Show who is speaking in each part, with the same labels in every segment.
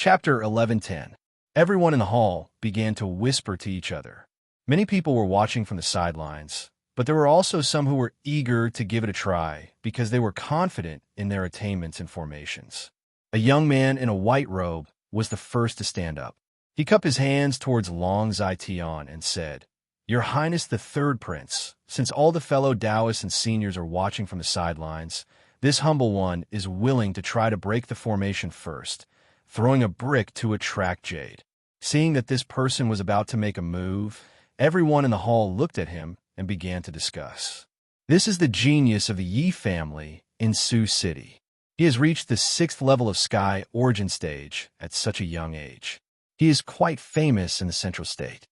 Speaker 1: Chapter 11:10. Everyone in the hall began to whisper to each other. Many people were watching from the sidelines, but there were also some who were eager to give it a try because they were confident in their attainments and formations. A young man in a white robe was the first to stand up. He cupped his hands towards Long Zaition and said, "Your Highness the Third Prince, since all the fellow Taoists and seniors are watching from the sidelines, this humble one is willing to try to break the formation first, throwing a brick to attract jade." Seeing that this person was about to make a move, everyone in the hall looked at him and began to discuss. This is the genius of the Yi family in Sioux City. He has reached the 6th level of Sky Origin Stage at such a young age. He is quite famous in the Central State.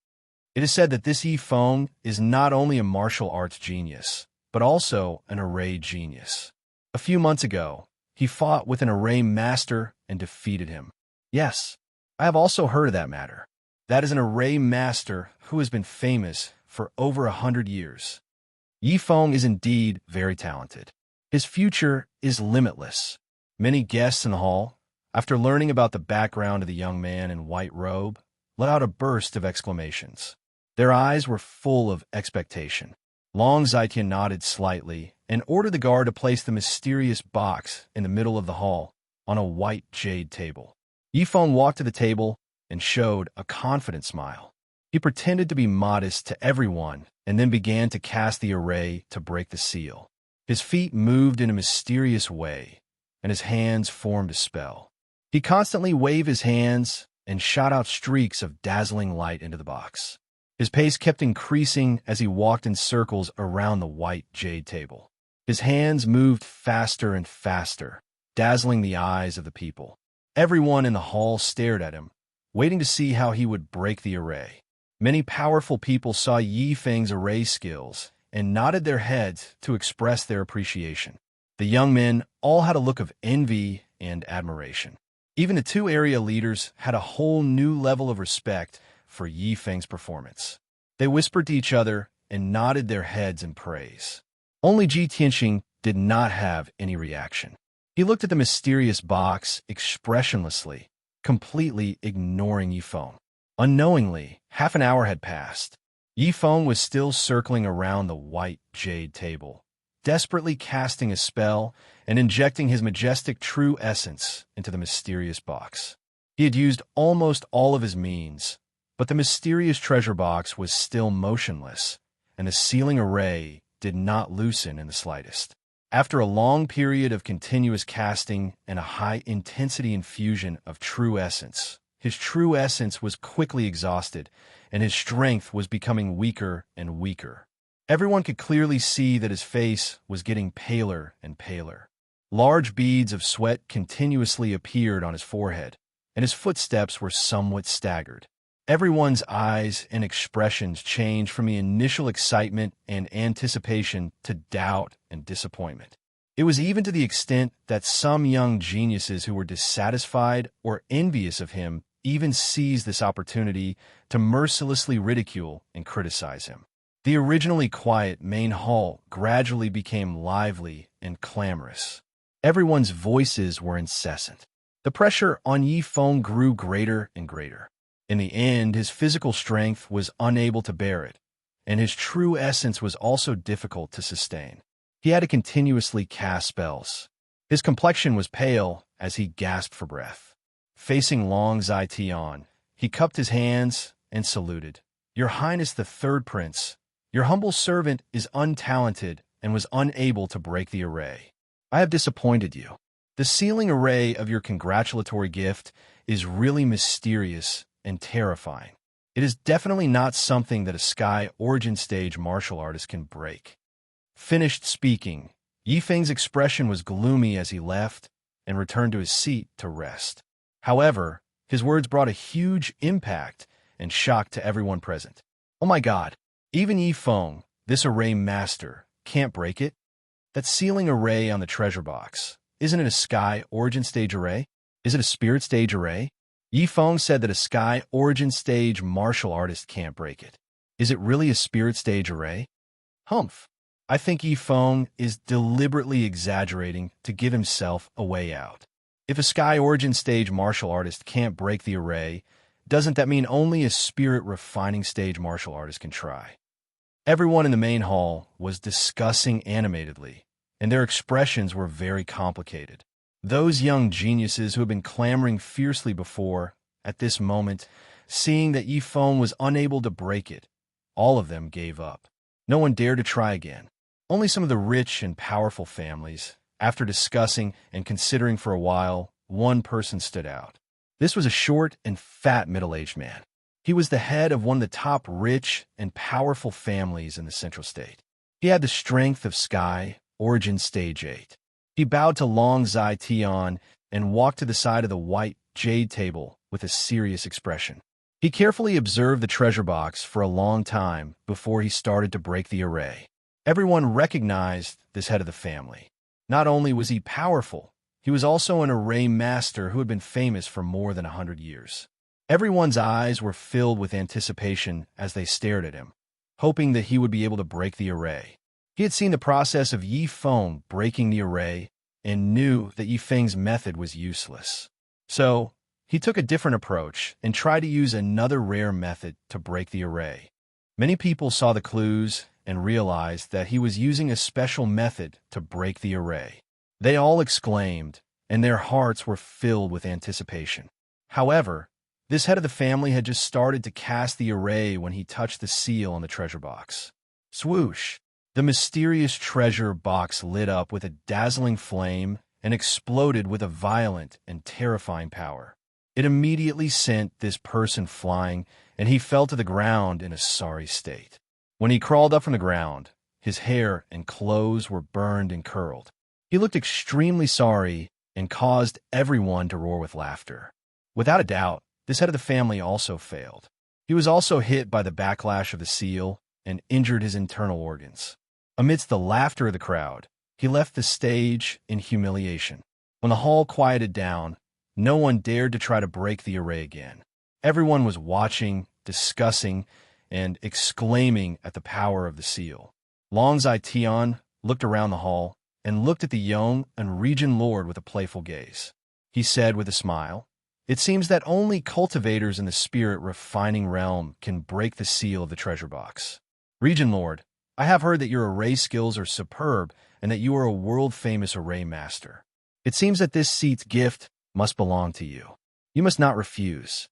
Speaker 1: It is said that this Yi Feng is not only a martial arts genius, but also an array genius. A few months ago, he fought with an array master and defeated him. Yes, I have also heard of that matter. That is an array master who has been famous for over 100 years. Yi Feng is indeed very talented. His future is limitless. Many guests in the hall, after learning about the background of the young man in white robe, let out a burst of exclamations. Their eyes were full of expectation. Long Zaitian nodded slightly and ordered the guard to place the mysterious box in the middle of the hall on a white jade table. Yi Feng walked to the table and showed a confident smile. He pretended to be modest to everyone and then began to cast the array to break the seal. His feet moved in a mysterious way, and his hands formed a spell. He constantly waved his hands and shot out streaks of dazzling light into the box. His pace kept increasing as he walked in circles around the white jade table. His hands moved faster and faster, dazzling the eyes of the people. Everyone in the hall stared at him, waiting to see how he would break the array. Many powerful people saw Yi Feng's array skills and nodded their heads to express their appreciation. The young men all had a look of envy and admiration. Even the two area leaders had a whole new level of respect for Yi Feng's performance. They whispered to each other and nodded their heads in praise. Only Ji Tianxing did not have any reaction. He looked at the mysterious box expressionlessly, completely ignoring Yi Feng. Unknowingly, half an hour had passed. Yi Feng was still circling around the white jade table, desperately casting a spell and injecting his majestic true essence into the mysterious box. He had used almost all of his means, but the mysterious treasure box was still motionless, and the sealing array did not loosen in the slightest. After a long period of continuous casting and a high-intensity infusion of true essence, his true essence was quickly exhausted, and his strength was becoming weaker and weaker. Everyone could clearly see that his face was getting paler and paler. Large beads of sweat continuously appeared on his forehead, and his footsteps were somewhat staggered. Everyone's eyes and expressions changed from the initial excitement and anticipation to doubt and disappointment. It was even to the extent that some young geniuses who were dissatisfied or envious of him even seized this opportunity to mercilessly ridicule and criticize him. The originally quiet main hall gradually became lively and clamorous. Everyone's voices were incessant. The pressure on Yi Feng grew greater and greater. In the end, his physical strength was unable to bear it, and his true essence was also difficult to sustain. He had to continuously cast spells. His complexion was pale as he gasped for breath. Facing Long Zaition, he cupped his hands and saluted. "Your Highness the Third Prince, your humble servant is untalented and was unable to break the array. I have disappointed you. The sealing array of your congratulatory gift is really mysterious and terrifying. It is definitely not something that a Sky Origin Stage martial artist can break." Finished speaking, Yi Feng's expression was gloomy as he left and returned to his seat to rest. However, his words brought a huge impact and shock to everyone present. "Oh my God, even Yi Feng, this array master, can't break it? That sealing array on the treasure box, isn't it a Sky Origin Stage array? Is it a Spirit Stage array? Yi Feng said that a Sky Origin Stage martial artist can't break it. Is it really a Spirit Stage array? Humph. I think Yi Feng is deliberately exaggerating to give himself a way out. If a Sky Origin stage martial artist can't break the array, doesn't that mean only a spirit refining stage martial artist can try? Everyone in the main hall was discussing animatedly, and their expressions were very complicated. Those young geniuses who had been clamoring fiercely before, at this moment, seeing that Yi Feng was unable to break it, all of them gave up. No one dared to try again. Only some of the rich and powerful families, after discussing and considering for a while, one person stood out. This was a short and fat middle-aged man. He was the head of one of the top rich and powerful families in the Central State. He had the strength of Sky Origin Stage 8. He bowed to Long Zai Tian and walked to the side of the white jade table with a serious expression. He carefully observed the treasure box for a long time before he started to break the array. Everyone recognized this head of the family. Not only was he powerful, he was also an array master who had been famous for more than 100 years. Everyone's eyes were filled with anticipation as they stared at him, hoping that he would be able to break the array. He had seen the process of Yi Feng breaking the array and knew that Yi Feng's method was useless. So, he took a different approach and tried to use another rare method to break the array. Many people saw the clues and realized that he was using a special method to break the array. They all exclaimed, and their hearts were filled with anticipation. However, this head of the family had just started to cast the array when he touched the seal on the treasure box. Swoosh! The mysterious treasure box lit up with a dazzling flame and exploded with a violent and terrifying power. It immediately sent this person flying, and he fell to the ground in a sorry state. When he crawled up from the ground, his hair and clothes were burned and curled. He looked extremely sorry and caused everyone to roar with laughter. Without a doubt, this head of the family also failed. He was also hit by the backlash of the seal and injured his internal organs. Amidst the laughter of the crowd, he left the stage in humiliation. When the hall quieted down, no one dared to try to break the array again. Everyone was watching, discussing, and exclaiming at the power of the seal. Long Zai Tian looked around the hall and looked at the young and Regent Lord with a playful gaze. He said with a smile, "It seems that only cultivators in the spirit refining realm can break the seal of the treasure box. Regent Lord, I have heard that your array skills are superb and that you are a world-famous array master. It seems that this seat's gift must belong to you. You must not refuse."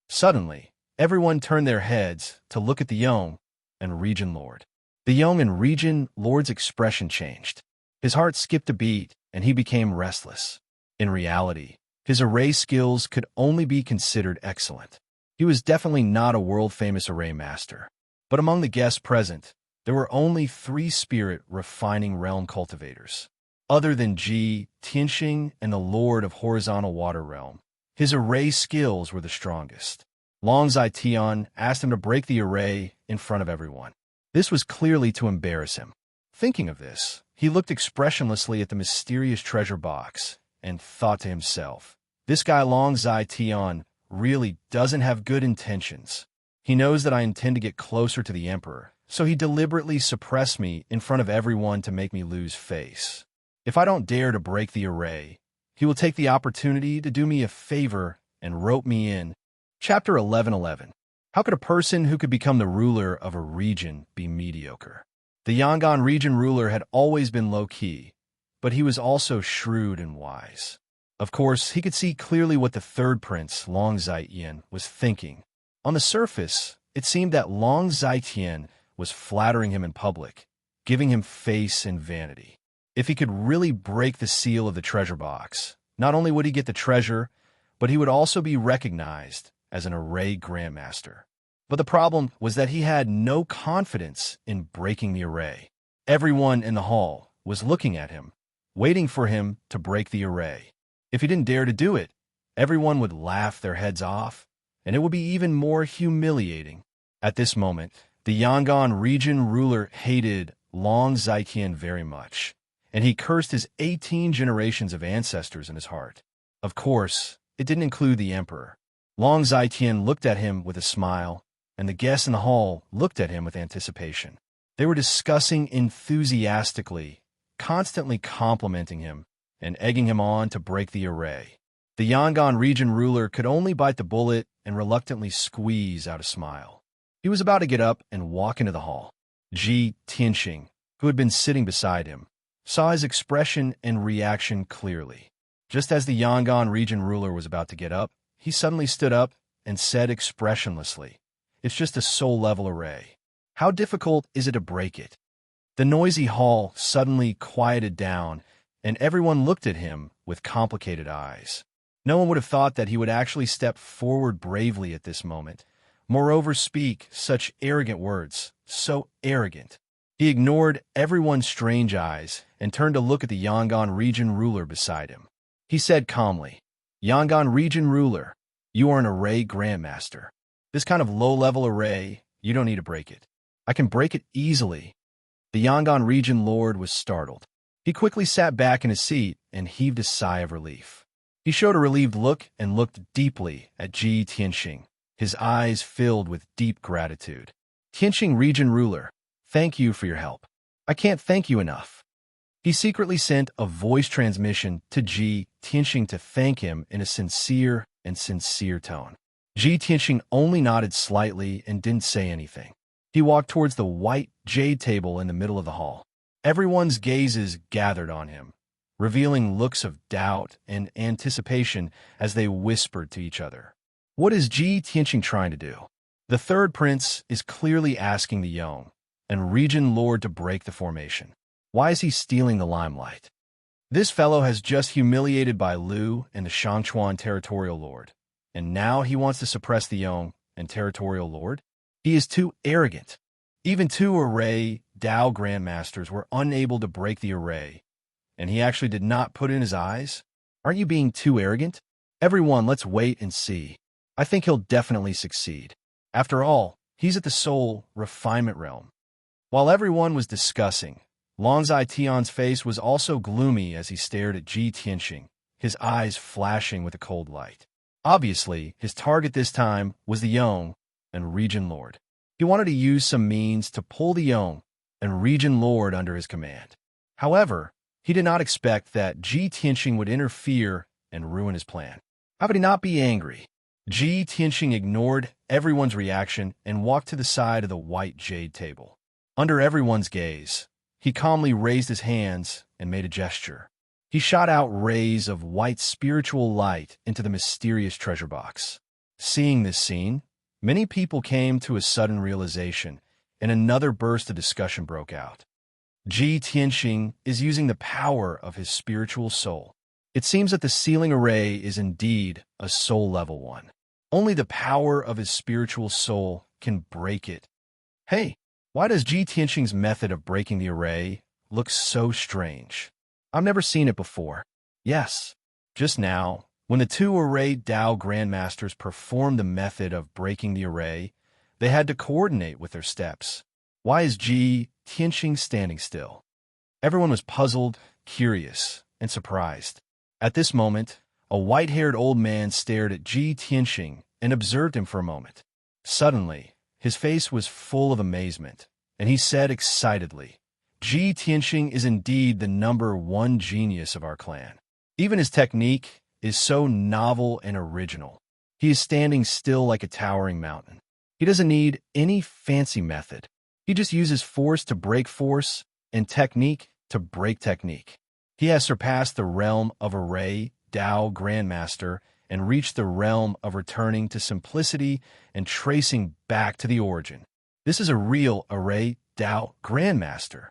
Speaker 1: Suddenly, everyone turned their heads to look at the young and Regent Lord. The young and Regent Lord's expression changed. His heart skipped a beat and he became restless. In reality, his array skills could only be considered excellent. He was definitely not a world-famous array master. But among the guests present, there were only 3 spirit refining realm cultivators. Other than Ji, Tianxing, and the Lord of Horizontal Water Realm, his array skills were the strongest. Long Zai Tian asked him to break the array in front of everyone. This was clearly to embarrass him. Thinking of this, he looked expressionlessly at the mysterious treasure box and thought to himself, "This guy Long Zai Tian really doesn't have good intentions. He knows that I intend to get closer to the Emperor, so he deliberately suppressed me in front of everyone to make me lose face. If I don't dare to break the array, he will take the opportunity to do me a favor and rope me in." Chapter 11:11. How could a person who could become the ruler of a region be mediocre? The Yangon region ruler had always been low-key, but he was also shrewd and wise. Of course, he could see clearly what the third prince, Long Zaitian, was thinking. On the surface, it seemed that Long Zaitian was flattering him in public, giving him face and vanity. If he could really break the seal of the treasure box, not only would he get the treasure, but he would also be recognized as an array grandmaster. But the problem was that he had no confidence in breaking the array. Everyone in the hall was looking at him, waiting for him to break the array. If he didn't dare to do it, everyone would laugh their heads off, and it would be even more humiliating. At this moment, the Yangon region ruler hated Long Zaitian very much, and he cursed his 18 generations of ancestors in his heart. Of course, it didn't include the emperor. Long Zaitian looked at him with a smile, and the guests in the hall looked at him with anticipation. They were discussing enthusiastically, constantly complimenting him, and egging him on to break the array. The Yangon region ruler could only bite the bullet and reluctantly squeeze out a smile. He was about to get up and walk into the hall. Ji Tianxing, who had been sitting beside him, saw his expression and reaction clearly. Just as the Yangon region ruler was about to get up, he suddenly stood up and said expressionlessly, "It's just a soul-level array. How difficult is it to break it?" The noisy hall suddenly quieted down, and everyone looked at him with complicated eyes. No one would have thought that he would actually step forward bravely at this moment. Moreover, speak such arrogant words, so arrogant. He ignored everyone's strange eyes and turned to look at the Yangon region ruler beside him. He said calmly, "Yangon region ruler, you are an array grandmaster. This kind of low-level array, you don't need to break it. I can break it easily." The Yangon region lord was startled. He quickly sat back in his seat and heaved a sigh of relief. He showed a relieved look and looked deeply at Ji Tianxing, his eyes filled with deep gratitude. "Tianxing region ruler, thank you for your help. I can't thank you enough." He secretly sent a voice transmission to Ji Tianxing to thank him in a sincere tone. Ji Tianxing only nodded slightly and didn't say anything. He walked towards the white jade table in the middle of the hall. Everyone's gazes gathered on him, revealing looks of doubt and anticipation as they whispered to each other. What is Ji Tianxing trying to do? The third prince is clearly asking the Yong and region lord to break the formation. Why is he stealing the limelight? This fellow has just humiliated Bai Lu and the Shangchuan territorial lord, and now he wants to suppress the Yong and territorial lord? He is too arrogant. Even two array Dao grandmasters were unable to break the array, and he actually did not put in his eyes? Aren't you being too arrogant? Everyone, let's wait and see. I think he'll definitely succeed. After all, he's at the soul refinement realm. While everyone was discussing, Longzai Tian's face was also gloomy as he stared at Ji Tianxing, his eyes flashing with a cold light. Obviously, his target this time was the Yong and region lord. He wanted to use some means to pull the Yong and region lord under his command. However, he did not expect that Ji Tianxing would interfere and ruin his plan. How could he not be angry? Ji Tianxing ignored everyone's reaction and walked to the side of the white jade table. Under everyone's gaze, he calmly raised his hands and made a gesture. He shot out rays of white spiritual light into the mysterious treasure box. Seeing this scene, many people came to a sudden realization, and another burst of discussion broke out. Ji Tianxing is using the power of his spiritual soul. It seems that the sealing array is indeed a soul-level one. Only the power of his spiritual soul can break it. Hey, why does Ji Tianxing's method of breaking the array look so strange? I've never seen it before. Yes, just now, when the two array Dao grandmasters performed the method of breaking the array, they had to coordinate with their steps. Why is Ji Tianxing standing still? Everyone was puzzled, curious, and surprised. At this moment, a white-haired old man stared at Ji Tianxing and observed him for a moment. Suddenly, his face was full of amazement, and he said excitedly, "Ji Tianxing is indeed the #1 genius of our clan. Even his technique is so novel and original. He is standing still like a towering mountain. He doesn't need any fancy method. He just uses force to break force and technique to break technique. He has surpassed the realm of array Dao Grandmaster and reached the realm of returning to simplicity and tracing back to the origin. This is a real array Dao Grandmaster."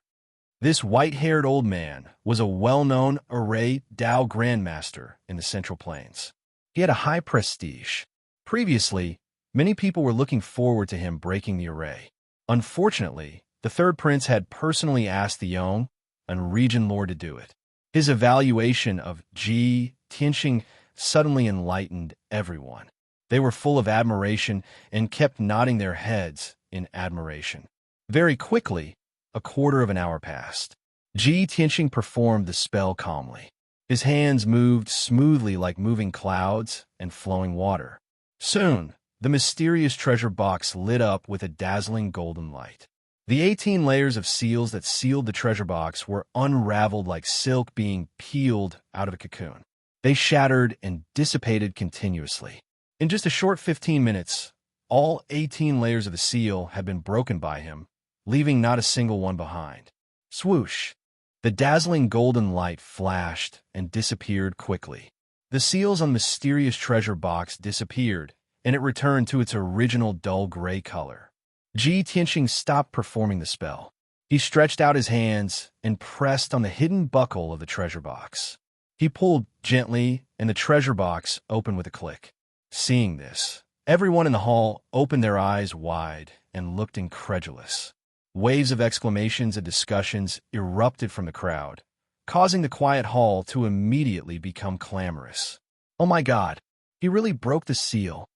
Speaker 1: This white-haired old man was a well-known array Dao Grandmaster in the Central Plains. He had a high prestige. Previously, many people were looking forward to him breaking the array. Unfortunately, the third prince had personally asked the Yong and region lord to do it. His evaluation of Ji Tianxing suddenly enlightened everyone. They were full of admiration and kept nodding their heads in admiration. Very quickly, a quarter of an hour passed. Ji Tianxing performed the spell calmly. His hands moved smoothly like moving clouds and flowing water. Soon, the mysterious treasure box lit up with a dazzling golden light. The 18 layers of seals that sealed the treasure box were unraveled like silk being peeled out of a cocoon. They shattered and dissipated continuously. In just a short 15 minutes, all 18 layers of the seal had been broken by him, leaving not a single one behind. Swoosh! The dazzling golden light flashed and disappeared quickly. The seals on the mysterious treasure box disappeared, and it returned to its original dull gray color. Ji Tianxing stopped performing the spell. He stretched out his hands and pressed on the hidden buckle of the treasure box. He pulled gently, and the treasure box opened with a click. Seeing this, everyone in the hall opened their eyes wide and looked incredulous. Waves of exclamations and discussions erupted from the crowd, causing the quiet hall to immediately become clamorous. "Oh my God, he really broke the seal.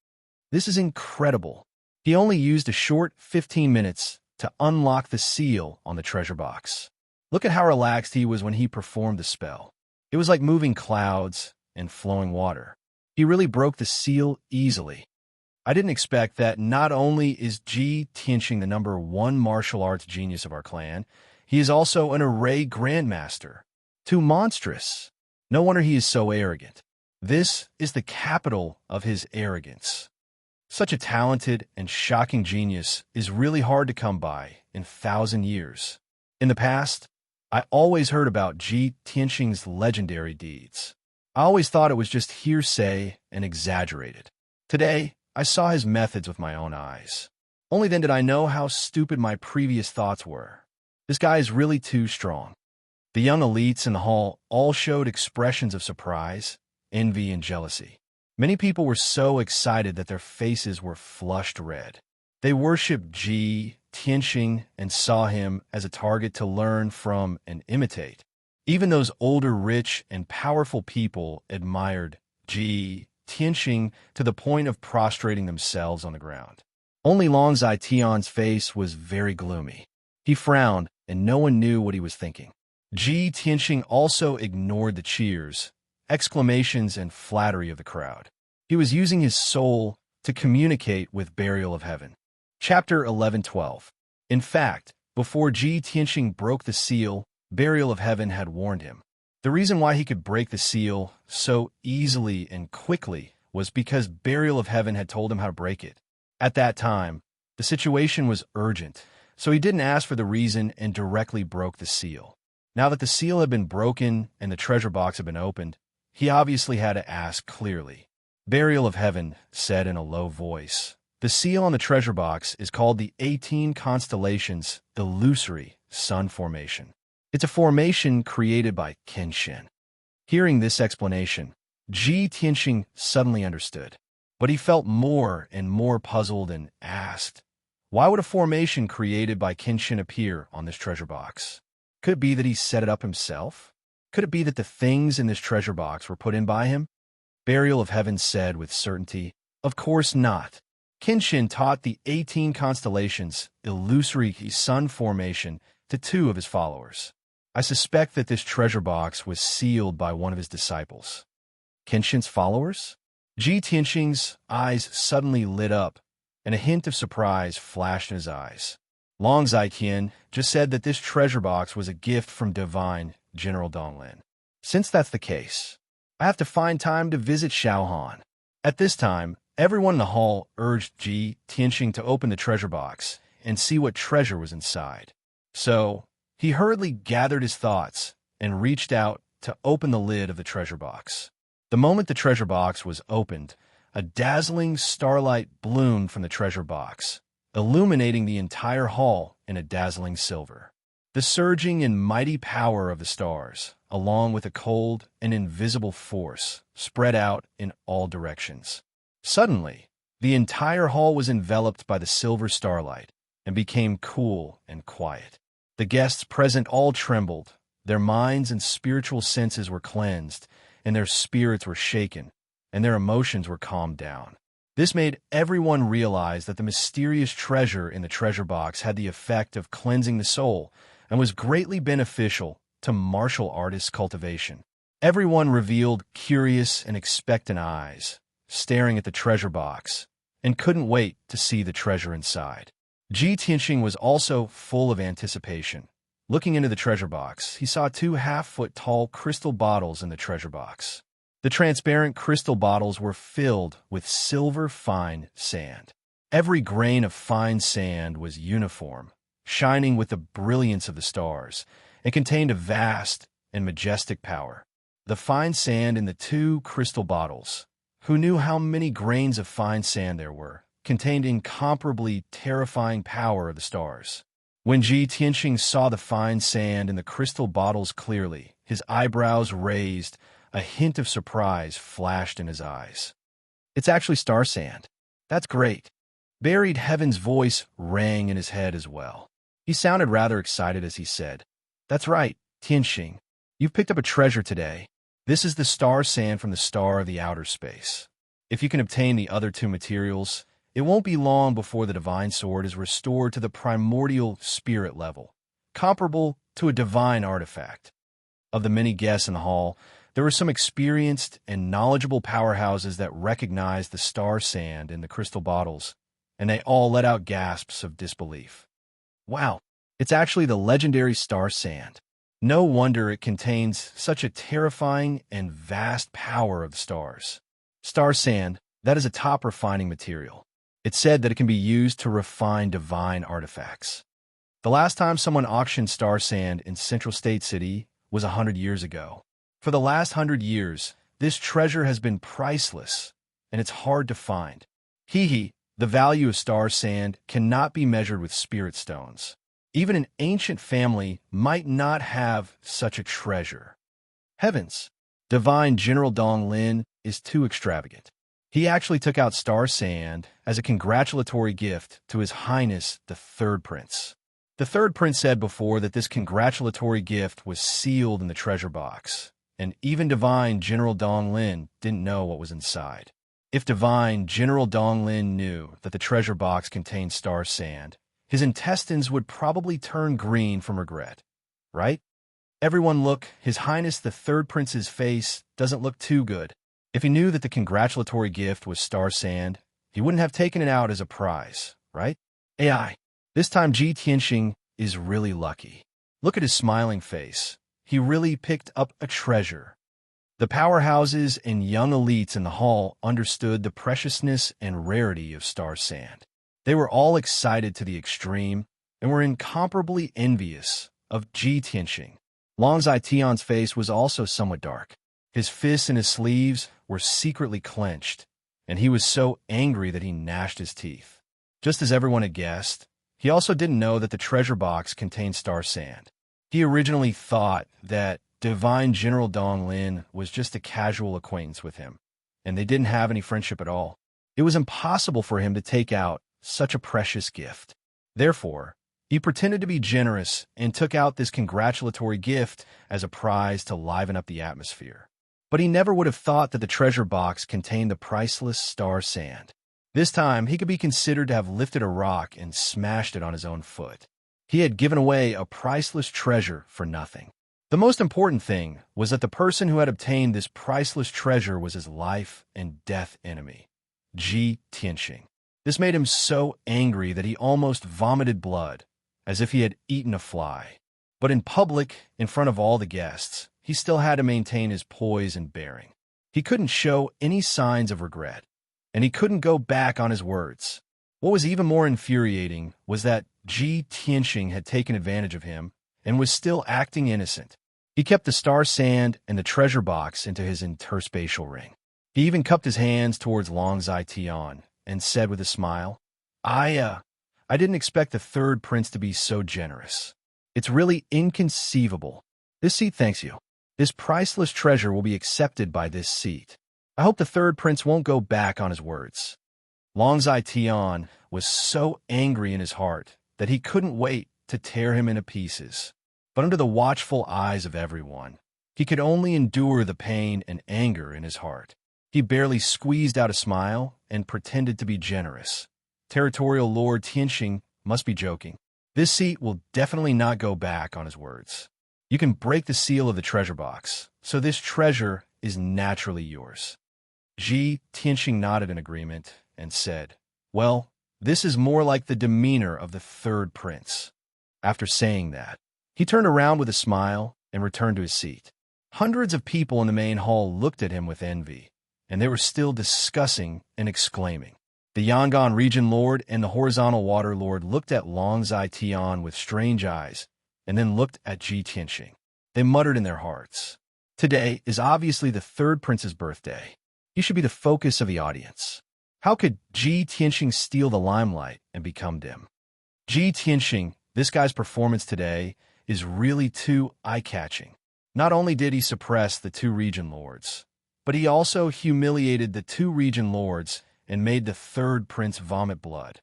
Speaker 1: This is incredible." He only used a short 15 minutes to unlock the seal on the treasure box. Look at how relaxed he was when he performed the spell. It was like moving clouds and flowing water. He really broke the seal easily. I didn't expect that. Not only is Ji Tianxing the #1 martial arts genius of our clan, he is also an array grandmaster. Too monstrous. No wonder he is so arrogant. This is the capital of his arrogance. Such a talented and shocking genius is really hard to come by in 1,000 years. In the past, I always heard about Ji Tianxing's legendary deeds. I always thought it was just hearsay and exaggerated. Today, I saw his methods with my own eyes. Only then did I know how stupid my previous thoughts were. This guy is really too strong. The young elites in the hall all showed expressions of surprise, envy, and jealousy. Many people were so excited that their faces were flushed red. They worshipped Ji Tianxing and saw him as a target to learn from and imitate. Even those older, rich, and powerful people admired Ji Tianxing to the point of prostrating themselves on the ground. Only Long Zai Tian's face was very gloomy. He frowned, and no one knew what he was thinking. Ji Tianxing also ignored the cheers, exclamations, and flattery of the crowd. He was using his soul to communicate with Burial of Heaven. Chapter 11:12. In fact, before Ji Tianxing broke the seal, Burial of Heaven had warned him. The reason why he could break the seal so easily and quickly was because Burial of Heaven had told him how to break it. At that time, the situation was urgent, so he didn't ask for the reason and directly broke the seal. Now that the seal had been broken and the treasure box had been opened, he obviously had to ask clearly. Burial of Heaven said in a low voice, "The seal on the treasure box is called the 18 Constellations Illusory Sun Formation. It's a formation created by Kenshin." Hearing this explanation, Ji Tianxing suddenly understood, but he felt more and more puzzled and asked, why would a formation created by Kenshin appear on this treasure box? Could it be that he set it up himself? Could it be that the things in this treasure box were put in by him? Burial of Heaven said with certainty, "Of course not." Kenshin taught the 18 Constellations Illusory Sun Formation to 2 of his followers. I suspect that this treasure box was sealed by one of his disciples. Kenshin's followers? Ji Tianxing's eyes suddenly lit up, and a hint of surprise flashed in his eyes. Long Zai Qian just said that this treasure box was a gift from Divine General Donglin. Since that's the case, I have to find time to visit Shaohan. At this time, everyone in the hall urged Ji Tianxing to open the treasure box and see what treasure was inside. So, he hurriedly gathered his thoughts and reached out to open the lid of the treasure box. The moment the treasure box was opened, a dazzling starlight bloomed from the treasure box, illuminating the entire hall in a dazzling silver. The surging and mighty power of the stars, along with a cold and invisible force, spread out in all directions. Suddenly, the entire hall was enveloped by the silver starlight and became cool and quiet. The guests present all trembled, their minds and spiritual senses were cleansed, and their spirits were shaken, and their emotions were calmed down. This made everyone realize that the mysterious treasure in the treasure box had the effect of cleansing the soul and was greatly beneficial to martial artists' cultivation. Everyone revealed curious and expectant eyes, staring at the treasure box, and couldn't wait to see the treasure inside. Ji Tianxing was also full of anticipation. Looking into the treasure box, he saw 2 half-foot tall crystal bottles in the treasure box. The transparent crystal bottles were filled with silver fine sand. Every grain of fine sand was uniform, shining with the brilliance of the stars, and contained a vast and majestic power. The fine sand in the 2 crystal bottles, who knew how many grains of fine sand there were, contained incomparably terrifying power of the stars. When Ji Tianxing saw the fine sand in the crystal bottles clearly, his eyebrows raised, a hint of surprise flashed in his eyes. "It's actually star sand. That's great." Buried Heaven's voice rang in his head as well. He sounded rather excited as he said, "That's right, Tianxing. You've picked up a treasure today. This is the star sand from the star of the outer space. If you can obtain the other 2 materials, it won't be long before the divine sword is restored to the primordial spirit level, comparable to a divine artifact." Of the many guests in the hall, there were some experienced and knowledgeable powerhouses that recognized the star sand in the crystal bottles, and they all let out gasps of disbelief. "Wow, it's actually the legendary star sand. No wonder it contains such a terrifying and vast power of the stars. Star sand, that is a top refining material. It's said that it can be used to refine divine artifacts. The last time someone auctioned star sand in Central State City was 100 years ago. For the last 100 years, this treasure has been priceless, and it's hard to find. The value of star sand cannot be measured with spirit stones. Even an ancient family might not have such a treasure. Heavens! Divine General Dong Lin is too extravagant. He actually took out star sand as a congratulatory gift to His Highness the Third Prince. The Third Prince said before that this congratulatory gift was sealed in the treasure box, and even Divine General Dong Lin didn't know what was inside. If Divine General Dong Lin knew that the treasure box contained star sand, his intestines would probably turn green from regret, right? Everyone look, His Highness the Third Prince's face doesn't look too good. If he knew that the congratulatory gift was star sand, he wouldn't have taken it out as a prize, right? AI. This time Ji Tianxing is really lucky. Look at his smiling face. He really picked up a treasure. The powerhouses and young elites in the hall understood the preciousness and rarity of star sand. They were all excited to the extreme and were incomparably envious of Ji Tianxing. Long Zai Tian's face was also somewhat dark. His fists and his sleeves were secretly clenched, and he was so angry that he gnashed his teeth. Just as everyone had guessed, he also didn't know that the treasure box contained star sand. He originally thought that Divine General Dong Lin was just a casual acquaintance with him, and they didn't have any friendship at all. It was impossible for him to take out such a precious gift. Therefore, he pretended to be generous and took out this congratulatory gift as a prize to liven up the atmosphere. But he never would have thought that the treasure box contained the priceless star sand. This time, he could be considered to have lifted a rock and smashed it on his own foot. He had given away a priceless treasure for nothing. The most important thing was that the person who had obtained this priceless treasure was his life and death enemy, Ji Tianxing. This made him so angry that he almost vomited blood, as if he had eaten a fly. But in public, in front of all the guests, he still had to maintain his poise and bearing. He couldn't show any signs of regret, and he couldn't go back on his words. What was even more infuriating was that Ji Tianxing had taken advantage of him and was still acting innocent. He kept the star sand and the treasure box into his interspatial ring. He even cupped his hands towards Long Zai Tian and said with a smile, I didn't expect the Third Prince to be so generous. It's really inconceivable. This seat thanks you. This priceless treasure will be accepted by this seat. I hope the Third Prince won't go back on his words." Long Zai Tian was so angry in his heart that he couldn't wait to tear him into pieces. But under the watchful eyes of everyone, he could only endure the pain and anger in his heart. He barely squeezed out a smile and pretended to be generous. Territorial Lord Tianxing must be joking. This seat will definitely not go back on his words. You can break the seal of the treasure box, so this treasure is naturally yours. Ji Tianxing nodded in agreement and said, "Well, this is more like the demeanor of the Third Prince." After saying that, he turned around with a smile and returned to his seat. Hundreds of people in the main hall looked at him with envy, and they were still discussing and exclaiming. The Yangon region lord and the horizontal water lord looked at Long Zai Tian with strange eyes, and then looked at Ji Tianxing. They muttered in their hearts, "Today is obviously the third prince's birthday. He should be the focus of the audience. How could Ji Tianxing steal the limelight and become dim?" Ji Tianxing, this guy's performance today is really too eye-catching. Not only did he suppress the two region lords, but he also humiliated the two region lords and made the third prince vomit blood.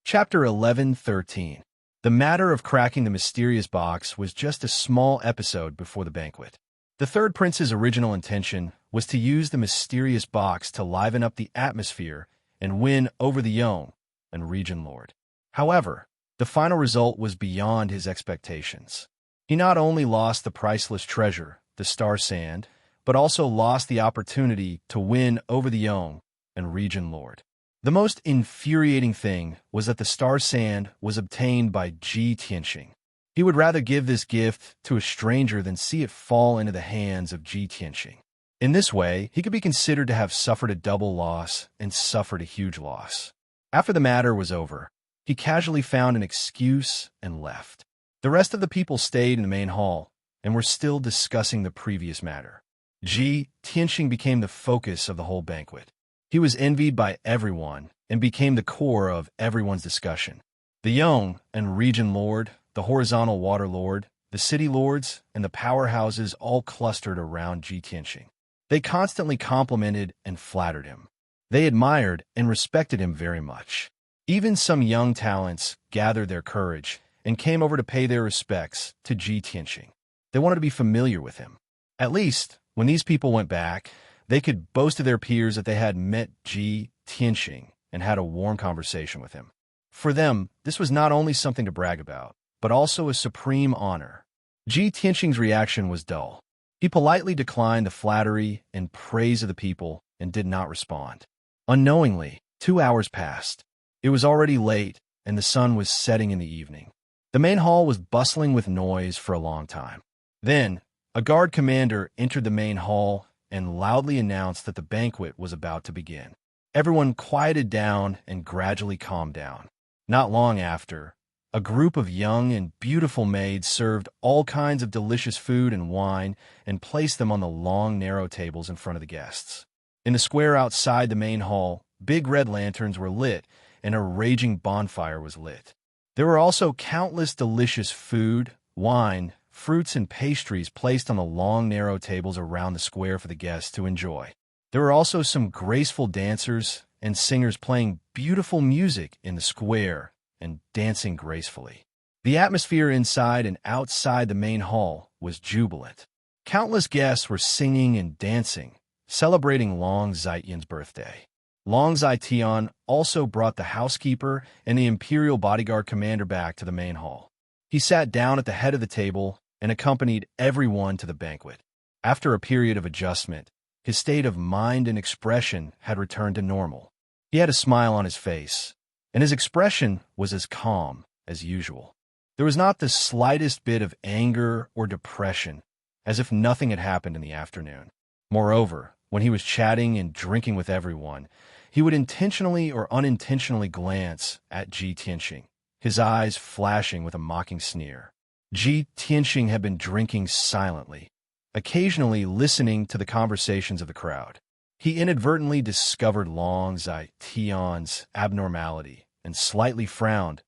Speaker 1: Chapter 11:13. The matter of cracking the mysterious box was just a small episode before the banquet. The third prince's original intention was to use the mysterious box to liven up the atmosphere and win over the Yong and region lord. However, the final result was beyond his expectations. He not only lost the priceless treasure, the star sand, but also lost the opportunity to win over the Yong and region lord. The most infuriating thing was that the star sand was obtained by Ji Tianxing. He would rather give this gift to a stranger than see it fall into the hands of Ji Tianxing. In this way, he could be considered to have suffered a double loss and suffered a huge loss. After the matter was over, he casually found an excuse and left. The rest of the people stayed in the main hall and were still discussing the previous matter. Ji Tianxing became the focus of the whole banquet. He was envied by everyone and became the core of everyone's discussion. The Yong and region lord, the horizontal water lord, the city lords, and the powerhouses all clustered around Ji Tianxing. They constantly complimented and flattered him. They admired and respected him very much. Even some young talents gathered their courage and came over to pay their respects to Ji Tianxing. They wanted to be familiar with him. At least, when these people went back, they could boast to their peers that they had met Ji Tianxing and had a warm conversation with him. For them, this was not only something to brag about, but also a supreme honor. Ji Tianxing's reaction was dull. He politely declined the flattery and praise of the people and did not respond. Unknowingly, 2 hours passed. It was already late, and the sun was setting in the evening. The main hall was bustling with noise for a long time. Then, a guard commander entered the main hall and loudly announced that the banquet was about to begin. Everyone quieted down and gradually calmed down. Not long after, a group of young and beautiful maids served all kinds of delicious food and wine and placed them on the long, narrow tables in front of the guests. In the square outside the main hall, big red lanterns were lit and a raging bonfire was lit. There were also countless delicious food, wine, fruits, and pastries placed on the long, narrow tables around the square for the guests to enjoy. There were also some graceful dancers and singers playing beautiful music in the square and dancing gracefully. The atmosphere inside and outside the main hall was jubilant. Countless guests were singing and dancing, celebrating Long Zaiyan's birthday. Long Zai Tian also brought the housekeeper and the imperial bodyguard commander back to the main hall. He sat down at the head of the table and accompanied everyone to the banquet. After a period of adjustment, his state of mind and expression had returned to normal. He had a smile on his face, and his expression was as calm as usual. There was not the slightest bit of anger or depression, as if nothing had happened in the afternoon. Moreover, when he was chatting and drinking with everyone, he would intentionally or unintentionally glance at Ji Tianxing, his eyes flashing with a mocking sneer. Ji Tianxing had been drinking silently, occasionally listening to the conversations of the crowd. He inadvertently discovered Long Zai Tian's abnormality and slightly frowned,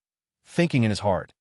Speaker 1: thinking in his heart,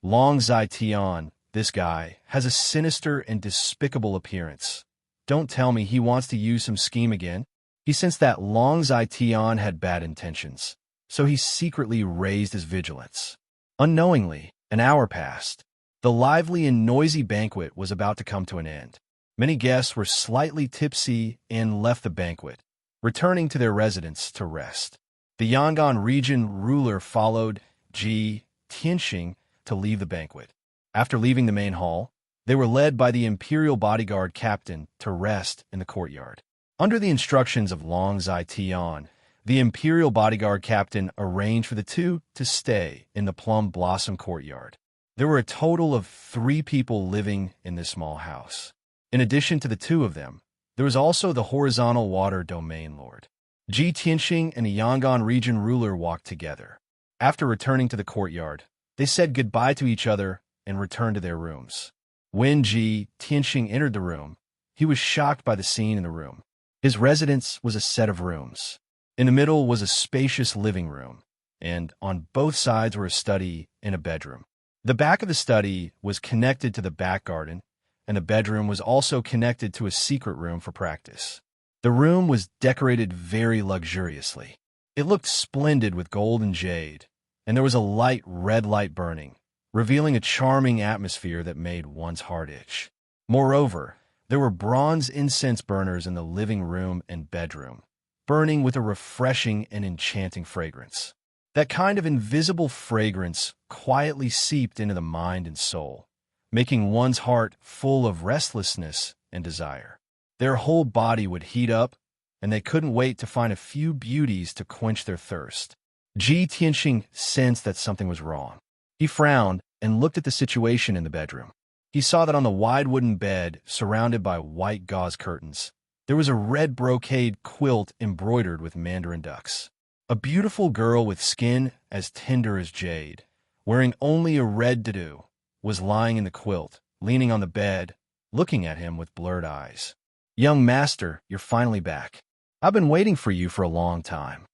Speaker 1: Long Zai Tian, this guy, has a sinister and despicable appearance. Don't tell me he wants to use some scheme again. He sensed that Long Zai Tian had bad intentions, so he secretly raised his vigilance. Unknowingly, an hour passed. The lively and noisy banquet was about to come to an end. Many guests were slightly tipsy and left the banquet, returning to their residence to rest. The Yangon region ruler followed Ji Tianxing to leave the banquet. After leaving the main hall, they were led by the imperial bodyguard captain to rest in the courtyard. Under the instructions of Long Zai Tian, the imperial bodyguard captain arranged for the two to stay in the plum blossom courtyard. There were a total of 3 people living in this small house. In addition to the two of them, there was also the horizontal water domain lord. Ji Tianxing and a Yangon region ruler walked together. After returning to the courtyard, they said goodbye to each other and returned to their rooms. When Ji Tianxing entered the room, he was shocked by the scene in the room. His residence was a set of rooms. In the middle was a spacious living room, and on both sides were a study and a bedroom. The back of the study was connected to the back garden, and the bedroom was also connected to a secret room for practice. The room was decorated very luxuriously. It looked splendid with gold and jade, and there was a light red light burning, revealing a charming atmosphere that made one's heart itch. Moreover, there were bronze incense burners in the living room and bedroom, burning with a refreshing and enchanting fragrance. That kind of invisible fragrance quietly seeped into the mind and soul, making one's heart full of restlessness and desire. Their whole body would heat up, and they couldn't wait to find a few beauties to quench their thirst. Ji Tianxing sensed that something was wrong. He frowned and looked at the situation in the bedroom. He saw that on the wide wooden bed, surrounded by white gauze curtains, there was a red brocade quilt embroidered with mandarin ducks. A beautiful girl with skin as tender as jade, wearing only a red dadu, was lying in the quilt, leaning on the bed, looking at him with blurred eyes. "Young master, you're finally back. I've been waiting for you for a long time."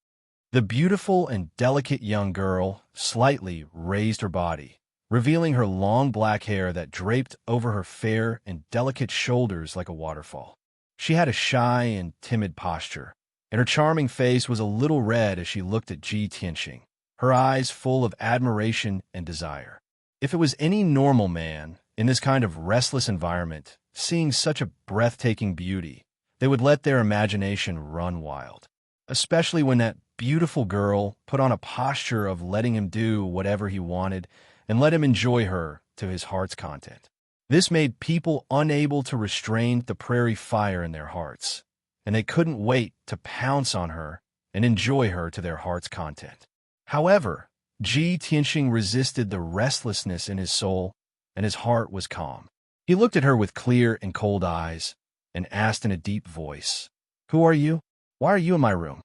Speaker 1: The beautiful and delicate young girl slightly raised her body, revealing her long black hair that draped over her fair and delicate shoulders like a waterfall. She had a shy and timid posture, and her charming face was a little red as she looked at Ji Tianxing, her eyes full of admiration and desire. If it was any normal man, in this kind of restless environment, seeing such a breathtaking beauty, they would let their imagination run wild, especially when that beautiful girl put on a posture of letting him do whatever he wanted and let him enjoy her to his heart's content. This made people unable to restrain the prairie fire in their hearts, and they couldn't wait to pounce on her and enjoy her to their heart's content. However, Ji Tianxing resisted the restlessness in his soul, and his heart was calm. He looked at her with clear and cold eyes and asked in a deep voice, "Who are you? Why are you in my room?"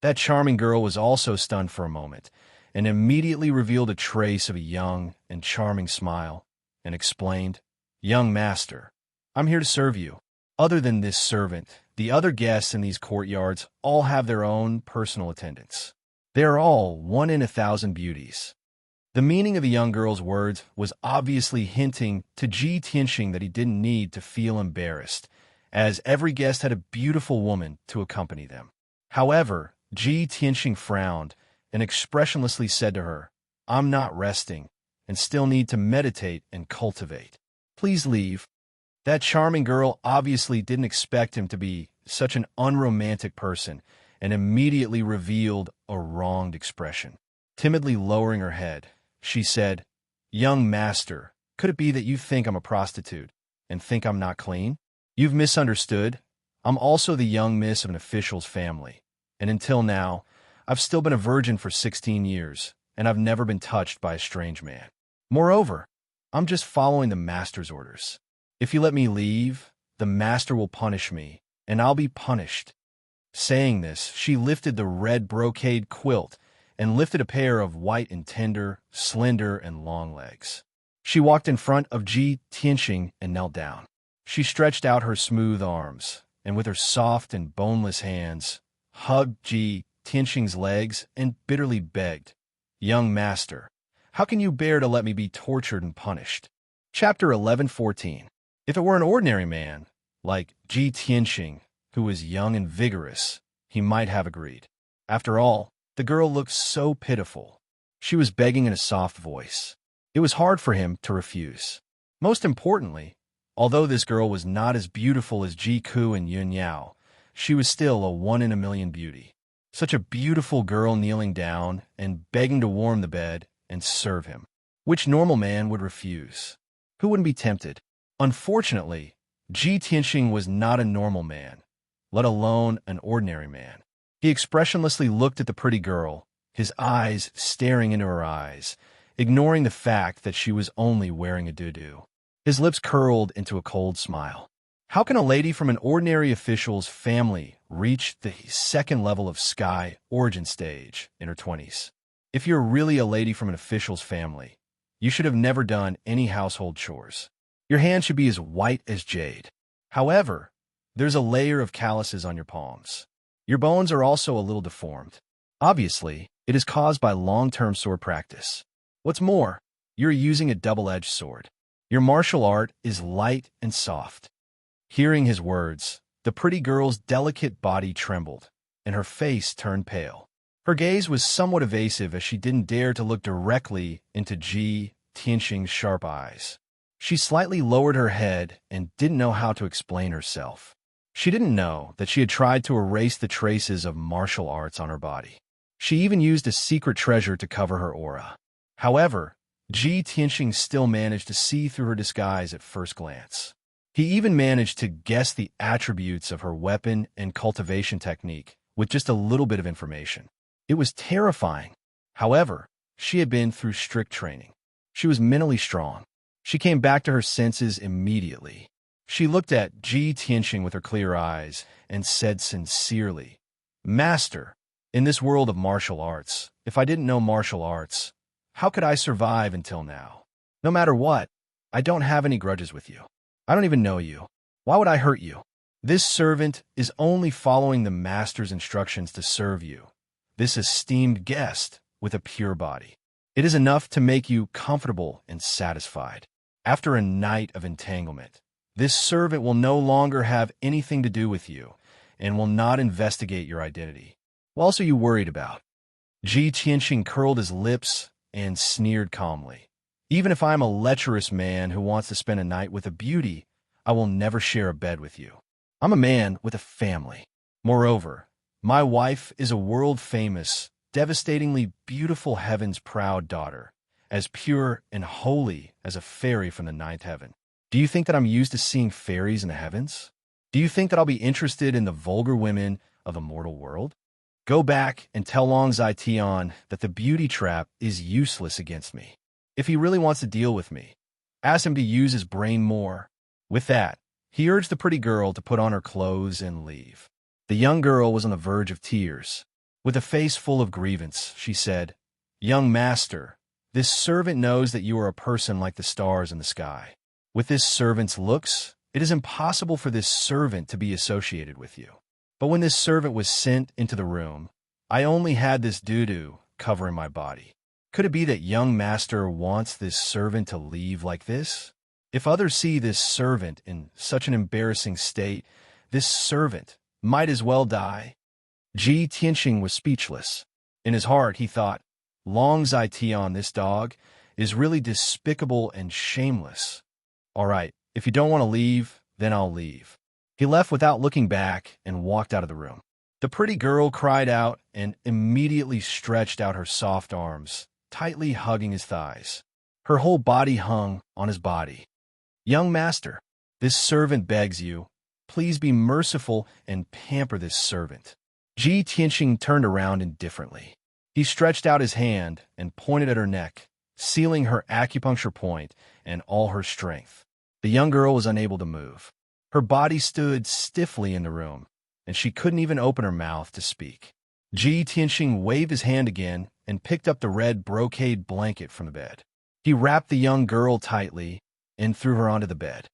Speaker 1: That charming girl was also stunned for a moment and immediately revealed a trace of a young and charming smile and explained, "Young master, I'm here to serve you. Other than this servant, the other guests in these courtyards all have their own personal attendants. They are all 1 in 1,000 beauties." The meaning of the young girl's words was obviously hinting to Ji Tianxing that he didn't need to feel embarrassed, as every guest had a beautiful woman to accompany them. However, Ji Tianxing frowned and expressionlessly said to her, "I'm not resting and still need to meditate and cultivate. Please leave." That charming girl obviously didn't expect him to be such an unromantic person and immediately revealed a wronged expression. Timidly lowering her head, she said, "Young master, could it be that you think I'm a prostitute and think I'm not clean? You've misunderstood. I'm also the young miss of an official's family, and until now, I've still been a virgin for 16 years, and I've never been touched by a strange man. Moreover, I'm just following the master's orders. If you let me leave, the master will punish me, and I'll be punished." Saying this, she lifted the red brocade quilt and lifted a pair of white and tender, slender, and long legs. She walked in front of Ji Tianxing and knelt down. She stretched out her smooth arms, and with her soft and boneless hands, hugged Ji Tianxing's legs and bitterly begged, "Young master, how can you bear to let me be tortured and punished?" Chapter 11:14. If it were an ordinary man, like Ji Tianxing, who was young and vigorous, he might have agreed. After all, the girl looked so pitiful. She was begging in a soft voice. It was hard for him to refuse. Most importantly, although this girl was not as beautiful as Ji Ku and Yun Yao, she was still a 1 in a million beauty. Such a beautiful girl kneeling down and begging to warm the bed and serve him. Which normal man would refuse? Who wouldn't be tempted? Unfortunately, Ji Tianxing was not a normal man, let alone an ordinary man. He expressionlessly looked at the pretty girl, his eyes staring into her eyes, ignoring the fact that she was only wearing a doo-doo. His lips curled into a cold smile. How can a lady from an ordinary official's family reach the second level of sky origin stage in her 20s? If you're really a lady from an official's family, you should have never done any household chores. Your hands should be as white as jade. However, there's a layer of calluses on your palms. Your bones are also a little deformed. Obviously, it is caused by long-term sword practice. What's more, you're using a double-edged sword. Your martial art is light and soft. Hearing his words, the pretty girl's delicate body trembled, and her face turned pale. Her gaze was somewhat evasive as she didn't dare to look directly into Ji Tianxing's sharp eyes. She slightly lowered her head and didn't know how to explain herself. She didn't know that she had tried to erase the traces of martial arts on her body. She even used a secret treasure to cover her aura. However, Ji Tianxing still managed to see through her disguise at first glance. He even managed to guess the attributes of her weapon and cultivation technique with just a little bit of information. It was terrifying. However, she had been through strict training. She was mentally strong. She came back to her senses immediately. She looked at Ji Tianxing with her clear eyes and said sincerely, "Master, in this world of martial arts, if I didn't know martial arts, how could I survive until now? No matter what, I don't have any grudges with you. I don't even know you. Why would I hurt you? This servant is only following the master's instructions to serve you, this esteemed guest with a pure body. It is enough to make you comfortable and satisfied. After a night of entanglement, this servant will no longer have anything to do with you and will not investigate your identity. What else are you worried about?" Ji Tianxing curled his lips and sneered calmly. "Even if I'm a lecherous man who wants to spend a night with a beauty, I will never share a bed with you. I'm a man with a family. Moreover, my wife is a world-famous, devastatingly beautiful heaven's proud daughter, as pure and holy as a fairy from the ninth heaven. Do you think that I'm used to seeing fairies in the heavens? Do you think that I'll be interested in the vulgar women of the mortal world? Go back and tell Long Zai Tian that the beauty trap is useless against me. If he really wants to deal with me, ask him to use his brain more." With that, he urged the pretty girl to put on her clothes and leave. The young girl was on the verge of tears. With a face full of grievance, she said, "Young master, this servant knows that you are a person like the stars in the sky. With this servant's looks, it is impossible for this servant to be associated with you. But when this servant was sent into the room, I only had this doo-doo covering my body. Could it be that young master wants this servant to leave like this? If others see this servant in such an embarrassing state, this servant might as well die." Ji Tianxing was speechless. In his heart, he thought, Long Zai Tian, this dog, is really despicable and shameless. All right, if you don't want to leave, then I'll leave. He left without looking back and walked out of the room. The pretty girl cried out and immediately stretched out her soft arms, tightly hugging his thighs. Her whole body hung on his body. "Young master, this servant begs you. Please be merciful and pamper this servant." Ji Tianxing turned around indifferently. He stretched out his hand and pointed at her neck, sealing her acupuncture point and all her strength. The young girl was unable to move. Her body stood stiffly in the room, and she couldn't even open her mouth to speak. Ji Tianxing waved his hand again and picked up the red brocade blanket from the bed. He wrapped the young girl tightly and threw her onto the bed.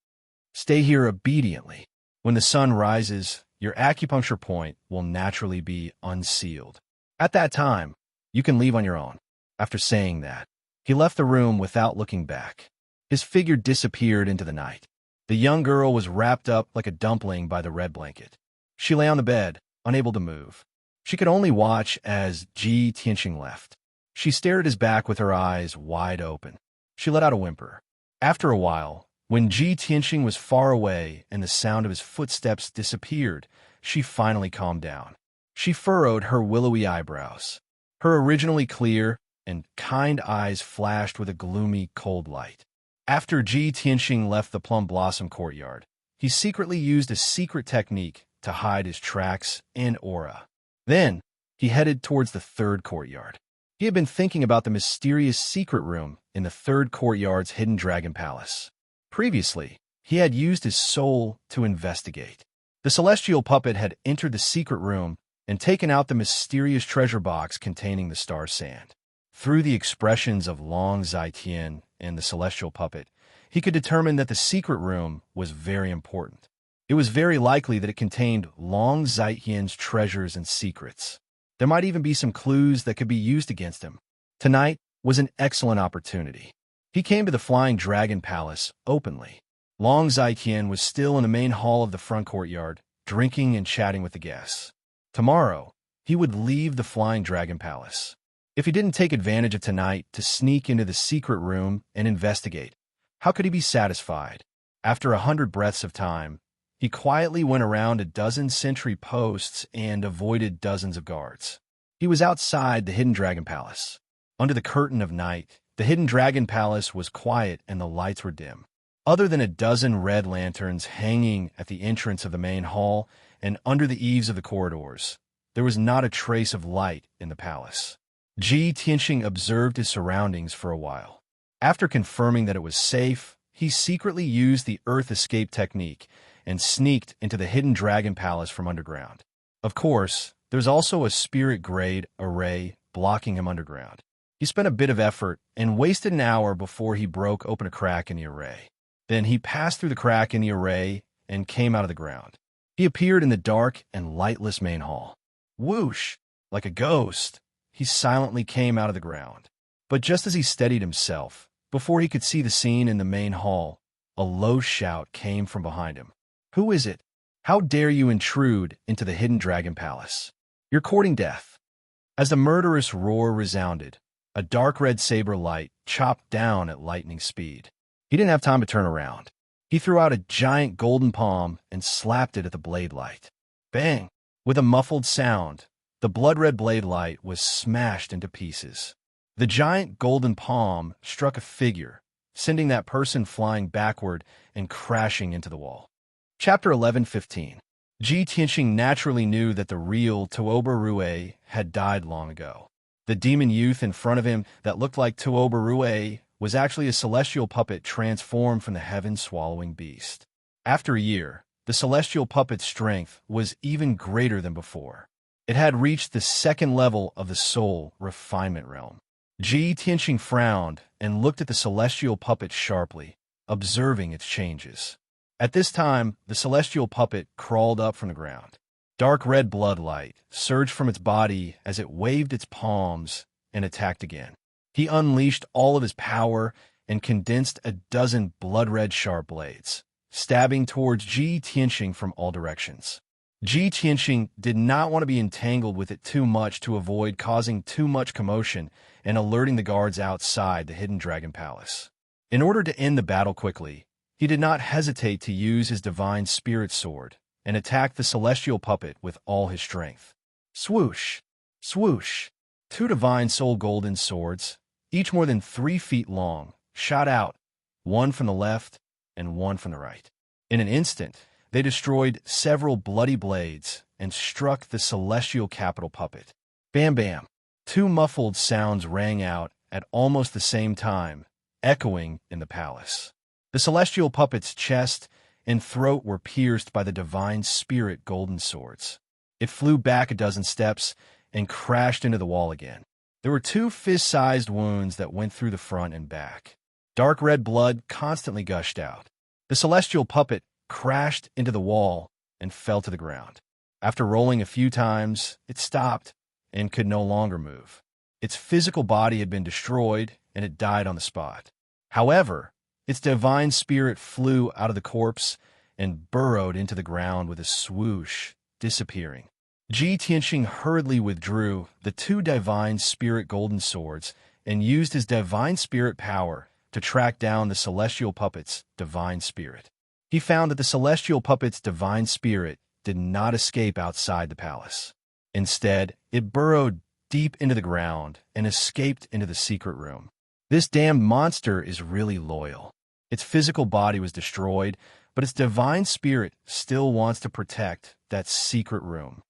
Speaker 1: "Stay here obediently. When the sun rises, your acupuncture point will naturally be unsealed. At that time, you can leave on your own." After saying that, he left the room without looking back. His figure disappeared into the night. The young girl was wrapped up like a dumpling by the red blanket. She lay on the bed, unable to move. She could only watch as Ji Tianxing left. She stared at his back with her eyes wide open. She let out a whimper. After a while, when Ji Tianxing was far away and the sound of his footsteps disappeared, she finally calmed down. She furrowed her willowy eyebrows. Her originally clear and kind eyes flashed with a gloomy, cold light. After Ji Tianxing left the Plum Blossom courtyard, he secretly used a secret technique to hide his tracks and aura. Then, he headed towards the third courtyard. He had been thinking about the mysterious secret room in the third courtyard's hidden dragon palace. Previously, He had used his soul to investigate. The celestial puppet had entered the secret room and taken out the mysterious treasure box containing the star sand. Through the expressions of Long Zai-Tian and the celestial puppet, he could determine that the secret room was very important. It was very likely that it contained Long Zai-Tian's treasures and secrets. There might even be some clues that could be used against him. Tonight was an excellent opportunity. He came to the Flying Dragon Palace openly. Long Zai-Tian was still in the main hall of the front courtyard, drinking and chatting with the guests. Tomorrow, he would leave the Flying Dragon Palace. If he didn't take advantage of tonight to sneak into the secret room and investigate, how could he be satisfied? After 100 breaths of time, he quietly went around a dozen sentry posts and avoided dozens of guards. He was outside the Hidden Dragon Palace. Under the curtain of night, the Hidden Dragon Palace was quiet and the lights were dim. Other than a dozen red lanterns hanging at the entrance of the main hall and under the eaves of the corridors, there was not a trace of light in the palace. Ji Tianxing observed his surroundings for a while. After confirming that it was safe, he secretly used the Earth Escape technique and sneaked into the Hidden Dragon Palace from underground. Of course, there's also a spirit-grade array blocking him underground. He spent a bit of effort and wasted an hour before he broke open a crack in the array. Then he passed through the crack in the array and came out of the ground. He appeared in the dark and lightless main hall. Whoosh! Like a ghost, he silently came out of the ground. But just as he steadied himself, before he could see the scene in the main hall, a low shout came from behind him. Who is it? How dare you intrude into the Hidden Dragon Palace? You're courting death. As the murderous roar resounded, a dark red saber light chopped down at lightning speed. He didn't have time to turn around. He threw out a giant golden palm and slapped it at the blade light. Bang! With a muffled sound, the blood-red blade light was smashed into pieces. The giant golden palm struck a figure, sending that person flying backward and crashing into the wall. Chapter 11:15. Ji Tianxing naturally knew that the real Tuoba Rue had died long ago. The demon youth in front of him that looked like Tuoba Rue was actually a celestial puppet transformed from the heaven-swallowing beast. After a year, the celestial puppet's strength was even greater than before. It had reached the second level of the soul refinement realm. Ji Tianxing frowned and looked at the celestial puppet sharply, observing its changes. At this time, the celestial puppet crawled up from the ground. Dark red blood light surged from its body as it waved its palms and attacked again. He unleashed all of his power and condensed a dozen blood-red sharp blades, stabbing towards Ji Tianxing from all directions. Ji Tianxing did not want to be entangled with it too much to avoid causing too much commotion and alerting the guards outside the Hidden Dragon Palace. In order to end the battle quickly, he did not hesitate to use his divine spirit sword and attack the celestial puppet with all his strength. Swoosh! Swoosh! Two divine soul golden swords, each more than 3 feet long, shot out, one from the left and one from the right. In an instant, they destroyed several bloody blades and struck the celestial capital puppet. Bam bam! 2 muffled sounds rang out at almost the same time, echoing in the palace. The celestial puppet's chest and throat were pierced by the divine spirit golden swords. It flew back a dozen steps and crashed into the wall again. There were 2 fist-sized wounds that went through the front and back. Dark red blood constantly gushed out. The celestial puppet crashed into the wall and fell to the ground. After rolling a few times, it stopped and could no longer move. Its physical body had been destroyed and it died on the spot. However, its divine spirit flew out of the corpse and burrowed into the ground with a swoosh, disappearing. Ji Tianxing hurriedly withdrew the 2 divine spirit golden swords and used his divine spirit power to track down the celestial puppet's divine spirit. He found that the celestial puppet's divine spirit did not escape outside the palace. Instead, it burrowed deep into the ground and escaped into the secret room. This damned monster is really loyal. Its physical body was destroyed, but its divine spirit still wants to protect that secret room.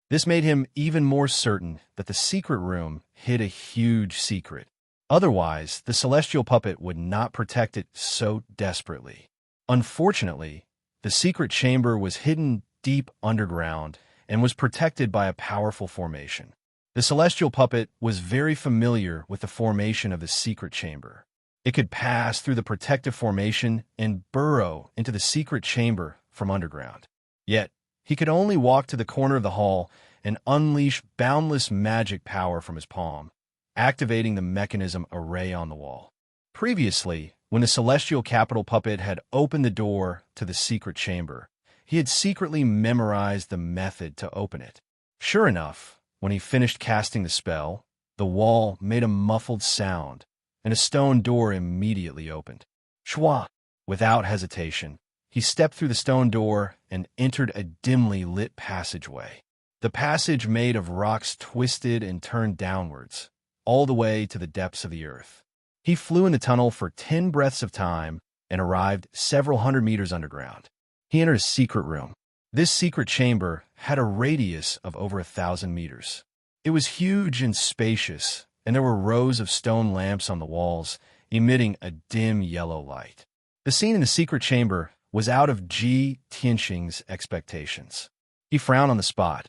Speaker 1: This made him even more certain that the secret room hid a huge secret. Otherwise, the celestial puppet would not protect it so desperately. Unfortunately, the secret chamber was hidden deep underground and was protected by a powerful formation. The celestial puppet was very familiar with the formation of the secret chamber. It could pass through the protective formation and burrow into the secret chamber from underground. Yet, he could only walk to the corner of the hall and unleash boundless magic power from his palm, activating the mechanism array on the wall. Previously, when the celestial capital puppet had opened the door to the secret chamber, he had secretly memorized the method to open it. Sure enough, when he finished casting the spell, the wall made a muffled sound, and a stone door immediately opened. Shwa! Without hesitation, he stepped through the stone door and entered a dimly lit passageway. The passage made of rocks twisted and turned downwards, all the way to the depths of the earth. He flew in the tunnel for 10 breaths of time and arrived several hundred meters underground. He entered a secret room. This secret chamber had a radius of over 1,000 meters. It was huge and spacious, and there were rows of stone lamps on the walls, emitting a dim yellow light. The scene in the secret chamber was out of Ji Tianxing's expectations. He frowned on the spot,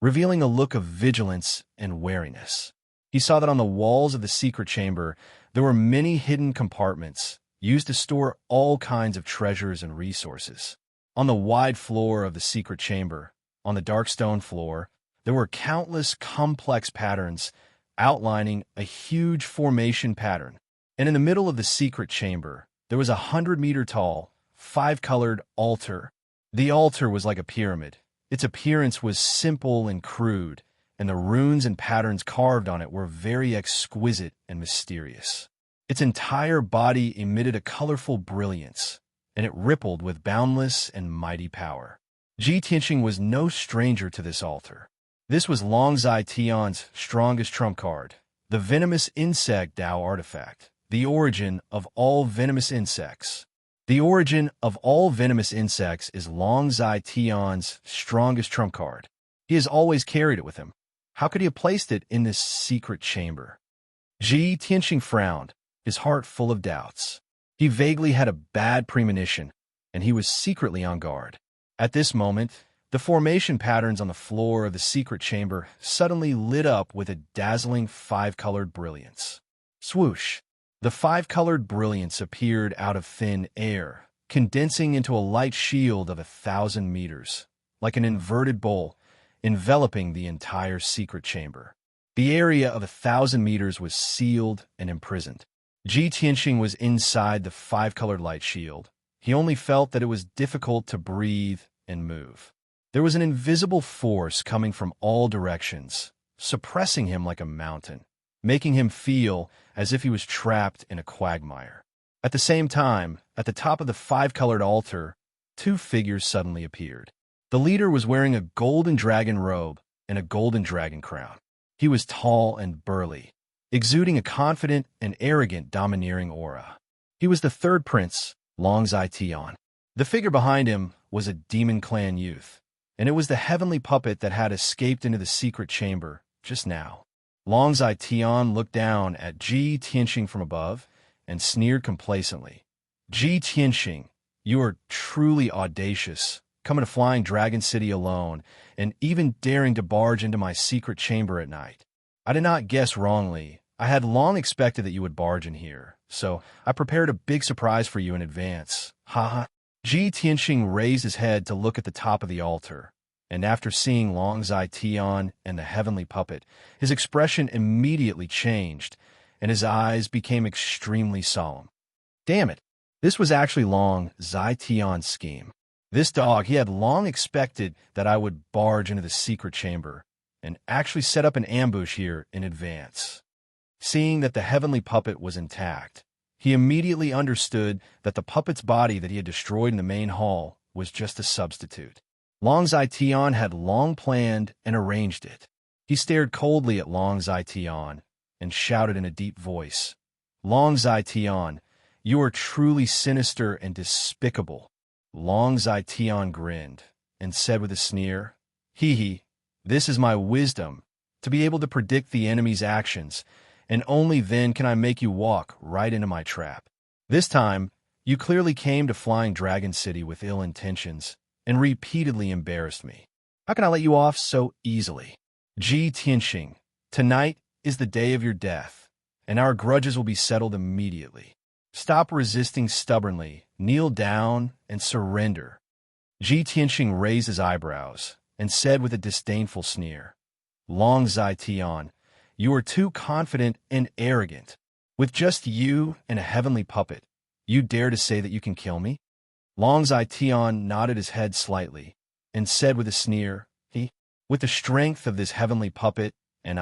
Speaker 1: revealing a look of vigilance and wariness. He saw that on the walls of the secret chamber there were many hidden compartments used to store all kinds of treasures and resources. On the wide floor of the secret chamber, on the dark stone floor, there were countless complex patterns outlining a huge formation pattern. And in the middle of the secret chamber, there was a 100-meter-tall, 5-colored altar. The altar was like a pyramid. Its appearance was simple and crude, and the runes and patterns carved on it were very exquisite and mysterious. Its entire body emitted a colorful brilliance, and it rippled with boundless and mighty power. Ji Tianxing was no stranger to this altar. This was Long Zai Tian's strongest trump card, the venomous insect Dao artifact, the origin of all venomous insects. The origin of all venomous insects is Long Zai Tian's strongest trump card. He has always carried it with him. How could he have placed it in this secret chamber? Ji Tianxing frowned, his heart full of doubts. He vaguely had a bad premonition, and he was secretly on guard. At this moment, the formation patterns on the floor of the secret chamber suddenly lit up with a dazzling 5-colored brilliance. Swoosh! The 5-colored brilliance appeared out of thin air, condensing into a light shield of 1,000 meters, like an inverted bowl, enveloping the entire secret chamber. The area of 1,000 meters was sealed and imprisoned. Ji Tianxing was inside the 5-colored light shield. He only felt that it was difficult to breathe and move. There was an invisible force coming from all directions, suppressing him like a mountain, making him feel as if he was trapped in a quagmire. At the same time, at the top of the 5-colored altar, 2 figures suddenly appeared. The leader was wearing a golden dragon robe and a golden dragon crown. He was tall and burly, exuding a confident and arrogant domineering aura. He was the third prince, Long Zai Tian. The figure behind him was a demon clan youth, and it was the heavenly puppet that had escaped into the secret chamber just now. Long Zai Tian looked down at Ji Tianxing from above and sneered complacently. Ji Tianxing, you are truly audacious, coming to Flying Dragon City alone, and even daring to barge into my secret chamber at night. I did not guess wrongly. I had long expected that you would barge in here, so I prepared a big surprise for you in advance. Ha! Ji Tianxing raised his head to look at the top of the altar, and after seeing Long Zai Tian and the heavenly puppet, his expression immediately changed, and his eyes became extremely solemn. Damn it! This was actually Long Zai Tian's scheme. This dog, he had long expected that I would barge into the secret chamber and actually set up an ambush here in advance. Seeing that the heavenly puppet was intact, he immediately understood that the puppet's body that he had destroyed in the main hall was just a substitute. Long Zai Tian had long planned and arranged it. He stared coldly at Long Zai Tian and shouted in a deep voice, Long Zai Tian, you are truly sinister and despicable. Long Zai Tian grinned and said with a sneer, Hee, this is my wisdom, to be able to predict the enemy's actions, and only then can I make you walk right into my trap. This time, You clearly came to Flying Dragon City with ill intentions and repeatedly embarrassed me. How can I let you off so easily? Ji Tianxing, tonight is the day of your death, and our grudges will be settled immediately. Stop resisting stubbornly, kneel down, and surrender. Ji Tianxing raised his eyebrows and said with a disdainful sneer, Long Zai Tian, you are too confident and arrogant. With just you and a heavenly puppet, you dare to say that you can kill me? Long Zai Tian nodded his head slightly and said with a sneer, with the strength of this heavenly puppet and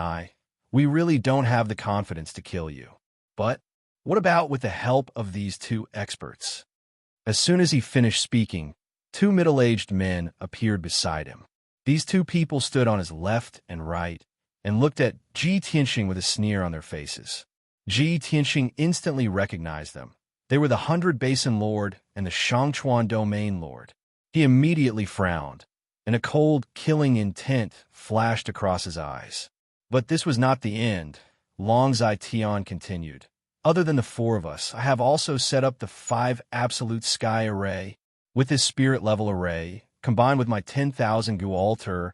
Speaker 1: we really don't have the confidence to kill you. But what about with the help of these two experts? As soon as he finished speaking, two middle-aged men appeared beside him. These two people stood on his left and right and looked at Ji Tianxing with a sneer on their faces. Ji Tianxing instantly recognized them. They were the 100 Basin Lord and the Shangchuan Domain Lord. He immediately frowned, and a cold, killing intent flashed across his eyes. But this was not the end. Long Zai Tian continued. Other than the four of us, I have also set up the 5 Absolute Sky Array. With this spirit-level array, combined with my 10,000 Gu altar,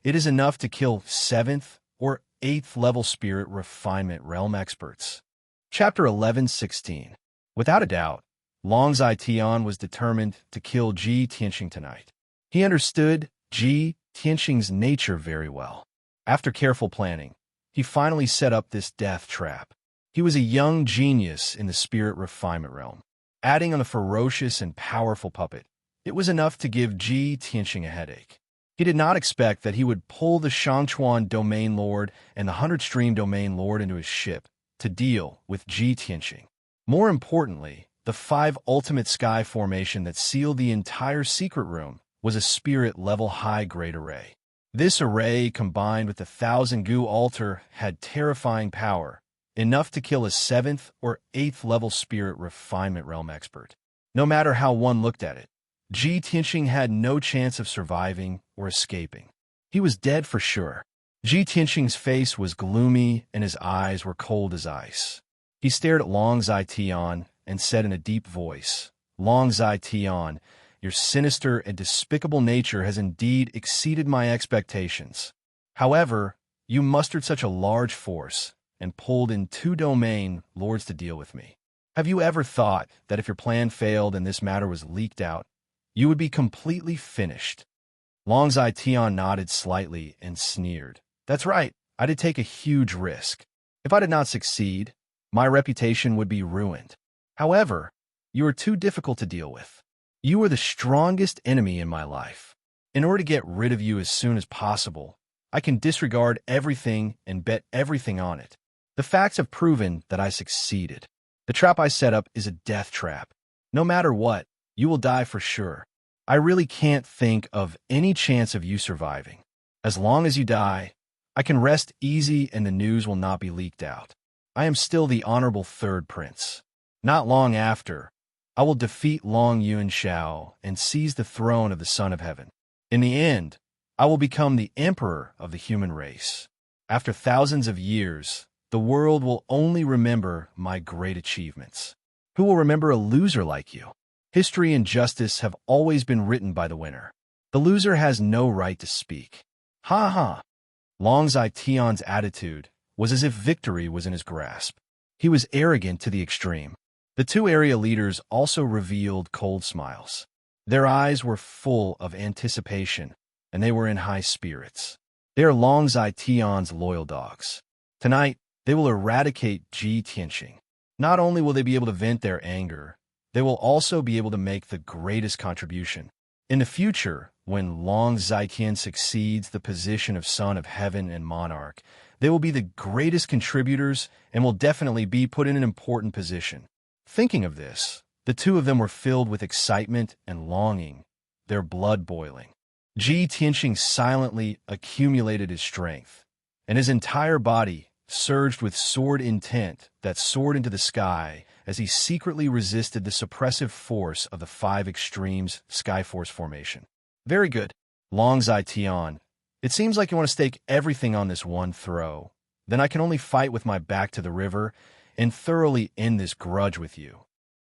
Speaker 1: it is enough to kill 7th or 8th level spirit refinement realm experts. Chapter 11:16. Without a doubt, Long Zai Tian was determined to kill Ji Tianxing tonight. He understood Ji Tianxing's nature very well. After careful planning, he finally set up this death trap. He was a young genius in the spirit refinement realm. Adding on a ferocious and powerful puppet, it was enough to give Ji Tianxing a headache. He did not expect that he would pull the Shangchuan Domain Lord and the 100 Stream Domain Lord into his ship to deal with Ji Tianxing. More importantly, the 5 Ultimate Sky formation that sealed the entire secret room was a spirit-level high-grade array. This array, combined with the 1,000 Gu altar, had terrifying power, enough to kill a 7th or 8th level spirit refinement realm expert. No matter how one looked at it, Ji Tianxing had no chance of surviving or escaping. He was dead for sure. Ji Tianxing's face was gloomy and his eyes were cold as ice. He stared at Long Zai Tian and said in a deep voice, Long Zai Tian, your sinister and despicable nature has indeed exceeded my expectations. However, you mustered such a large force and pulled in 2 domain lords to deal with me. Have you ever thought that if your plan failed and this matter was leaked out, you would be completely finished? Long Zai Tian nodded slightly and sneered. That's right, I did take a huge risk. If I did not succeed, my reputation would be ruined. However, you are too difficult to deal with. You are the strongest enemy in my life. In order to get rid of you as soon as possible, I can disregard everything and bet everything on it. The facts have proven that I succeeded. The trap I set up is a death trap. No matter what, you will die for sure. I really can't think of any chance of you surviving. As long as you die, I can rest easy and the news will not be leaked out. I am still the honorable 3rd prince. Not long after, I will defeat Long Yuan Shao and seize the throne of the Son of Heaven. In the end, I will become the emperor of the human race. After thousands of years, the world will only remember my great achievements. Who will remember a loser like you? History and justice have always been written by the winner. The loser has no right to speak. Ha ha! Long Zai Tian's attitude was as if victory was in his grasp. He was arrogant to the extreme. The 2 area leaders also revealed cold smiles. Their eyes were full of anticipation, and they were in high spirits. They are Long Zai Tian's loyal dogs. Tonight, they will eradicate Ji Tianxing. Not only will they be able to vent their anger, they will also be able to make the greatest contribution. In the future, when Long Zai Tian succeeds the position of Son of Heaven and Monarch, they will be the greatest contributors and will definitely be put in an important position. Thinking of this, the 2 of them were filled with excitement and longing, their blood boiling. Ji Tianxing silently accumulated his strength, and his entire body surged with sword intent that soared into the sky as he secretly resisted the suppressive force of the 5 extremes Skyforce formation. Very good, Long Zai Tian. It seems like you want to stake everything on this one throw. Then I can only fight with my back to the river and thoroughly end this grudge with you.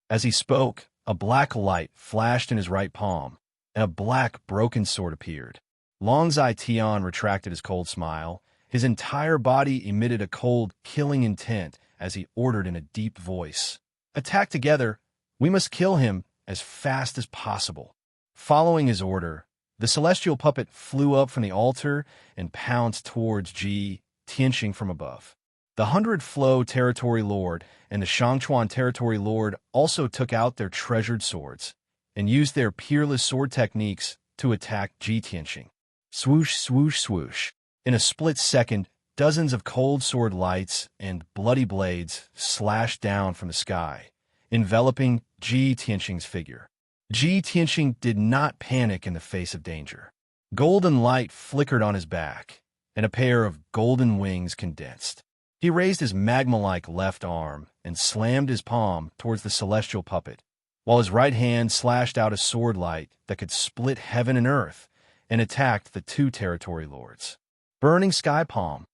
Speaker 1: As he spoke, a black light flashed in his right palm, and a black broken sword appeared. Longzai Tian retracted his cold smile. His entire body emitted a cold, killing intent as he ordered in a deep voice, "Attack together! We must kill him as fast as possible." Following his order, the celestial puppet flew up from the altar and pounced towards Ji Tianxing from above. The 100 Flow Territory Lord and the Shangchuan Territory Lord also took out their treasured swords and used their peerless sword techniques to attack Ji Tianxing. Swoosh, swoosh, swoosh. In a split second, dozens of cold sword lights and bloody blades slashed down from the sky, enveloping Ji Tianxing's figure. Ji Tianxing did not panic in the face of danger. Golden light flickered on his back, and a pair of golden wings condensed. He raised his magma-like left arm and slammed his palm towards the celestial puppet, while his right hand slashed out a sword light that could split heaven and earth and attacked the 2 territory lords. Burning Sky Palm.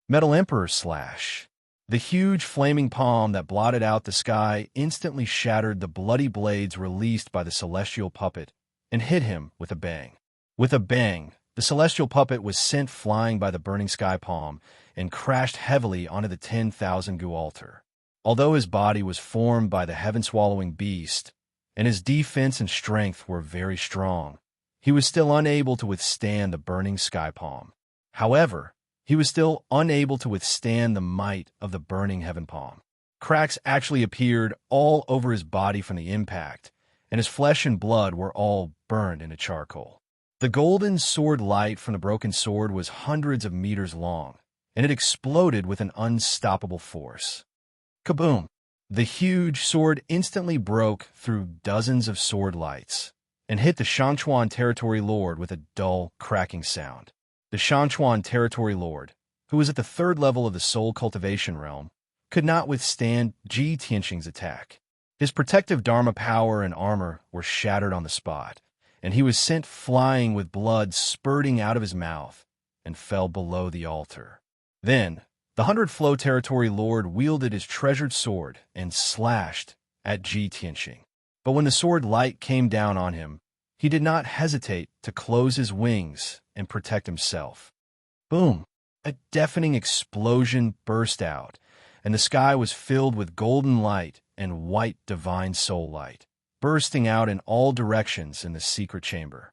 Speaker 1: Metal Emperor Slash. The huge flaming palm that blotted out the sky instantly shattered the bloody blades released by the celestial puppet and hit him with a bang. With a bang, the celestial puppet was sent flying by the burning sky palm and crashed heavily onto the 10,000 gu altar. Although his body was formed by the heaven-swallowing beast, and his defense and strength were very strong, he was still unable to withstand the burning sky palm. However, he was still unable to withstand the might of the burning heaven palm. Cracks actually appeared all over his body from the impact, and his flesh and blood were all burned into charcoal. The golden sword light from the broken sword was hundreds of meters long, and it exploded with an unstoppable force. Kaboom! The huge sword instantly broke through dozens of sword lights and hit the Shangchuan Territory Lord with a dull, cracking sound. The Shangchuan Territory Lord, who was at the 3rd level of the Soul Cultivation Realm, could not withstand Ji Tianxing's attack. His protective Dharma power and armor were shattered on the spot, and he was sent flying with blood spurting out of his mouth and fell below the altar. Then, the 100 Flow Territory Lord wielded his treasured sword and slashed at Ji Tianxing. But when the sword light came down on him, he did not hesitate to close his wings and protect himself. Boom! A deafening explosion burst out, and the sky was filled with golden light and white divine soul light, bursting out in all directions in the secret chamber.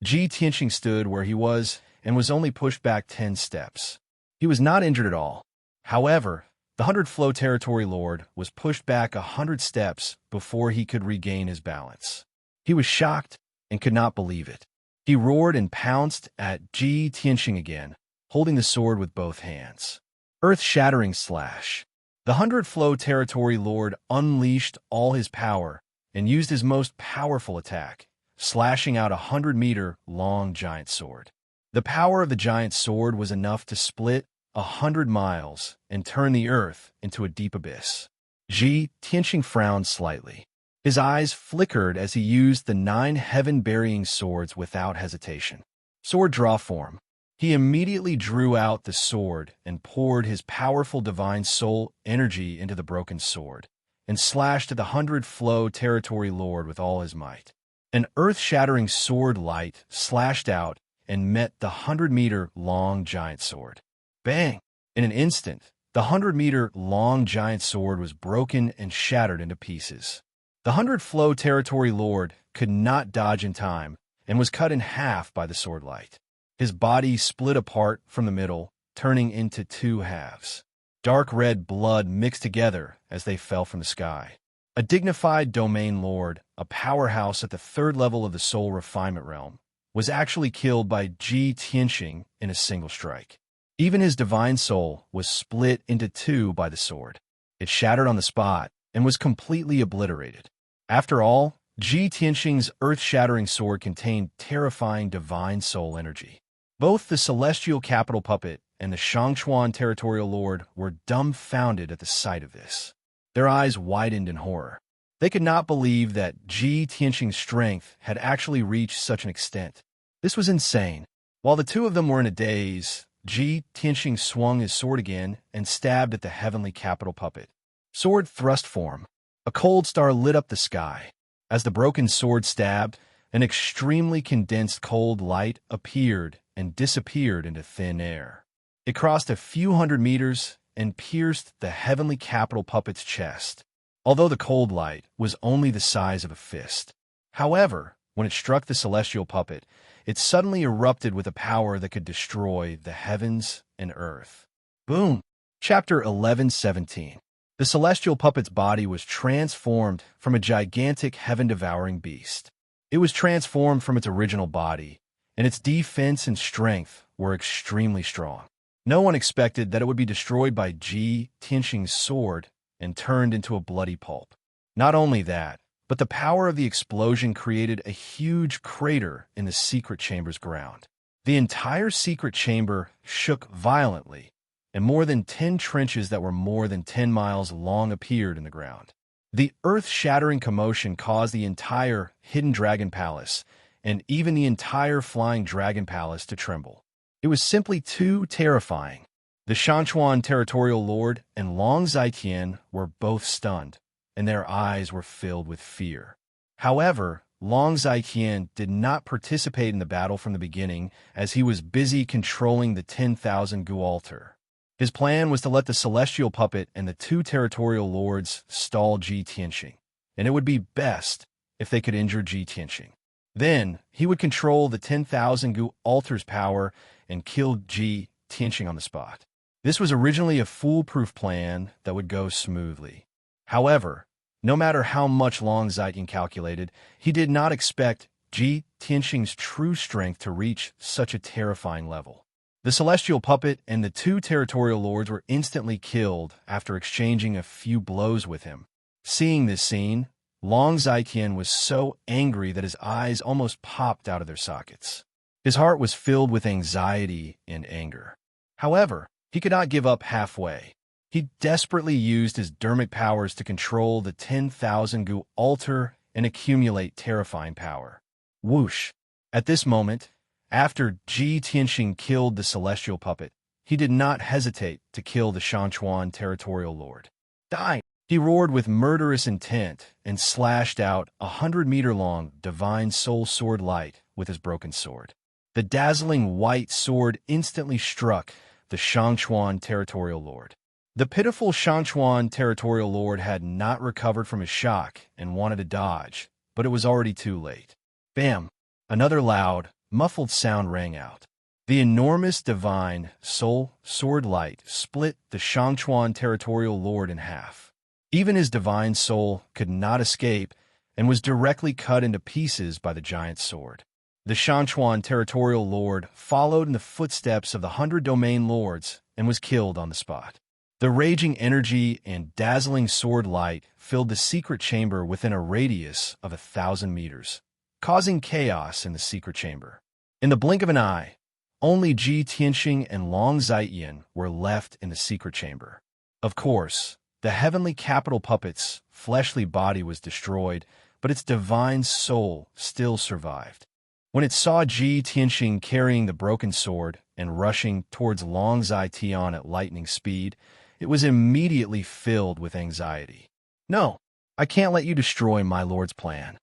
Speaker 1: Ji Tianxing stood where he was and was only pushed back 10 steps. He was not injured at all. However, the 100 Flow Territory Lord was pushed back 100 steps before he could regain his balance. He was shocked and could not believe it. He roared and pounced at Ji Tianxing again, holding the sword with both hands. Earth-shattering slash. The 100 Flow Territory Lord unleashed all his power and used his most powerful attack, slashing out a 100-meter-long giant sword. The power of the giant sword was enough to split 100 miles and turn the earth into a deep abyss. Ji Tianxing frowned slightly. His eyes flickered as he used the 9 heaven-burying swords without hesitation. Sword draw form. He immediately drew out the sword and poured his powerful divine soul energy into the broken sword, and slashed at the 100 Flow Territory Lord with all his might. An earth-shattering sword light slashed out and met the 100-meter-long giant sword. Bang! In an instant, the 100-meter-long giant sword was broken and shattered into pieces. The 100 Flow Territory Lord could not dodge in time and was cut in half by the sword light. His body split apart from the middle, turning into 2 halves. Dark red blood mixed together as they fell from the sky. A dignified domain lord, a powerhouse at the 3rd level of the Soul Refinement Realm, was actually killed by Ji Tianxing in a single strike. Even his divine soul was split into 2 by the sword. It shattered on the spot and was completely obliterated. After all, Ji Tianxing's earth-shattering sword contained terrifying divine soul energy. Both the celestial capital puppet and the Shangchuan Territorial Lord were dumbfounded at the sight of this. Their eyes widened in horror. They could not believe that Ji Tianxing's strength had actually reached such an extent. This was insane. While the 2 of them were in a daze, Ji Tianxing swung his sword again and stabbed at the heavenly capital puppet. Sword thrust form. A cold star lit up the sky. As the broken sword stabbed, an extremely condensed cold light appeared and disappeared into thin air. It crossed a few hundred meters and pierced the heavenly capital puppet's chest, although the cold light was only the size of a fist. However, when it struck the celestial puppet, it suddenly erupted with a power that could destroy the heavens and earth. Boom! Chapter 11:17. The celestial puppet's body was transformed from a gigantic heaven-devouring beast. It was transformed from its original body, and its defense and strength were extremely strong. No one expected that it would be destroyed by Ji Tianxing's sword and turned into a bloody pulp. Not only that, but the power of the explosion created a huge crater in the secret chamber's ground. The entire secret chamber shook violently, and more than 10 trenches that were more than 10 miles long appeared in the ground. The earth-shattering commotion caused the entire Hidden Dragon Palace and even the entire Flying Dragon Palace to tremble. It was simply too terrifying. The Shanchuan Territorial Lord and Long Zaiqian were both stunned, and their eyes were filled with fear. However, Long Zaiqian did not participate in the battle from the beginning, as he was busy controlling the 10,000 Gu altar. His plan was to let the celestial puppet and the 2 territorial lords stall Ji Tianxing, and it would be best if they could injure Ji Tianxing. Then, he would control the 10,000 Gu altar's power and kill Ji Tianxing on the spot. This was originally a foolproof plan that would go smoothly. However, no matter how much Long Zaiqian calculated, he did not expect Ji Tianxing's true strength to reach such a terrifying level. The celestial puppet and the 2 territorial lords were instantly killed after exchanging a few blows with him. Seeing this scene, Long Zaiqian was so angry that his eyes almost popped out of their sockets. His heart was filled with anxiety and anger. However, he could not give up halfway. He desperately used his dermic powers to control the 10,000 Gu altar and accumulate terrifying power. Whoosh! At this moment, after Ji Tianxing killed the celestial puppet, he did not hesitate to kill the Shanchuan Territorial Lord. Die! He roared with murderous intent and slashed out 100-meter-long divine soul sword light with his broken sword. The dazzling white sword instantly struck the Shanchuan Territorial Lord. The pitiful Shanchuan Territorial Lord had not recovered from his shock and wanted to dodge, but it was already too late. Bam! Another loud, muffled sound rang out. The enormous divine soul sword light split the Shanchuan Territorial Lord in half. Even his divine soul could not escape and was directly cut into pieces by the giant sword. The Shanchuan Territorial Lord followed in the footsteps of the 100 domain lords and was killed on the spot. The raging energy and dazzling sword light filled the secret chamber within a radius of 1,000 meters, causing chaos in the secret chamber. In the blink of an eye, only Ji Tianxing and Long Zaiqian were left in the secret chamber. Of course, the heavenly capital puppet's fleshly body was destroyed, but its divine soul still survived. When it saw Ji Tianxing carrying the broken sword and rushing towards Long Zaiqian at lightning speed, it was immediately filled with anxiety. No, I can't let you destroy my lord's plan.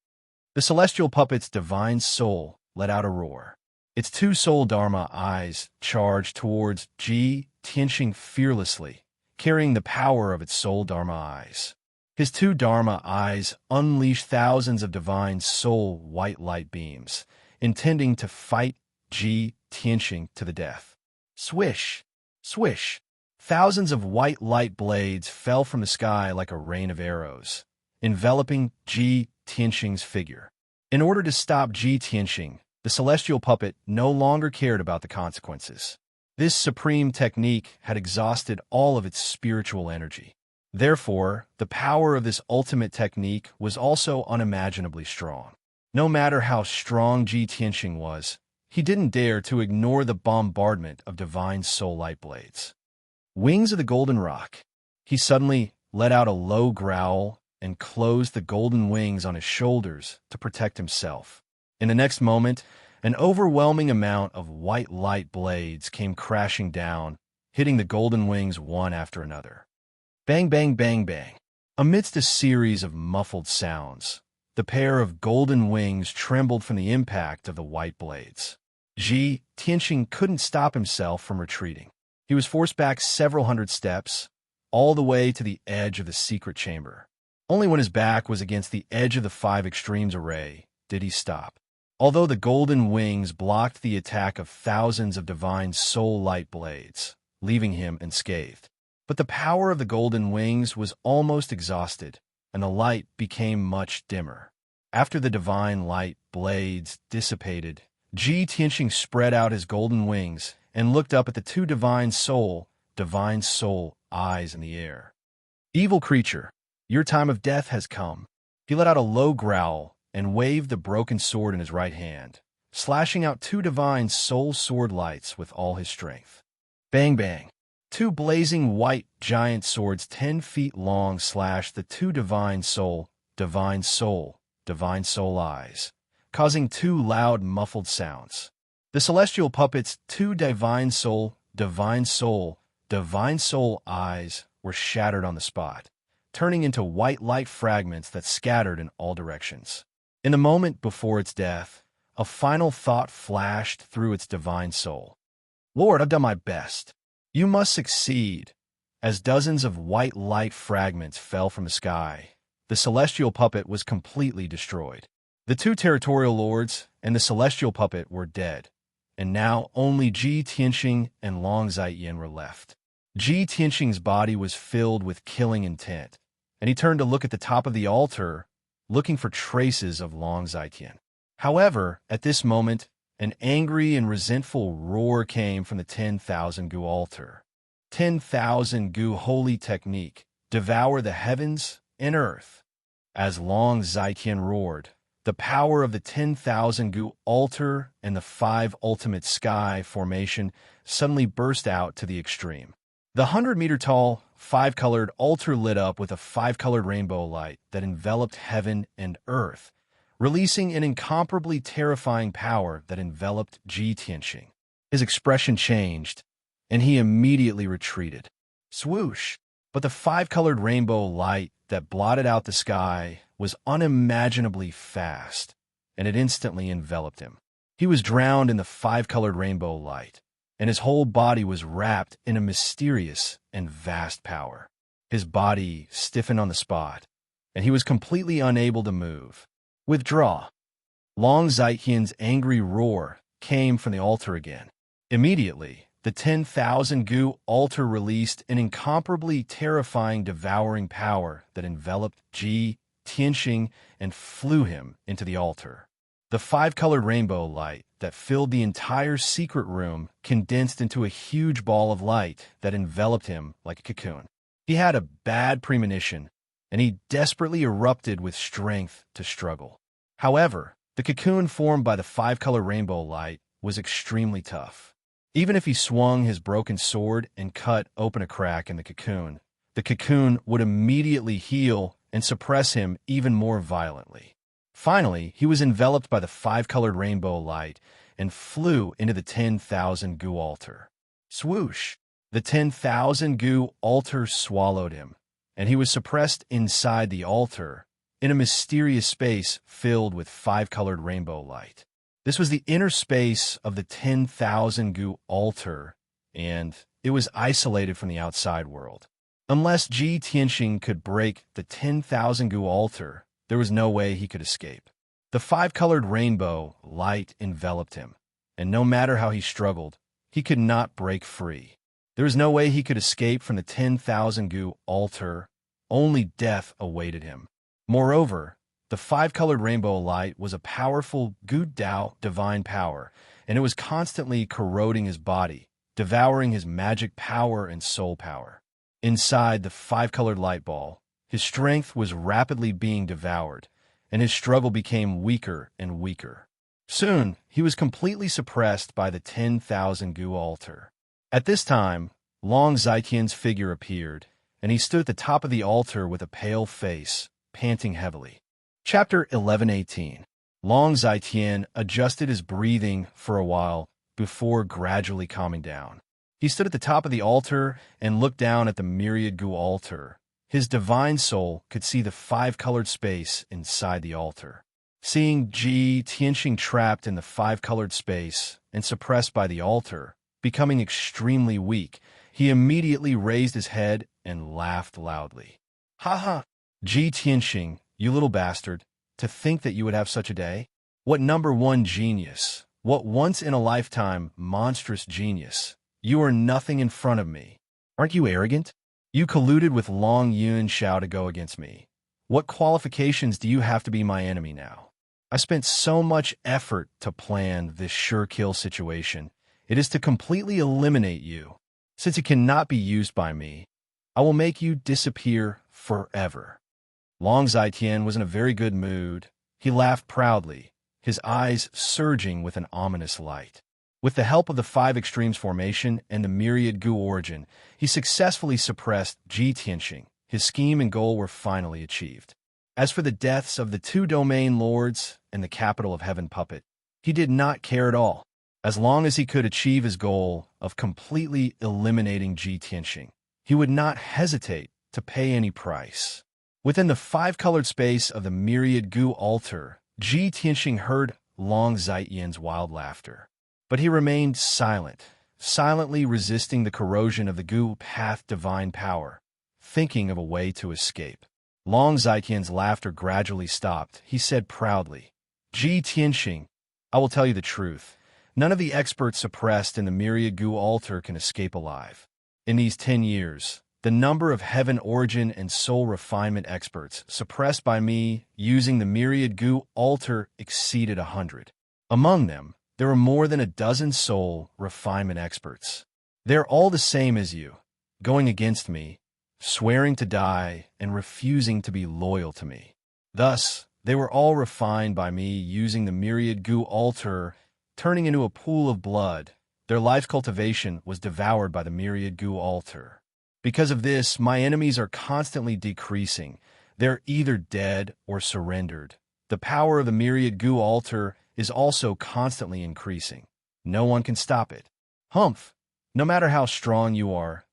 Speaker 1: The celestial puppet's divine soul let out a roar. Its 2 soul dharma eyes charged towards Ji Tianxing fearlessly, carrying the power of its soul dharma eyes. His 2 dharma eyes unleashed thousands of divine soul white light beams, intending to fight Ji Tianxing to the death. Swish! Swish! Thousands of white light blades fell from the sky like a rain of arrows, enveloping Ji Tianxing's figure. In order to stop Ji Tianxing, the celestial puppet no longer cared about the consequences. This supreme technique had exhausted all of its spiritual energy. Therefore, the power of this ultimate technique was also unimaginably strong. No matter how strong Ji Tianxing was, he didn't dare to ignore the bombardment of divine soul light blades. Wings of the Golden Rock. He suddenly let out a low growl and closed the golden wings on his shoulders to protect himself. In the next moment, an overwhelming amount of white light blades came crashing down, hitting the golden wings one after another. Bang, bang, bang, bang. Amidst a series of muffled sounds, The pair of golden wings trembled from the impact of the white blades. Ji Tianxing couldn't stop himself from retreating. He was forced back several hundred steps, all the way to the edge of the secret chamber. Only when his back was against the edge of the five extremes array did he stop. Although the golden wings blocked the attack of thousands of divine soul light blades, leaving him unscathed. But the power of the golden wings was almost exhausted, and the light became much dimmer. After the divine light blades dissipated, Ji Tianxing spread out his golden wings and looked up at the two divine soul eyes in the air. Evil creature, your time of death has come. He let out a low growl and waved the broken sword in his right hand, slashing out two divine soul sword lights with all his strength. Bang bang! Two blazing white giant swords 10 feet long slashed the two divine soul eyes, causing two loud muffled sounds. The celestial puppet's two divine soul eyes were shattered on the spot, turning into white light fragments that scattered in all directions. In the moment before its death, a final thought flashed through its divine soul. Lord, I've done my best. You must succeed. As dozens of white light fragments fell from the sky, the celestial puppet was completely destroyed. The two territorial lords and the celestial puppet were dead, and now only Ji Tianxing and Long Zaiyan were left. Ji Tianxing's body was filled with killing intent, and he turned to look at the top of the altar, looking for traces of Long Zaiyan. However, at this moment, an angry and resentful roar came from the 10,000 Gu altar. 10,000 Gu holy technique, devour the heavens and earth. As Long Zaiyan roared, the power of the 10,000 Gu altar and the 5 ultimate sky formation suddenly burst out to the extreme. The 100-meter-tall, 5-colored altar lit up with a 5-colored rainbow light that enveloped heaven and earth, releasing an incomparably terrifying power that enveloped Ji Tianxing. His expression changed, and he immediately retreated. Swoosh! But the 5-colored rainbow light that blotted out the sky was unimaginably fast, and it instantly enveloped him. He was drowned in the 5-colored rainbow light, and his whole body was wrapped in a mysterious and vast power. His body stiffened on the spot, and he was completely unable to move. Withdraw! Long Zaiyan's angry roar came from the altar again. Immediately, the 10,000 Gu altar released an incomparably terrifying devouring power that enveloped Ji Tianxing and flew him into the altar. The 5-colored rainbow light that filled the entire secret room condensed into a huge ball of light that enveloped him like a cocoon. He had a bad premonition, and he desperately erupted with strength to struggle. However, the cocoon formed by the 5-colored rainbow light was extremely tough. Even if he swung his broken sword and cut open a crack in the cocoon would immediately heal and suppress him even more violently. Finally, he was enveloped by the 5-colored rainbow light and flew into the 10,000 Gu altar. Swoosh! The 10,000 Gu altar swallowed him, and he was suppressed inside the altar in a mysterious space filled with 5-colored rainbow light. This was the inner space of the 10,000 Gu altar, and it was isolated from the outside world. Unless Ji Tianxing could break the 10,000 Gu altar, there was no way he could escape. The 5-colored rainbow light enveloped him, and no matter how he struggled, he could not break free. There was no way he could escape from the 10,000 Gu altar. Only death awaited him. Moreover, the 5-colored rainbow light was a powerful Gu Dao divine power, and it was constantly corroding his body, devouring his magic power and soul power. Inside the 5-colored light ball, his strength was rapidly being devoured, and his struggle became weaker and weaker. Soon, he was completely suppressed by the 10,000 Gu altar. At this time, Long Zaiyan's figure appeared, and he stood at the top of the altar with a pale face, panting heavily. Chapter 11:18. Long Zaiyan adjusted his breathing for a while before gradually calming down. He stood at the top of the altar and looked down at the myriad Gu altar, His divine soul could see the five-colored space inside the altar. Seeing Ji Tianxing trapped in the five-colored space and suppressed by the altar, becoming extremely weak, he immediately raised his head and laughed loudly. Ha ha! Ji Tianxing, you little bastard, to think that you would have such a day? What number one genius, what once-in-a-lifetime monstrous genius. You are nothing in front of me. Aren't you arrogant? You colluded with Long Yuanxiao to go against me. What qualifications do you have to be my enemy now? I spent so much effort to plan this sure-kill situation. It is to completely eliminate you. Since it cannot be used by me, I will make you disappear forever. Long Zhaitian was in a very good mood. He laughed proudly, his eyes surging with an ominous light. With the help of the Five Extremes formation and the Myriad Gu origin, he successfully suppressed Ji Tianxing. His scheme and goal were finally achieved. As for the deaths of the two domain lords and the capital of Heaven puppet, he did not care at all, as long as he could achieve his goal of completely eliminating Ji Tianxing. He would not hesitate to pay any price. Within the five-colored space of the Myriad Gu altar, Ji Tianxing heard Long Zhaitian's wild laughter. But he remained silent, silently resisting the corrosion of the Gu path divine power, thinking of a way to escape. Long Zhaitian's laughter gradually stopped. He said proudly, Ji Tianxing, I will tell you the truth. None of the experts suppressed in the Myriad Gu altar can escape alive. In these 10 years, the number of heaven origin and soul refinement experts suppressed by me using the Myriad Gu altar exceeded 100. Among them, there are more than a dozen soul refinement experts. They're all the same as you, going against me, swearing to die, and refusing to be loyal to me. Thus, they were all refined by me using the Myriad Gu altar, turning into a pool of blood. Their life's cultivation was devoured by the Myriad Gu altar. Because of this, my enemies are constantly decreasing. They're either dead or surrendered. The power of the Myriad Gu altar is also constantly increasing. No one can stop it. Humph! No matter how strong you are,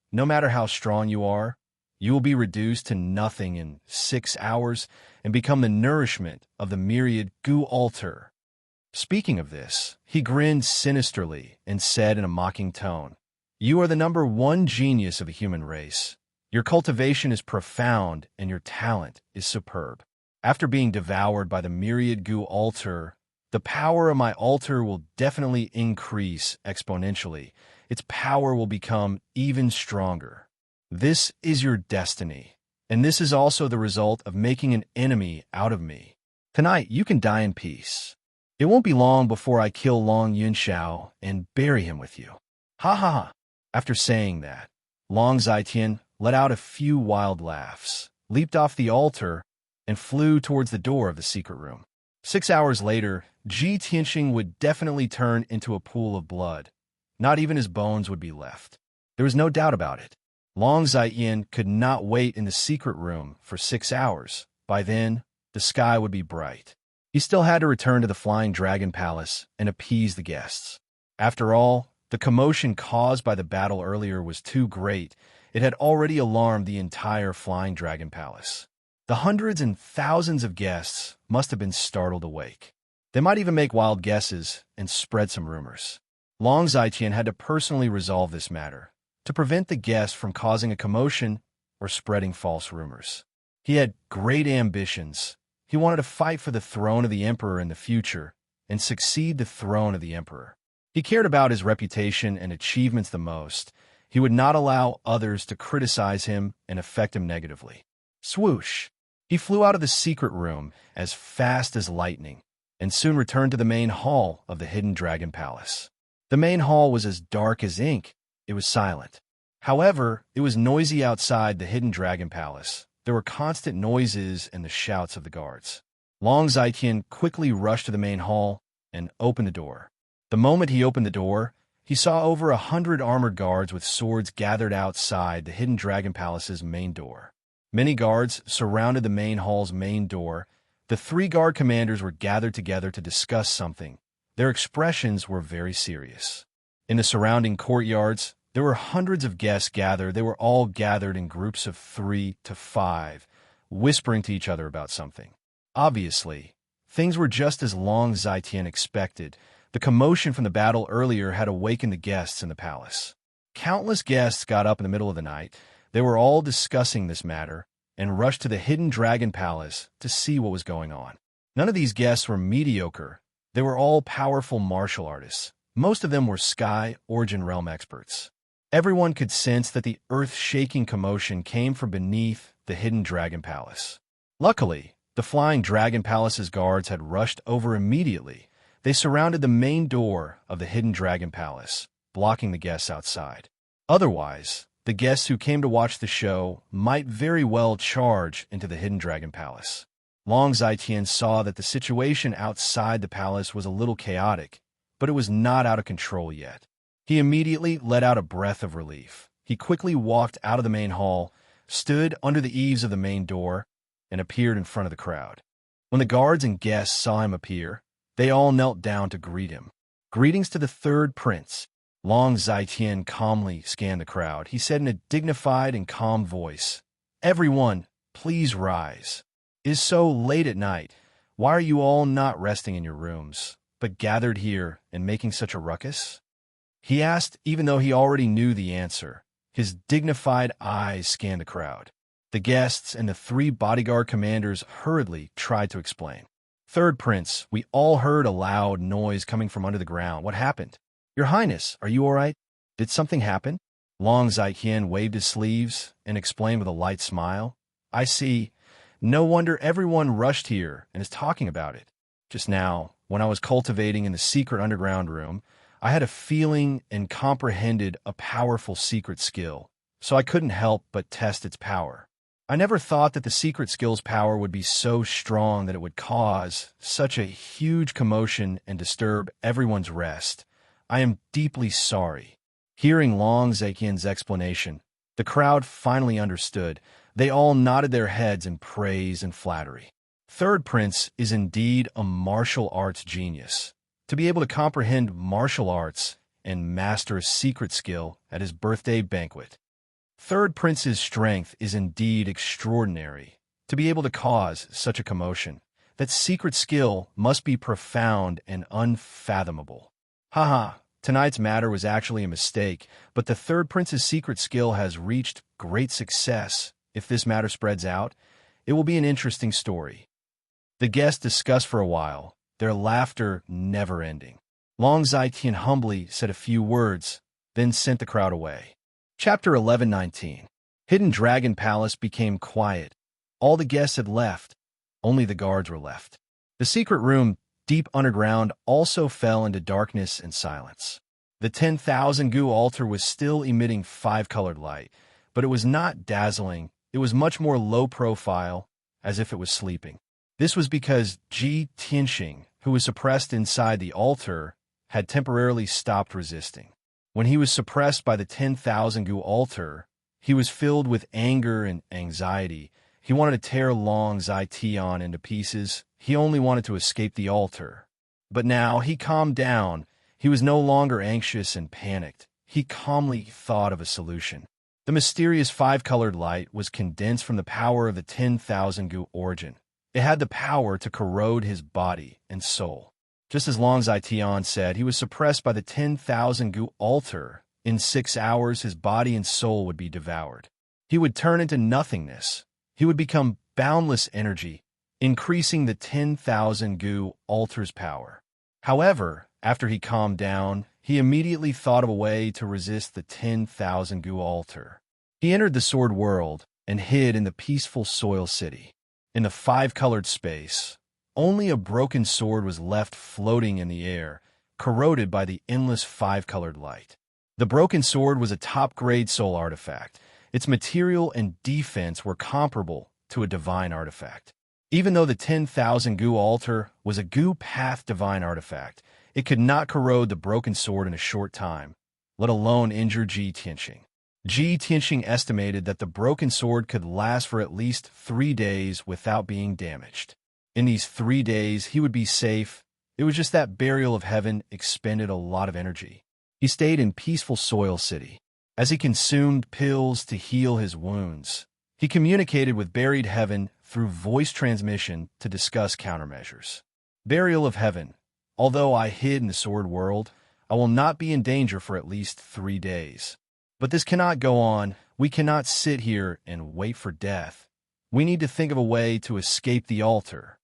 Speaker 1: you will be reduced to nothing in 6 hours and become the nourishment of the Myriad Gu altar. Speaking of this, he grinned sinisterly and said in a mocking tone, You are the number one genius of the human race. Your cultivation is profound and your talent is superb. After being devoured by the Myriad Gu altar, the power of my altar will definitely increase exponentially. Its power will become even stronger. This is your destiny, and this is also the result of making an enemy out of me. Tonight, you can die in peace. It won't be long before I kill Long Yuanxiao and bury him with you. Ha ha ha. After saying that, Long Zhaitian let out a few wild laughs, leaped off the altar, and flew towards the door of the secret room. 6 hours later, Ji Tianxing would definitely turn into a pool of blood. Not even his bones would be left. There was no doubt about it. Long Zhaitian could not wait in the secret room for 6 hours. By then, the sky would be bright. He still had to return to the Flying Dragon Palace and appease the guests. After all, the commotion caused by the battle earlier was too great. It had already alarmed the entire Flying Dragon Palace. The hundreds and thousands of guests must have been startled awake. They might even make wild guesses and spread some rumors. Long Zhaitian had to personally resolve this matter, to prevent the guests from causing a commotion or spreading false rumors. He had great ambitions. He wanted to fight for the throne of the emperor in the future and succeed the throne of the emperor. He cared about his reputation and achievements the most. He would not allow others to criticize him and affect him negatively. Swoosh! He flew out of the secret room as fast as lightning and soon returned to the main hall of the Hidden Dragon Palace. The main hall was as dark as ink. It was silent. However, it was noisy outside the Hidden Dragon Palace. There were constant noises and the shouts of the guards. Long Zhaitian quickly rushed to the main hall and opened the door. The moment he opened the door, he saw over 100 armored guards with swords gathered outside the Hidden Dragon Palace's main door. Many guards surrounded the main hall's main door. The 3 guard commanders were gathered together to discuss something. Their expressions were very serious. In the surrounding courtyards, There were hundreds of guests gathered. They were all gathered in groups of 3 to 5, whispering to each other about something. Obviously, things were just as Long Zetian expected. The commotion from the battle earlier had awakened the guests in the palace. Countless guests got up in the middle of the night. They were all discussing this matter and rushed to the hidden dragon palace to see what was going on. None of these guests were mediocre. They were all powerful martial artists. Most of them were Sky Origin Realm experts. Everyone could sense that the earth-shaking commotion came from beneath the hidden dragon palace. Luckily, the flying dragon palace's guards had rushed over immediately. They surrounded the main door of the hidden dragon palace, blocking the guests outside. Otherwise, the guests who came to watch the show might very well charge into the hidden dragon palace. Long Zetian saw that the situation outside the palace was a little chaotic, but it was not out of control yet. He immediately let out a breath of relief. He quickly walked out of the main hall, stood under the eaves of the main door, and appeared in front of the crowd. When the guards and guests saw him appear, they all knelt down to greet him. "Greetings to the third prince." Long Zetian calmly scanned the crowd. He said in a dignified and calm voice, "Everyone, please rise. It is so late at night. Why are you all not resting in your rooms, but gathered here and making such a ruckus?" He asked, even though he already knew the answer. His dignified eyes scanned the crowd. The guests and the 3 bodyguard commanders hurriedly tried to explain. "Third prince, we all heard a loud noise coming from under the ground. What happened? Your Highness, are you all right? Did something happen?" Long Zetian waved his sleeves and explained with a light smile. "I see. No wonder everyone rushed here and is talking about it. Just now, when I was cultivating in the secret underground room, I had a feeling and comprehended a powerful secret skill, so I couldn't help but test its power. I never thought that the secret skill's power would be so strong that it would cause such a huge commotion and disturb everyone's rest. I am deeply sorry." Hearing Long Zetian's explanation, the crowd finally understood. They all nodded their heads in praise and flattery. Third Prince is indeed a martial arts genius. To be able to comprehend martial arts and master a secret skill at his birthday banquet. Third Prince's strength is indeed extraordinary. To be able to cause such a commotion, that secret skill must be profound and unfathomable. Haha, tonight's matter was actually a mistake, but the Third Prince's secret skill has reached great success. If this matter spreads out, it will be an interesting story. The guests discussed for a while, their laughter never ending. Long Zetian humbly said a few words, then sent the crowd away. Chapter 11:19. Hidden Dragon Palace became quiet. All the guests had left. Only the guards were left. The secret room, deep underground, also fell into darkness and silence. The 10,000 Gu altar was still emitting 5-colored light, but it was not dazzling. It was much more low profile, as if it was sleeping. This was because Ji Tianxing, who was suppressed inside the altar, had temporarily stopped resisting. When he was suppressed by the 10,000 Gu altar, he was filled with anger and anxiety. He wanted to tear Long Zetian into pieces. He only wanted to escape the altar. But now he calmed down. He was no longer anxious and panicked. He calmly thought of a solution. The mysterious 5-colored light was condensed from the power of the 10,000 Gu origin. It had the power to corrode his body and soul. Just as Long Zetian said, he was suppressed by the 10,000 Gu altar. In 6 hours, his body and soul would be devoured. He would turn into nothingness. He would become boundless energy, increasing the 10,000 Gu altar's power. However, after he calmed down, he immediately thought of a way to resist the 10,000 Gu altar. He entered the sword world and hid in the peaceful soil city. In the 5-colored space, only a broken sword was left floating in the air, corroded by the endless 5-colored light. The broken sword was a top-grade soul artifact. Its material and defense were comparable to a divine artifact. Even though the 10,000 Gu altar was a Gu path divine artifact, it could not corrode the broken sword in a short time, let alone injure Ji Tianxing. Ji Tianxing estimated that the broken sword could last for at least 3 days without being damaged. In these 3 days, he would be safe. It was just that Burial of Heaven expended a lot of energy. He stayed in peaceful Soil City. As he consumed pills to heal his wounds, he communicated with buried heaven through voice transmission to discuss countermeasures. Burial of heaven. Although I hid in the sword world, I will not be in danger for at least 3 days. But this cannot go on. We cannot sit here and wait for death. We need to think of a way to escape the altar.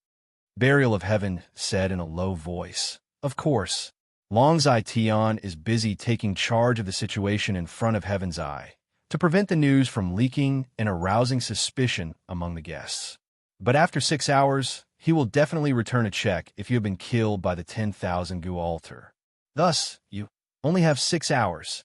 Speaker 1: Burial of heaven said in a low voice. Of course, Longzai Tian is busy taking charge of the situation in front of heaven's eye to prevent the news from leaking and arousing suspicion among the guests. But after 6 hours, he will definitely return a check if you have been killed by the 10,000 Gu altar. Thus, you only have 6 hours.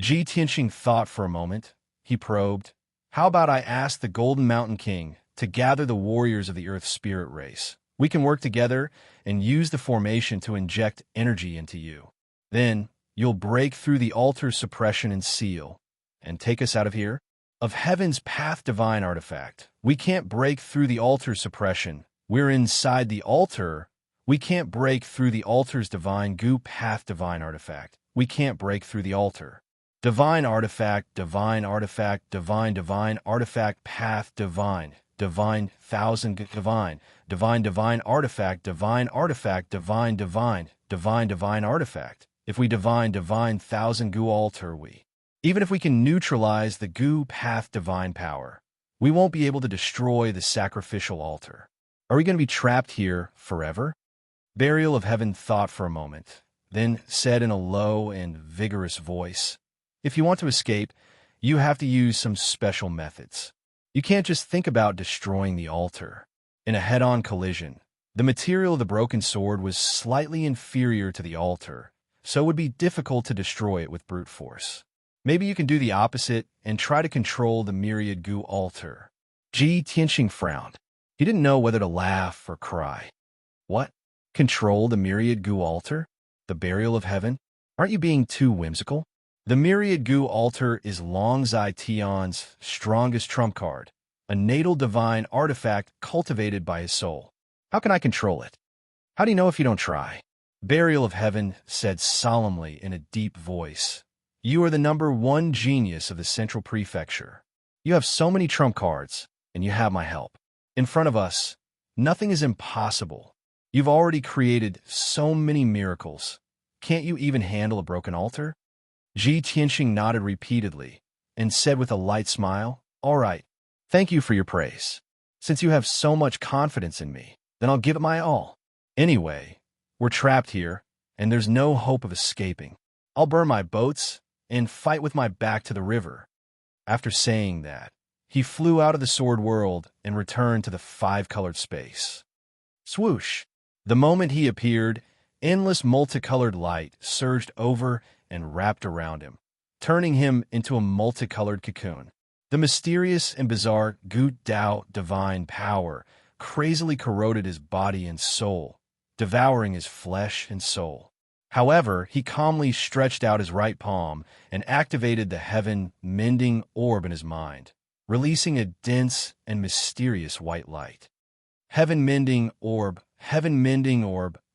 Speaker 1: Ji Tianxing thought for a moment. He probed, how about I ask the Golden Mountain King to gather the warriors of the Earth spirit race? We can work together and use the formation to inject energy into you. Then, you'll break through the altar's suppression and seal, and take us out of here? Of heaven's path divine artifact. We can't break through the altar's suppression. We're inside the altar. We can't break through the altar's divine Gu path divine artifact. We can't break through the altar. Divine artifact, divine artifact, divine artifact, path divine, divine thousand divine, divine artifact, divine artifact, divine artifact. If we divine thousand Gu altar, even if we can neutralize the Gu path divine power, we won't be able to destroy the sacrificial altar. Are we going to be trapped here forever? Burial of heaven thought for a moment, then said in a low and vigorous voice, if you want to escape, you have to use some special methods. You can't just think about destroying the altar. In a head-on collision, the material of the broken sword was slightly inferior to the altar, so it would be difficult to destroy it with brute force. Maybe you can do the opposite and try to control the myriad Gu altar. Ji Tianxing frowned. He didn't know whether to laugh or cry. What? Control the myriad Gu altar? The burial of heaven? Aren't you being too whimsical? The myriad Gu altar is Longzai Tian's strongest trump card, a natal divine artifact cultivated by his soul. How can I control it? How do you know if you don't try? Burial of heaven said solemnly in a deep voice. You are the #1 genius of the Central Prefecture. You have so many trump cards, and you have my help. In front of us, nothing is impossible. You've already created so many miracles. Can't you even handle a broken altar? Ji Tianxing nodded repeatedly and said with a light smile, all right, thank you for your praise. Since you have so much confidence in me, then I'll give it my all. Anyway, we're trapped here, and there's no hope of escaping. I'll burn my boats and fight with my back to the river. After saying that, he flew out of the sword world and returned to the 5-colored space. Swoosh! The moment he appeared, endless multicolored light surged over and wrapped around him, turning him into a multicolored cocoon. The mysterious and bizarre Gu Dao divine power crazily corroded his body and soul, devouring his flesh and soul. However, he calmly stretched out his right palm and activated the heaven-mending orb in his mind, releasing a dense and mysterious white light. Heaven-mending orb,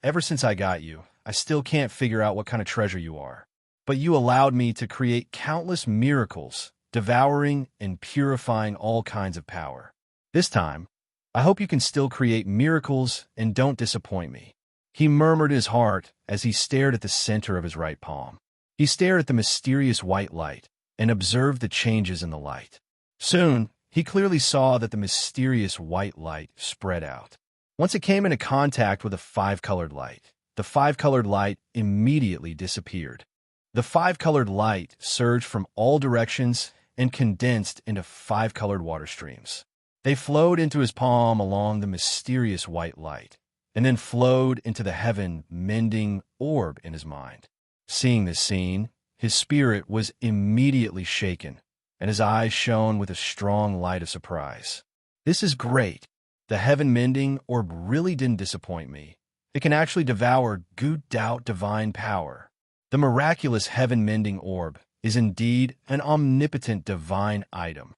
Speaker 1: ever since I got you, I still can't figure out what kind of treasure you are. But you allowed me to create countless miracles, devouring and purifying all kinds of power. This time, I hope you can still create miracles and don't disappoint me. He murmured in his heart as he stared at the center of his right palm. He stared at the mysterious white light and observed the changes in the light. Soon, he clearly saw that the mysterious white light spread out. Once it came into contact with a 5-colored light, the 5-colored light immediately disappeared. The 5-colored light surged from all directions and condensed into 5-colored water streams. They flowed into his palm along the mysterious white light, and then flowed into the heaven-mending orb in his mind. Seeing this scene, his spirit was immediately shaken, and his eyes shone with a strong light of surprise. This is great. The heaven-mending orb really didn't disappoint me. It can actually devour Gu Dao divine power. The miraculous heaven-mending orb is indeed an omnipotent divine item.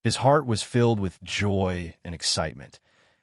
Speaker 1: His heart was filled with joy and excitement,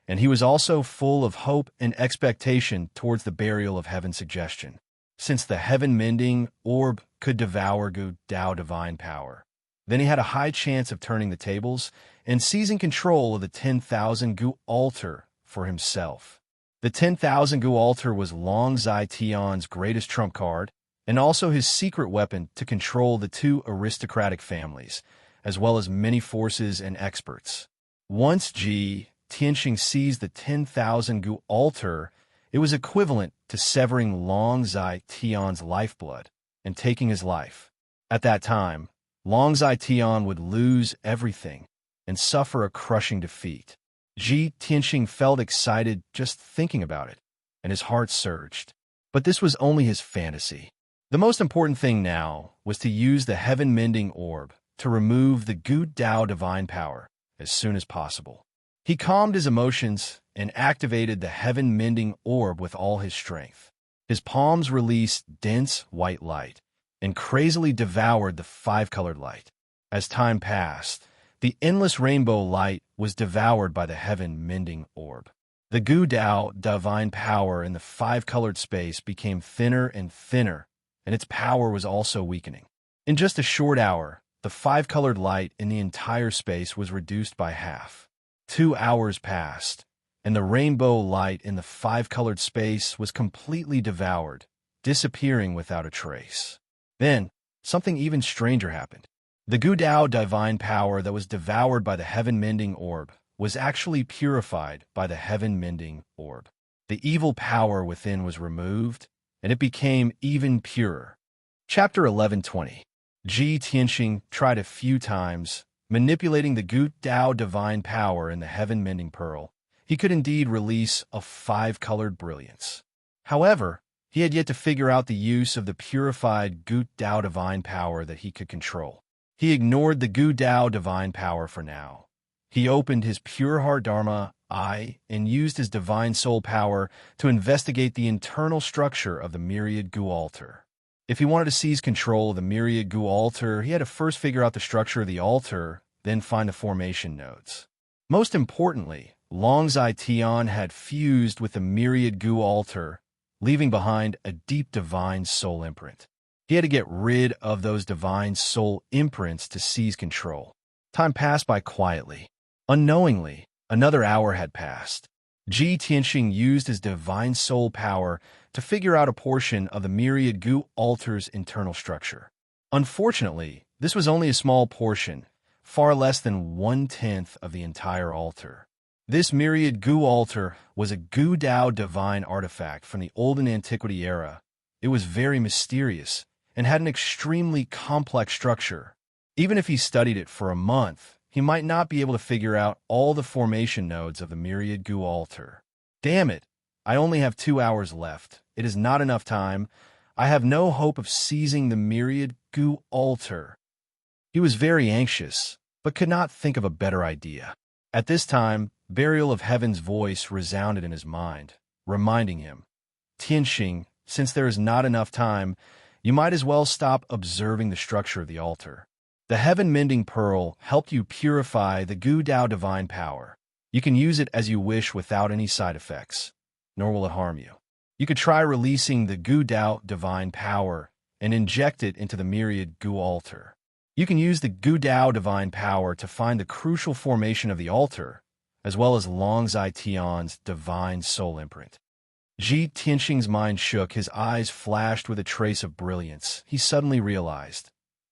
Speaker 1: and he was also full of hope and expectation towards the burial of heaven suggestion. since the heaven-mending orb could devour Gu Dao divine power. Then he had a high chance of turning the tables and seizing control of the 10,000 Gu altar for himself. The 10,000 Gu altar was Long Zai Tian's greatest trump card, and also his secret weapon to control the two aristocratic families, as well as many forces and experts. Once Ji Tianxing seized the 10,000 Gu altar, it was equivalent to severing Long Zai Tian's lifeblood and taking his life. At that time, Long Zai Tian would lose everything and suffer a crushing defeat. Ji Tianxing felt excited just thinking about it, and his heart surged. But this was only his fantasy. The most important thing now was to use the heaven-mending orb to remove the Gu Dao divine power as soon as possible. He calmed his emotions and activated the heaven-mending orb with all his strength. His palms released dense white light and crazily devoured the five-colored light. As time passed, the endless rainbow light was devoured by the heaven-mending orb. The Gu Dao divine power in the five-colored space became thinner and thinner, and its power was also weakening. In just a short hour, the five-colored light in the entire space was reduced by half. 2 hours passed, and the rainbow light in the five-colored space was completely devoured, disappearing without a trace. Then, something even stranger happened. The Gu Dao divine power that was devoured by the heaven-mending orb was actually purified by the heaven-mending orb. The evil power within was removed, and it became even purer. Chapter 11:20. Ji Tianxing tried a few times, manipulating the Gu Dao divine power in the heaven-mending pearl. He could indeed release a five-colored brilliance. However, he had yet to figure out the use of the purified Gu Dao divine power that he could control. He ignored the Gu Dao divine power for now. He opened his pure heart Dharma eye and used his divine soul power to investigate the internal structure of the myriad Gu altar. If he wanted to seize control of the myriad Gu altar, he had to first figure out the structure of the altar, then find the formation nodes. Most importantly, Long Zai Tian had fused with the myriad Gu altar, leaving behind a deep divine soul imprint. He had to get rid of those divine soul imprints to seize control. Time passed by quietly. Unknowingly, another hour had passed. Ji Tianxing used his divine soul power to figure out a portion of the myriad Gu altar's internal structure. Unfortunately, this was only a small portion, far less than 1/10 of the entire altar. This myriad Gu altar was a Gu Dao divine artifact from the olden antiquity era. It was very mysterious and had an extremely complex structure. Even if he studied it for a month, he might not be able to figure out all the formation nodes of the myriad Gu altar. Damn it! I only have 2 hours left. It is not enough time. I have no hope of seizing the myriad Gu altar. He was very anxious, but could not think of a better idea. At this time, Burial of Heaven's voice resounded in his mind, reminding him, Tianxing, since there is not enough time, you might as well stop observing the structure of the altar. The heaven-mending pearl helped you purify the Gu Dao divine power. You can use it as you wish without any side effects, nor will it harm you. You could try releasing the Gu Dao divine power and inject it into the myriad Gu altar. You can use the Gu Dao divine power to find the crucial formation of the altar, as well as Long Zai Tian's divine soul imprint. Ji Tianxing's mind shook, his eyes flashed with a trace of brilliance. He suddenly realized,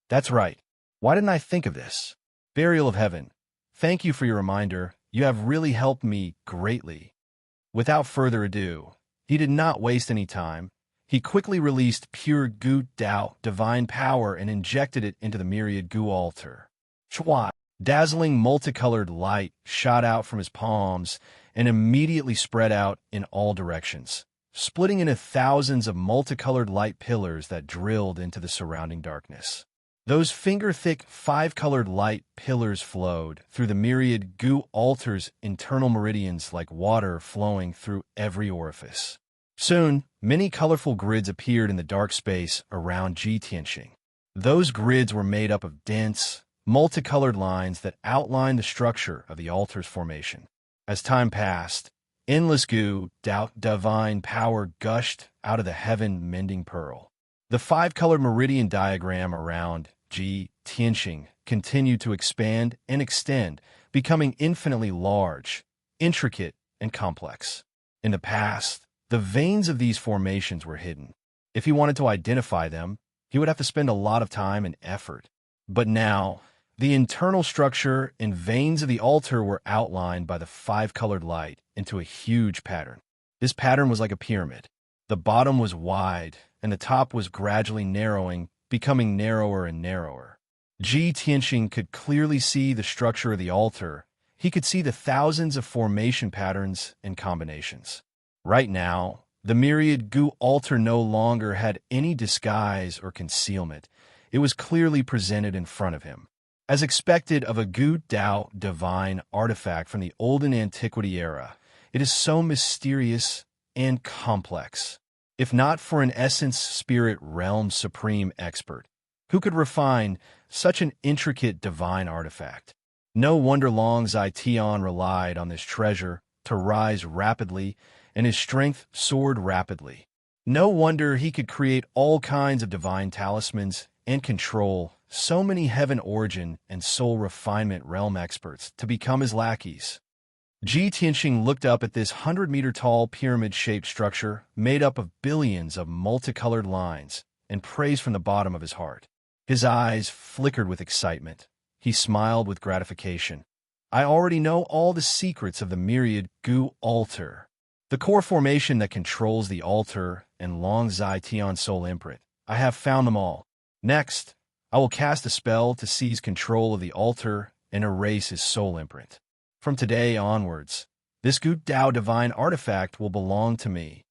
Speaker 1: that's right. Why didn't I think of this? Burial of Heaven, thank you for your reminder. You have really helped me greatly. Without further ado, he did not waste any time. He quickly released pure Gu Dao divine power and injected it into the myriad Gu altar. Chua! Dazzling multicolored light shot out from his palms and immediately spread out in all directions, splitting into thousands of multicolored light pillars that drilled into the surrounding darkness. Those finger-thick, five-colored light pillars flowed through the myriad Gu altar's internal meridians like water flowing through every orifice. Soon, many colorful grids appeared in the dark space around Ji Tianxing. Those grids were made up of dense, multicolored lines that outlined the structure of the altar's formation. As time passed, Endless goo, doubt, divine power gushed out of the heaven-mending pearl. The five-colored meridian diagram around Ji Tianxing continued to expand and extend, becoming infinitely large, intricate, and complex. In the past, the veins of these formations were hidden. If he wanted to identify them, he would have to spend a lot of time and effort. But now, the internal structure and veins of the altar were outlined by the five-colored light into a huge pattern. This pattern was like a pyramid. The bottom was wide, and the top was gradually narrowing, becoming narrower and narrower. Ji Tianxing could clearly see the structure of the altar. He could see the thousands of formation patterns and combinations. Right now, the myriad Gu altar no longer had any disguise or concealment. It was clearly presented in front of him. As expected of a Gu Dao divine artifact from the olden antiquity era, it is so mysterious and complex. If not for an essence spirit realm supreme expert, who could refine such an intricate divine artifact? No wonder Long Zai Tian relied on this treasure to rise rapidly, and his strength soared rapidly. No wonder he could create all kinds of divine talismans and control so many heaven origin and soul refinement realm experts to become his lackeys. Ji Tianxing looked up at this 100-meter-tall pyramid-shaped structure made up of billions of multicolored lines and praised from the bottom of his heart. His eyes flickered with excitement. He smiled with gratification. I already know all the secrets of the myriad Gu altar. The core formation that controls the altar and Long Zai Tian's soul imprint. I have found them all. Next, I will cast a spell to seize control of the altar and erase his soul imprint. From today onwards, this Gu Dao divine artifact will belong to me.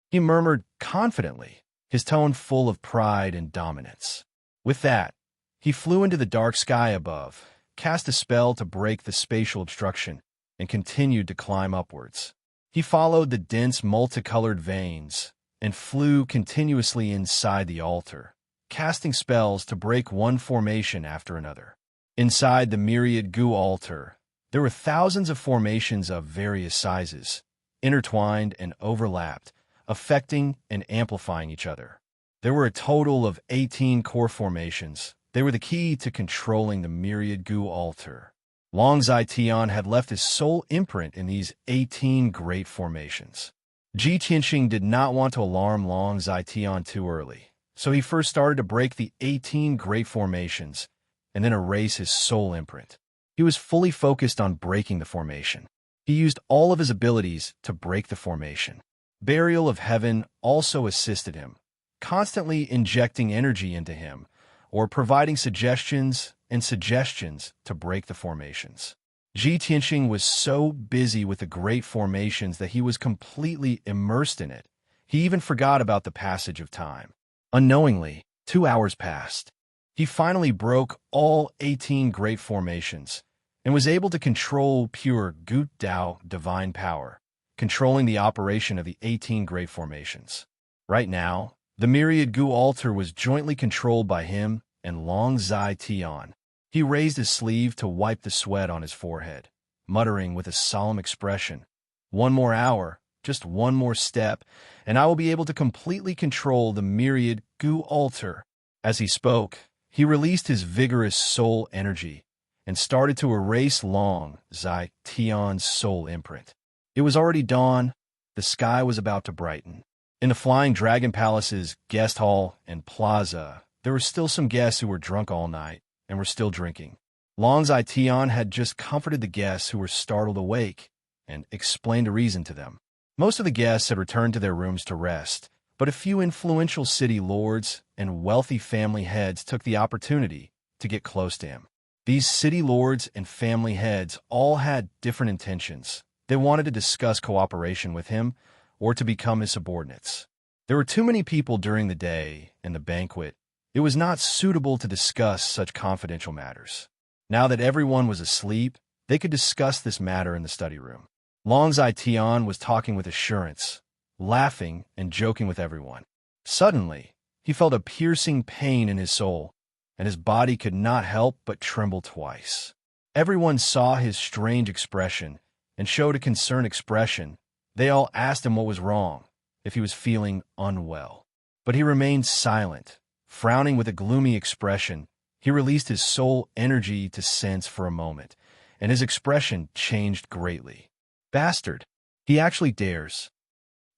Speaker 1: He murmured confidently, his tone full of pride and dominance. With that, he flew into the dark sky above, cast a spell to break the spatial obstruction, and continued to climb upwards. He followed the dense multicolored veins and flew continuously inside the altar, casting spells to break one formation after another. Inside the myriad Gu altar, there were thousands of formations of various sizes, intertwined and overlapped, affecting and amplifying each other. There were a total of 18 core formations. They were the key to controlling the myriad Gu altar. Long Zai Tian had left his soul imprint in these 18 great formations. Ji Tianxing did not want to alarm Long Zai Tian too early, so he first started to break the 18 great formations and then erase his soul imprint. He was fully focused on breaking the formation. He used all of his abilities to break the formation. Burial of Heaven also assisted him, constantly injecting energy into him or providing suggestions to break the formations. Ji Tianxing was so busy with the great formations that he was completely immersed in it. He even forgot about the passage of time. Unknowingly, 2 hours passed. He finally broke all 18 great formations and was able to control pure Gu Dao divine power, controlling the operation of the 18 great formations. Right now, the myriad Gu altar was jointly controlled by him and Long Zai Tian. He raised his sleeve to wipe the sweat on his forehead, muttering with a solemn expression, "One more hour, just one more step, and I will be able to completely control the myriad Gu altar." As he spoke, he released his vigorous soul energy and started to erase Long Zai Tian's soul imprint. It was already dawn. The sky was about to brighten. In the Flying Dragon Palace's guest hall and plaza, there were still some guests who were drunk all night and were still drinking. Long Zai Tian had just comforted the guests who were startled awake and explained a reason to them. Most of the guests had returned to their rooms to rest, but a few influential city lords and wealthy family heads took the opportunity to get close to him. These city lords and family heads all had different intentions. They wanted to discuss cooperation with him or to become his subordinates. There were too many people during the day and the banquet. It was not suitable to discuss such confidential matters. Now that everyone was asleep, they could discuss this matter in the study room. Long Zai Tian was talking with assurance, laughing and joking with everyone. Suddenly, he felt a piercing pain in his soul, and his body could not help but tremble twice. Everyone saw his strange expression and showed a concerned expression. They all asked him what was wrong, if he was feeling unwell. But he remained silent, frowning with a gloomy expression. He released his soul energy to sense for a moment, and his expression changed greatly. Bastard! He actually dares.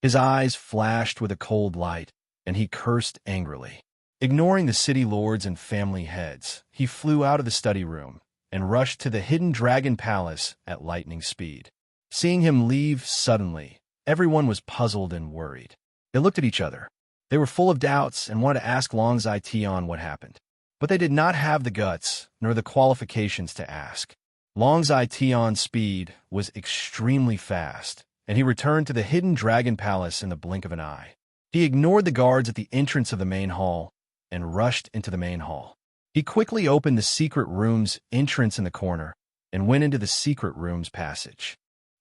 Speaker 1: His eyes flashed with a cold light, and he cursed angrily. Ignoring the city lords and family heads, he flew out of the study room and rushed to the hidden dragon palace at lightning speed. Seeing him leave suddenly, everyone was puzzled and worried. They looked at each other. They were full of doubts and wanted to ask Long Zai Tian what happened. But they did not have the guts nor the qualifications to ask. Long Zai Tian's speed was extremely fast, and he returned to the hidden dragon palace in the blink of an eye. He ignored the guards at the entrance of the main hall and rushed into the main hall. He quickly opened the secret room's entrance in the corner and went into the secret room's passage.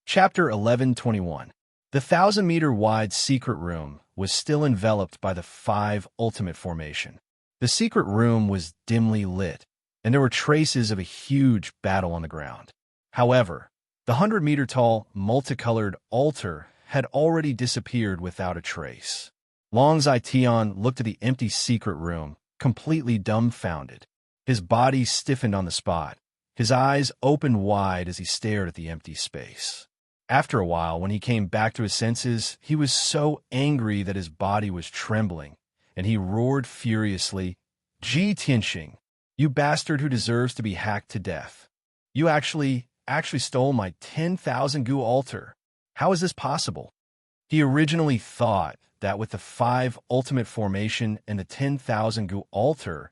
Speaker 1: Chapter 1121. The 1,000-meter-wide secret room was still enveloped by the 5 ultimate formation. The secret room was dimly lit, and there were traces of a huge battle on the ground. However, the 100-meter-tall, multicolored altar had already disappeared without a trace. Long Zai Tian looked at the empty secret room, completely dumbfounded. His body stiffened on the spot. His eyes opened wide as he stared at the empty space. After a while, when he came back to his senses, he was so angry that his body was trembling, and he roared furiously, "Ji Tianxing, you bastard who deserves to be hacked to death. You actually stole my 10,000 gu altar. How is this possible?" He originally thought that with the 5 ultimate formation and the 10,000 gu altar,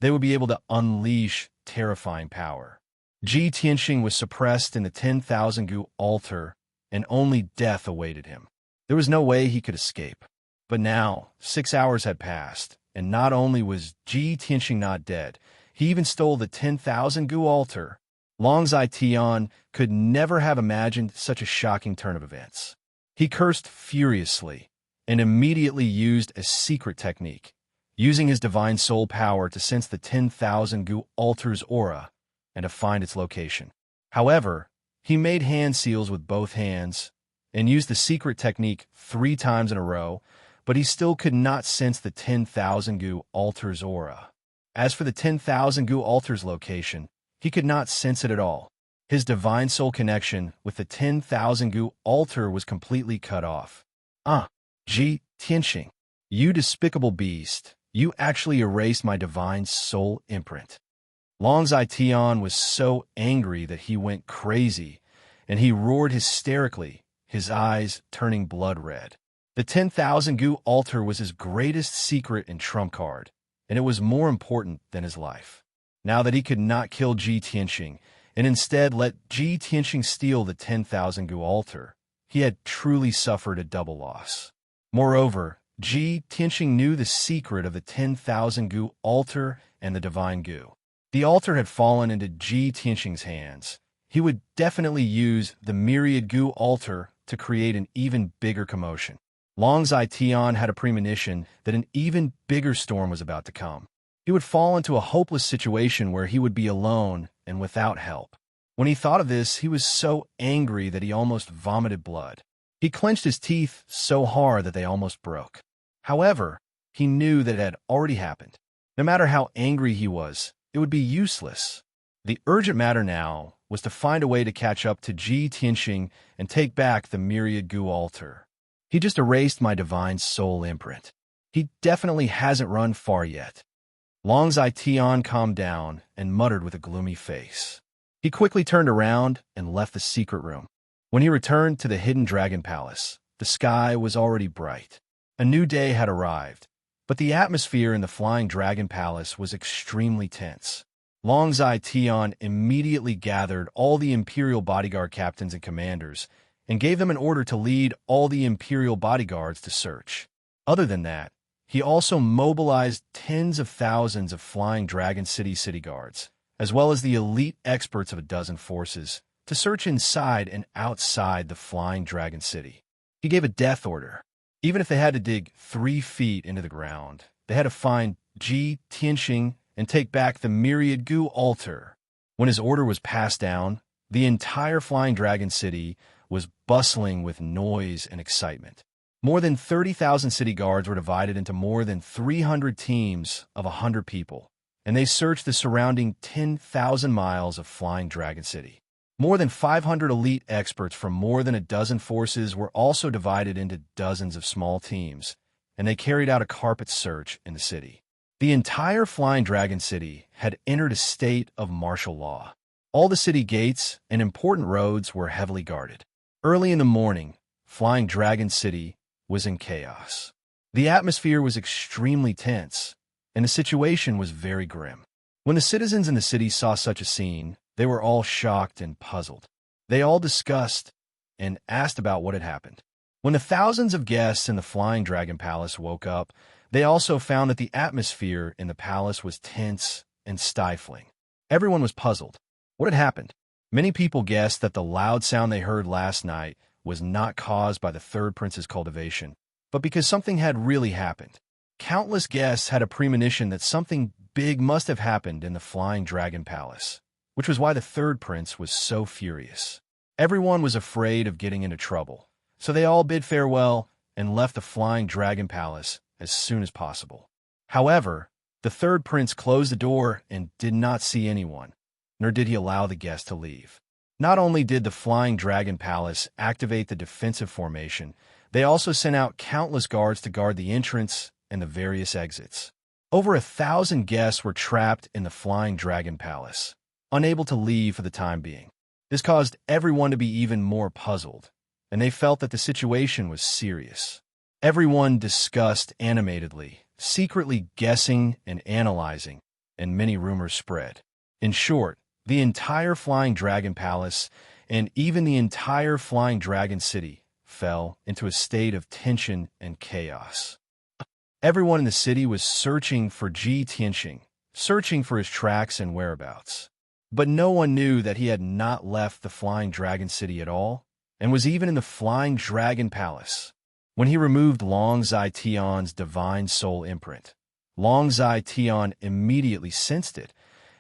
Speaker 1: they would be able to unleash terrifying power. Ji Tianxing was suppressed in the 10,000 gu altar, and only death awaited him. There was no way he could escape. But now, 6 hours had passed, and not only was Ji Tianxing not dead, he even stole the 10,000 gu altar. Long Zai Tian could never have imagined such a shocking turn of events. He cursed furiously and immediately used a secret technique, using his divine soul power to sense the 10,000 gu altar's aura and to find its location. However, he made hand seals with both hands and used the secret technique 3 times in a row, but he still could not sense the 10,000 gu altar's aura. As for the 10,000 gu altar's location, he could not sense it at all. His divine soul connection with the 10,000 gu altar was completely cut off. Ji Tianxing, you despicable beast, you actually erased my divine soul imprint. Long Zai Tian was so angry that he went crazy, and he roared hysterically, his eyes turning blood red. The 10,000 gu altar was his greatest secret and trump card, and it was more important than his life. Now that he could not kill Ji Tianxing, and instead let Ji Tianxing steal the 10,000 gu altar, he had truly suffered a double loss. Moreover, Ji Tianxing knew the secret of the 10,000 gu altar and the divine gu. The altar had fallen into Ji Tianxing's hands. He would definitely use the myriad gu altar to create an even bigger commotion. Long Zai Tian had a premonition that an even bigger storm was about to come. He would fall into a hopeless situation where he would be alone and without help. When he thought of this, he was so angry that he almost vomited blood. He clenched his teeth so hard that they almost broke. However, he knew that it had already happened. No matter how angry he was, it would be useless. The urgent matter now was to find a way to catch up to Ji Tianxing and take back the myriad gu altar. He just erased my divine soul imprint. He definitely hasn't run far yet. Long Zai Tian calmed down and muttered with a gloomy face. He quickly turned around and left the secret room. When he returned to the hidden dragon palace, the sky was already bright. A new day had arrived, but the atmosphere in the flying dragon palace was extremely tense. Long Zai Tian immediately gathered all the imperial bodyguard captains and commanders and gave them an order to lead all the imperial bodyguards to search. Other than that, he also mobilized tens of thousands of flying dragon city guards, as well as the elite experts of a dozen forces, to search inside and outside the flying dragon city. He gave a death order. Even if they had to dig 3 feet into the ground, they had to find Ji Tianxing and take back the myriad gu altar. When his order was passed down, the entire flying dragon city was bustling with noise and excitement. More than 30,000 city guards were divided into more than 300 teams of 100 people, and they searched the surrounding 10,000 miles of Flying Dragon City. More than 500 elite experts from more than a dozen forces were also divided into dozens of small teams, and they carried out a carpet search in the city. The entire Flying Dragon City had entered a state of martial law. All the city gates and important roads were heavily guarded. Early in the morning, Flying Dragon City was in chaos. The atmosphere was extremely tense, and the situation was very grim. When the citizens in the city saw such a scene, they were all shocked and puzzled. They all discussed and asked about what had happened. When the thousands of guests in the Flying Dragon Palace woke up, they also found that the atmosphere in the palace was tense and stifling. Everyone was puzzled. What had happened? Many people guessed that the loud sound they heard last night was not caused by the third prince's cultivation, but because something had really happened. Countless guests had a premonition that something big must have happened in the Flying Dragon Palace, which was why the third prince was so furious. Everyone was afraid of getting into trouble, so they all bid farewell and left the Flying Dragon Palace as soon as possible. However, the third prince closed the door and did not see anyone, nor did he allow the guests to leave. Not only did the Flying Dragon Palace activate the defensive formation, they also sent out countless guards to guard the entrance and the various exits. Over 1,000 guests were trapped in the Flying Dragon Palace, unable to leave for the time being. This caused everyone to be even more puzzled, and they felt that the situation was serious. Everyone discussed animatedly, secretly guessing and analyzing, and many rumors spread. In short, the entire Flying Dragon Palace and even the entire Flying Dragon City fell into a state of tension and chaos. Everyone in the city was searching for Ji Tianxing, searching for his tracks and whereabouts. But no one knew that he had not left the Flying Dragon City at all, and was even in the Flying Dragon Palace. When he removed Long Zai Tian's divine soul imprint, Long Zai Tian immediately sensed it,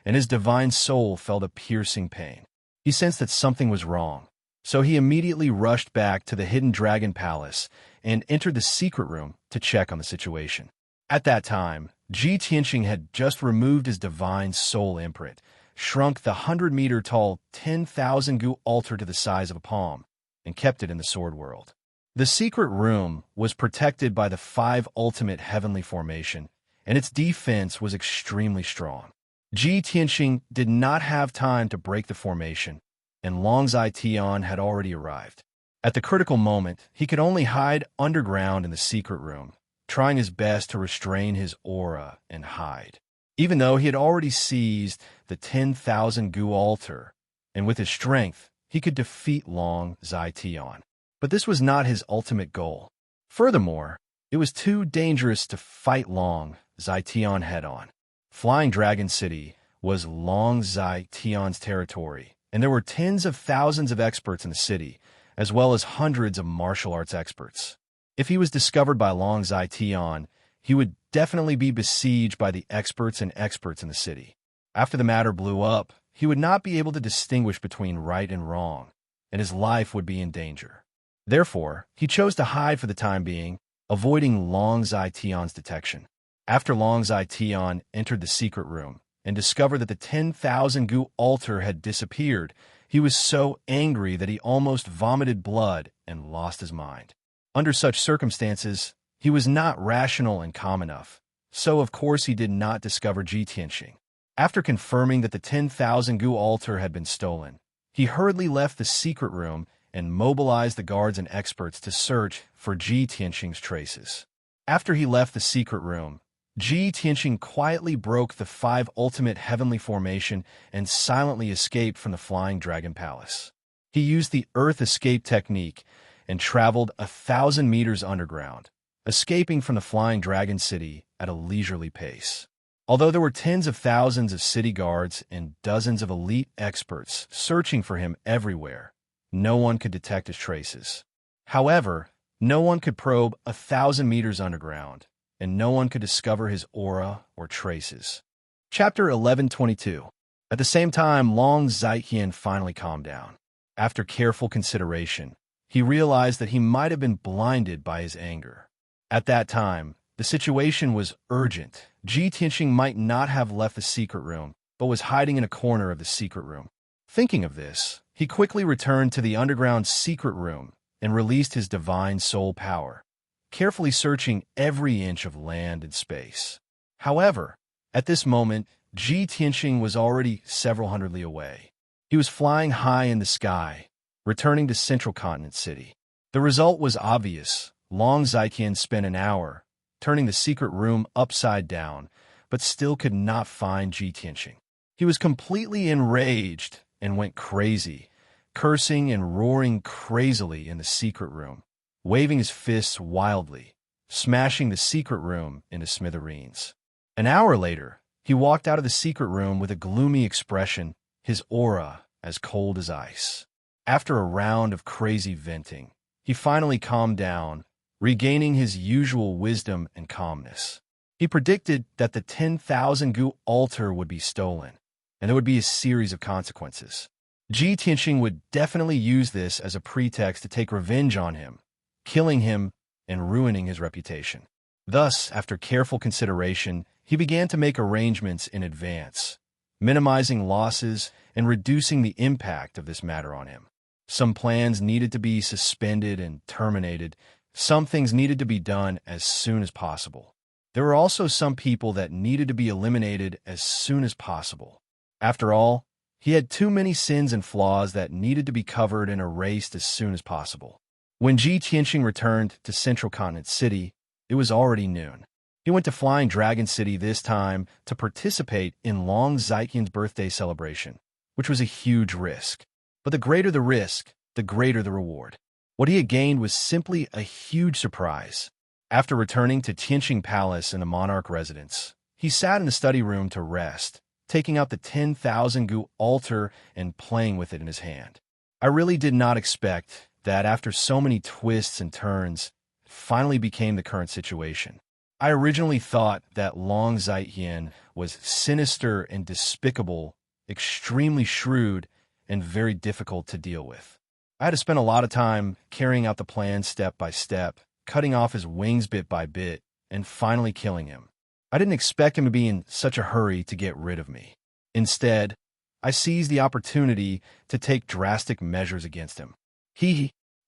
Speaker 1: and his divine soul felt a piercing pain. He sensed that something was wrong, so he immediately rushed back to the Hidden Dragon Palace and entered the secret room to check on the situation. At that time, Ji Tianxing had just removed his divine soul imprint, shrunk the 100-meter-tall 10,000 gu altar to the size of a palm, and kept it in the sword world. The secret room was protected by the 5 ultimate heavenly formation, and its defense was extremely strong. Ji Tianxing did not have time to break the formation, and Long Zai Tian had already arrived. At the critical moment, he could only hide underground in the secret room, trying his best to restrain his aura and hide. Even though he had already seized the 10,000 gu altar, and with his strength, he could defeat Long Zai Tian. But this was not his ultimate goal. Furthermore, it was too dangerous to fight Long Zai Tian head-on. Flying Dragon City was Long Zai Tian's territory, and there were tens of thousands of experts in the city, as well as hundreds of martial arts experts. If he was discovered by Long Zai Tian, he would definitely be besieged by the experts in the city. After the matter blew up, he would not be able to distinguish between right and wrong, and his life would be in danger. Therefore, he chose to hide for the time being, avoiding Long Zai Tian's detection. After Long Zai Tian entered the secret room and discovered that the 10,000 gu altar had disappeared, he was so angry that he almost vomited blood and lost his mind. Under such circumstances, he was not rational and calm enough, so of course he did not discover Ji Tianxing. After confirming that the 10,000 gu altar had been stolen, he hurriedly left the secret room and mobilized the guards and experts to search for Ji Tianxing's traces. After he left the secret room, Ji Tianxing quietly broke the 5 ultimate heavenly formation and silently escaped from the Flying Dragon Palace. He used the Earth Escape technique and traveled 1,000 meters underground, escaping from the Flying Dragon City at a leisurely pace. Although there were tens of thousands of city guards and dozens of elite experts searching for him everywhere, no one could detect his traces. However, no one could probe 1,000 meters underground, and no one could discover his aura or traces. Chapter 1122. At the same time, Long Zaiqian finally calmed down. After careful consideration, he realized that he might have been blinded by his anger. At that time, the situation was urgent. Ji Tianqing might not have left the secret room, but was hiding in a corner of the secret room. Thinking of this, he quickly returned to the underground secret room and released his divine soul power, carefully searching every inch of land and space. However, at this moment, Ji Tianqing was already several hundred li away. He was flying high in the sky, returning to Central Continent City. The result was obvious. Long Zaiqian spent an hour turning the secret room upside down, but still could not find Ji Tianqing. He was completely enraged and went crazy, cursing and roaring crazily in the secret room, waving his fists wildly, smashing the secret room into smithereens. An hour later, he walked out of the secret room with a gloomy expression, his aura as cold as ice. After a round of crazy venting, he finally calmed down, regaining his usual wisdom and calmness. He predicted that the 10,000 gu altar would be stolen, and there would be a series of consequences. Ji Tianqing would definitely use this as a pretext to take revenge on him, killing him and ruining his reputation. Thus, after careful consideration, he began to make arrangements in advance, minimizing losses and reducing the impact of this matter on him. Some plans needed to be suspended and terminated. Some things needed to be done as soon as possible. There were also some people that needed to be eliminated as soon as possible. After all, he had too many sins and flaws that needed to be covered and erased as soon as possible. When Ji Tianqing returned to Central Continent City, it was already noon. He went to Flying Dragon City this time to participate in Long Zaiqian's birthday celebration, which was a huge risk. But the greater the risk, the greater the reward. What he had gained was simply a huge surprise. After returning to Tianqing Palace in the monarch residence, he sat in the study room to rest, taking out the 10,000 gu altar and playing with it in his hand. I really did not expect that after so many twists and turns, it finally became the current situation. I originally thought that Long Zaiqian was sinister and despicable, extremely shrewd, and very difficult to deal with. I had to spend a lot of time carrying out the plan step by step, cutting off his wings bit by bit, and finally killing him. I didn't expect him to be in such a hurry to get rid of me. Instead, I seized the opportunity to take drastic measures against him.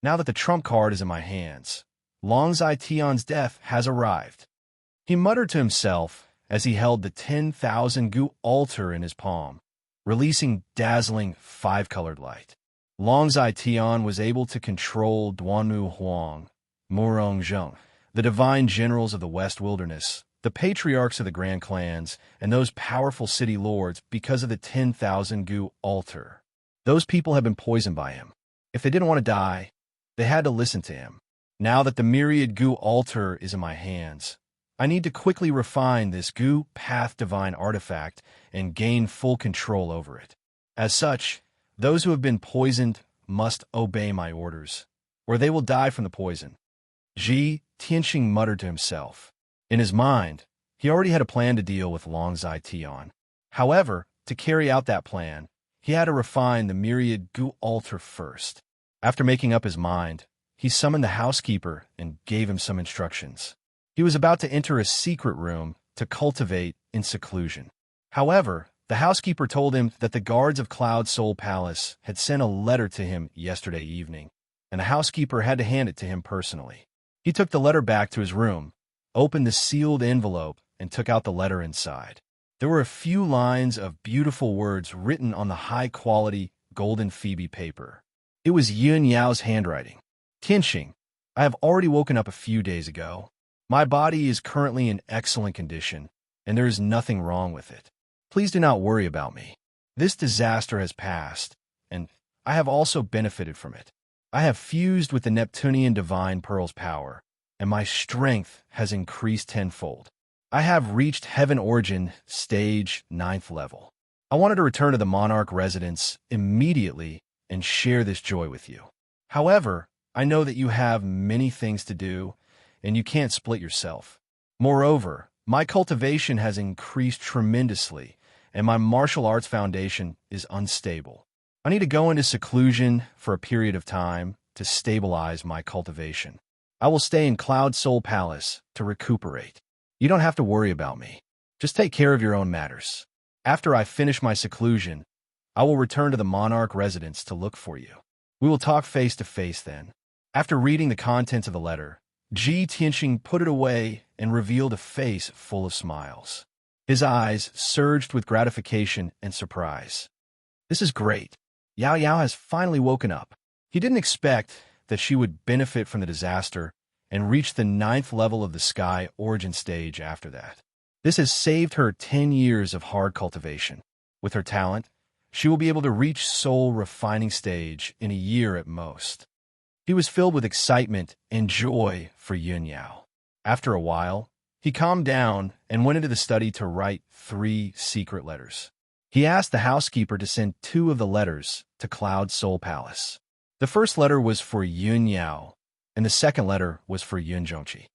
Speaker 1: Now that the trump card is in my hands, Long Zaiqian's death has arrived. He muttered to himself as he held the 10,000 gu altar in his palm, releasing dazzling five-colored light. Long Zaiqian was able to control Duanmu Huang, Murong Zheng, the divine generals of the West Wilderness, the patriarchs of the grand clans, and those powerful city lords because of the 10,000 gu altar. Those people have been poisoned by him. If they didn't want to die, they had to listen to him. Now that the myriad gu altar is in my hands, I need to quickly refine this gu path divine artifact and gain full control over it. As such, those who have been poisoned must obey my orders, or they will die from the poison. Ji Tianqing muttered to himself. In his mind, he already had a plan to deal with Long Zaiqian. However, to carry out that plan, he had to refine the myriad gu altar first. After making up his mind, he summoned the housekeeper and gave him some instructions. He was about to enter a secret room to cultivate in seclusion. However, the housekeeper told him that the guards of Cloud Soul Palace had sent a letter to him yesterday evening, and the housekeeper had to hand it to him personally. He took the letter back to his room, opened the sealed envelope, and took out the letter inside. There were a few lines of beautiful words written on the high-quality golden phoebe paper. It was Yun Yao's handwriting. Tianqing, I have already woken up a few days ago. My body is currently in excellent condition, and there is nothing wrong with it. Please do not worry about me. This disaster has passed, and I have also benefited from it. I have fused with the Neptunian Divine Pearl's power, and my strength has increased tenfold. I have reached Heaven Origin Stage 9th level. I wanted to return to the Monarch residence immediately and share this joy with you. However, I know that you have many things to do, and you can't split yourself. Moreover, my cultivation has increased tremendously, and my martial arts foundation is unstable. I need to go into seclusion for a period of time to stabilize my cultivation. I will stay in Cloud Soul Palace to recuperate. You don't have to worry about me. Just take care of your own matters. After I finish my seclusion, I will return to the Monarch residence to look for you. We will talk face to face then. After reading the contents of the letter, Ji Tianxing put it away and revealed a face full of smiles. His eyes surged with gratification and surprise. This is great. Yao Yao has finally woken up. He didn't expect that she would benefit from the disaster and reach the 9th level of the Sky Origin stage after that. This has saved her 10 years of hard cultivation. With her talent, she will be able to reach Soul Refining stage in a year at most. He was filled with excitement and joy for Yun Yao. After a while, he calmed down and went into the study to write 3 secret letters. He asked the housekeeper to send 2 of the letters to Cloud Soul Palace. The first letter was for Yun Yao, and the second letter was for Yun Zhongqi.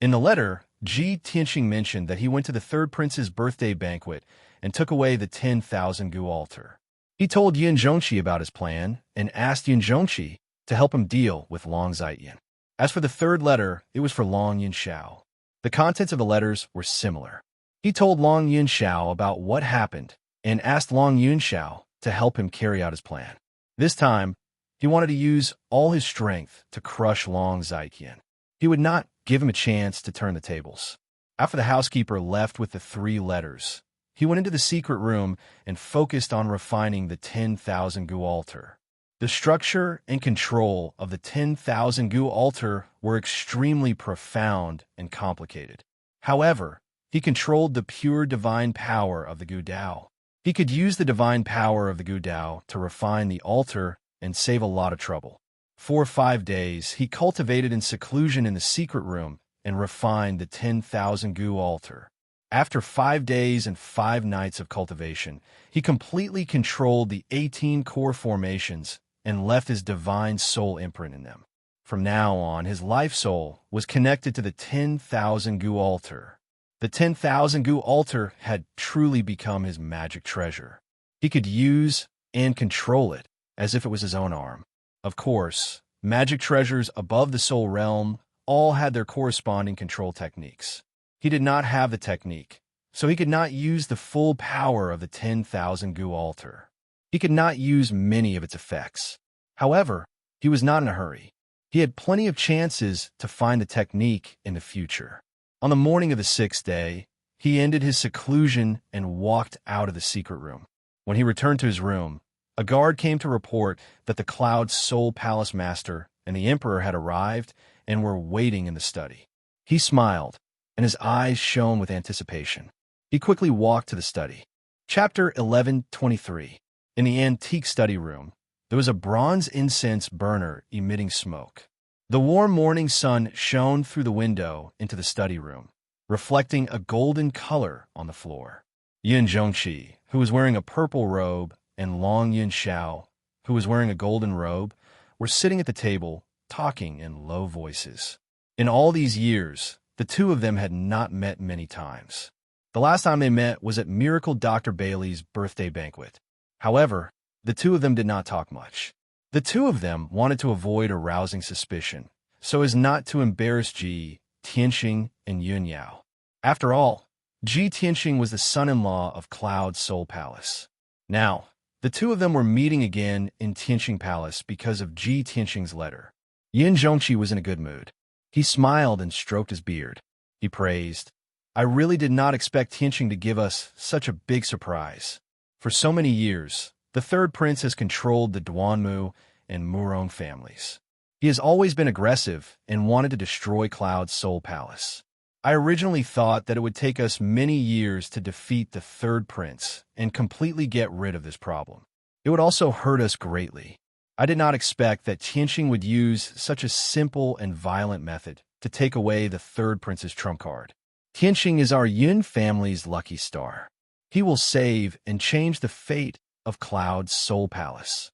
Speaker 1: In the letter, Ji Tianxing mentioned that he went to the third prince's birthday banquet and took away the 10,000 gu altar. He told Yun Zhongqi about his plan and asked Yun Zhongqi to help him deal with Long Zaiyan. As for the third letter, it was for Long Yunxiao. The contents of the letters were similar. He told Long Yunxiao about what happened and asked Long Yunxiao to help him carry out his plan. This time, he wanted to use all his strength to crush Long Zaiyan. He would not give him a chance to turn the tables. After the housekeeper left with the 3 letters, he went into the secret room and focused on refining the 10,000 gu altar. The structure and control of the 10,000 gu altar were extremely profound and complicated. However, he controlled the pure divine power of the Gu Dao. He could use the divine power of the Gu Dao to refine the altar and save a lot of trouble. For 5 days, he cultivated in seclusion in the secret room and refined the 10,000 gu altar. After 5 days and 5 nights of cultivation, he completely controlled the 18 core formations and left his divine soul imprint in them. From now on, his life soul was connected to the 10,000 gu altar. The 10,000 gu altar had truly become his magic treasure. He could use and control it as if it was his own arm. Of course, magic treasures above the soul realm all had their corresponding control techniques. He did not have the technique, so he could not use the full power of the 10,000 gu altar. He could not use many of its effects. However, he was not in a hurry. He had plenty of chances to find the technique in the future. On the morning of the 6th day, he ended his seclusion and walked out of the secret room. When he returned to his room, a guard came to report that the Cloud Soul Palace Master and the Emperor had arrived and were waiting in the study. He smiled, and his eyes shone with anticipation. He quickly walked to the study. Chapter 11:23. In the antique study room, there was a bronze incense burner emitting smoke. The warm morning sun shone through the window into the study room, reflecting a golden color on the floor. Yun Zhongqi, who was wearing a purple robe, and Long Yunxiao, who was wearing a golden robe, were sitting at the table, talking in low voices. In all these years, the 2 of them had not met many times. The last time they met was at Miracle Dr. Bailey's birthday banquet. However, the 2 of them did not talk much. The 2 of them wanted to avoid arousing suspicion, so as not to embarrass Ji Tianxing and Yun Yao. After all, Ji Tianxing was the son-in-law of Cloud Soul Palace. Now, the 2 of them were meeting again in Tianxing Palace because of Ji Tianxing's letter. Yun Zhongqi was in a good mood. He smiled and stroked his beard. He praised, "I really did not expect Tianxing to give us such a big surprise. For so many years, the third prince has controlled the Duanmu and Murong families. He has always been aggressive and wanted to destroy Cloud Soul Palace. I originally thought that it would take us many years to defeat the third prince and completely get rid of this problem. It would also hurt us greatly. I did not expect that Tianxing would use such a simple and violent method to take away the third prince's trump card. Tianxing is our Yun family's lucky star. He will save and change the fate of Cloud Soul Palace."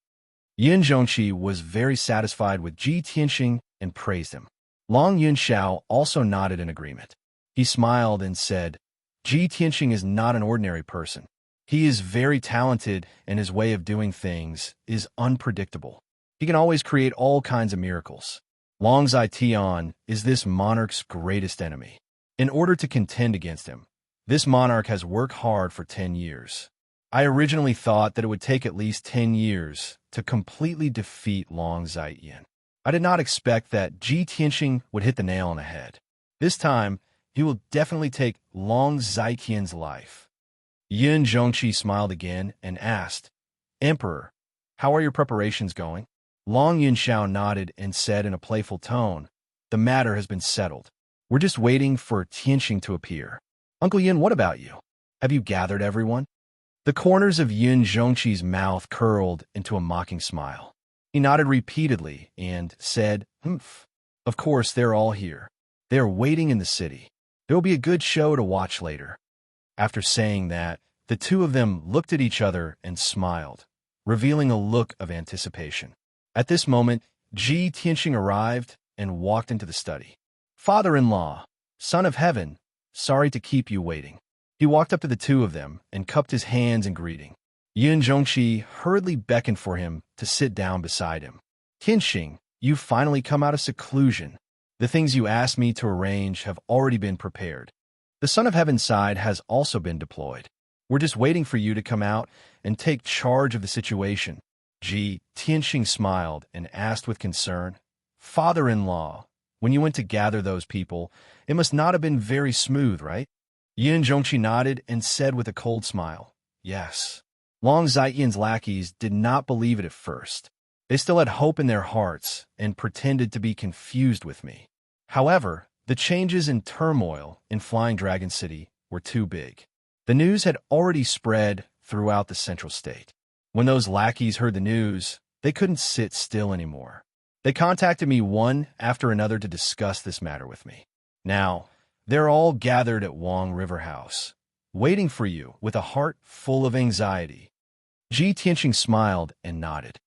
Speaker 1: Yun Zhongqi was very satisfied with Ji Tianxing and praised him. Long Yunxiao also nodded in agreement. He smiled and said, "Ji Tianxing is not an ordinary person. He is very talented, and his way of doing things is unpredictable. He can always create all kinds of miracles. Long Zai Tian is this monarch's greatest enemy. In order to contend against him, this monarch has worked hard for 10 years. I originally thought that it would take at least 10 years to completely defeat Long Zai Tian. I did not expect that Ji Tianxing would hit the nail on the head. This time, he will definitely take Long Zai Tian's life. Yin Zhongqi smiled again and asked, Emperor, how are your preparations going? Long Yunxiao nodded and said in a playful tone, the matter has been settled. We're just waiting for Tianxing to appear. Uncle Yin, what about you? Have you gathered everyone? The corners of Yin Zhongqi's mouth curled into a mocking smile. He nodded repeatedly and said, Humph. Of course, they're all here. They are waiting in the city. There will be a good show to watch later. After saying that, the two of them looked at each other and smiled, revealing a look of anticipation. At this moment, Ji Tianxing arrived and walked into the study. Father-in-law, son of heaven, sorry to keep you waiting. He walked up to the two of them and cupped his hands in greeting. Yin Zhongqi hurriedly beckoned for him to sit down beside him. Tianxing, you've finally come out of seclusion. The things you asked me to arrange have already been prepared. The Son of Heaven's side has also been deployed. We're just waiting for you to come out and take charge of the situation. Ji Tianxing smiled and asked with concern, Father-in-law, when you went to gather those people, it must not have been very smooth, right? Yin Zhongqi nodded and said with a cold smile, Yes. Long Zai Tian's lackeys did not believe it at first. They still had hope in their hearts and pretended to be confused with me. However, the changes and turmoil in Flying Dragon City were too big. The news had already spread throughout the central state. When those lackeys heard the news, they couldn't sit still anymore. They contacted me one after another to discuss this matter with me. Now, they're all gathered at Wang River House, waiting for you with a heart full of anxiety. Ji Tianxing smiled and nodded.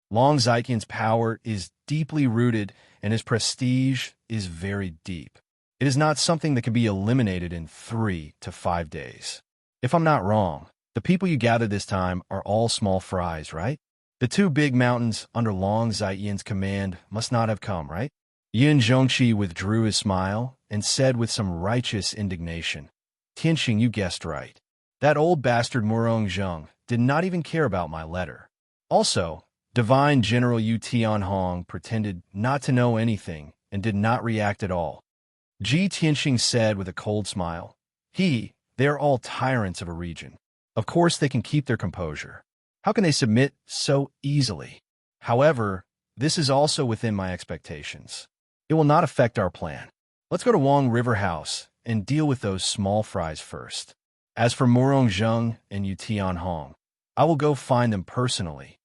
Speaker 1: Long Zai Tian's power is deeply rooted and his prestige is very deep. It is not something that can be eliminated in 3 to 5 days. If I'm not wrong, the people you gathered this time are all small fries, right? The 2 big mountains under Long Zai Tian's command must not have come, right? Yin Zhongqi withdrew his smile and said with some righteous indignation, Tianxing, you guessed right. That old bastard Murong Zheng did not even care about my letter. Also, Divine General Yu Tianhong pretended not to know anything and did not react at all. Ji Tianxing said with a cold smile, they are all tyrants of a region. Of course they can keep their composure. How can they submit so easily? However, this is also within my expectations. It will not affect our plan. Let's go to Wang River House and deal with those small fries first. As for Murong Zheng and Yu Tianhong, I will go find them personally.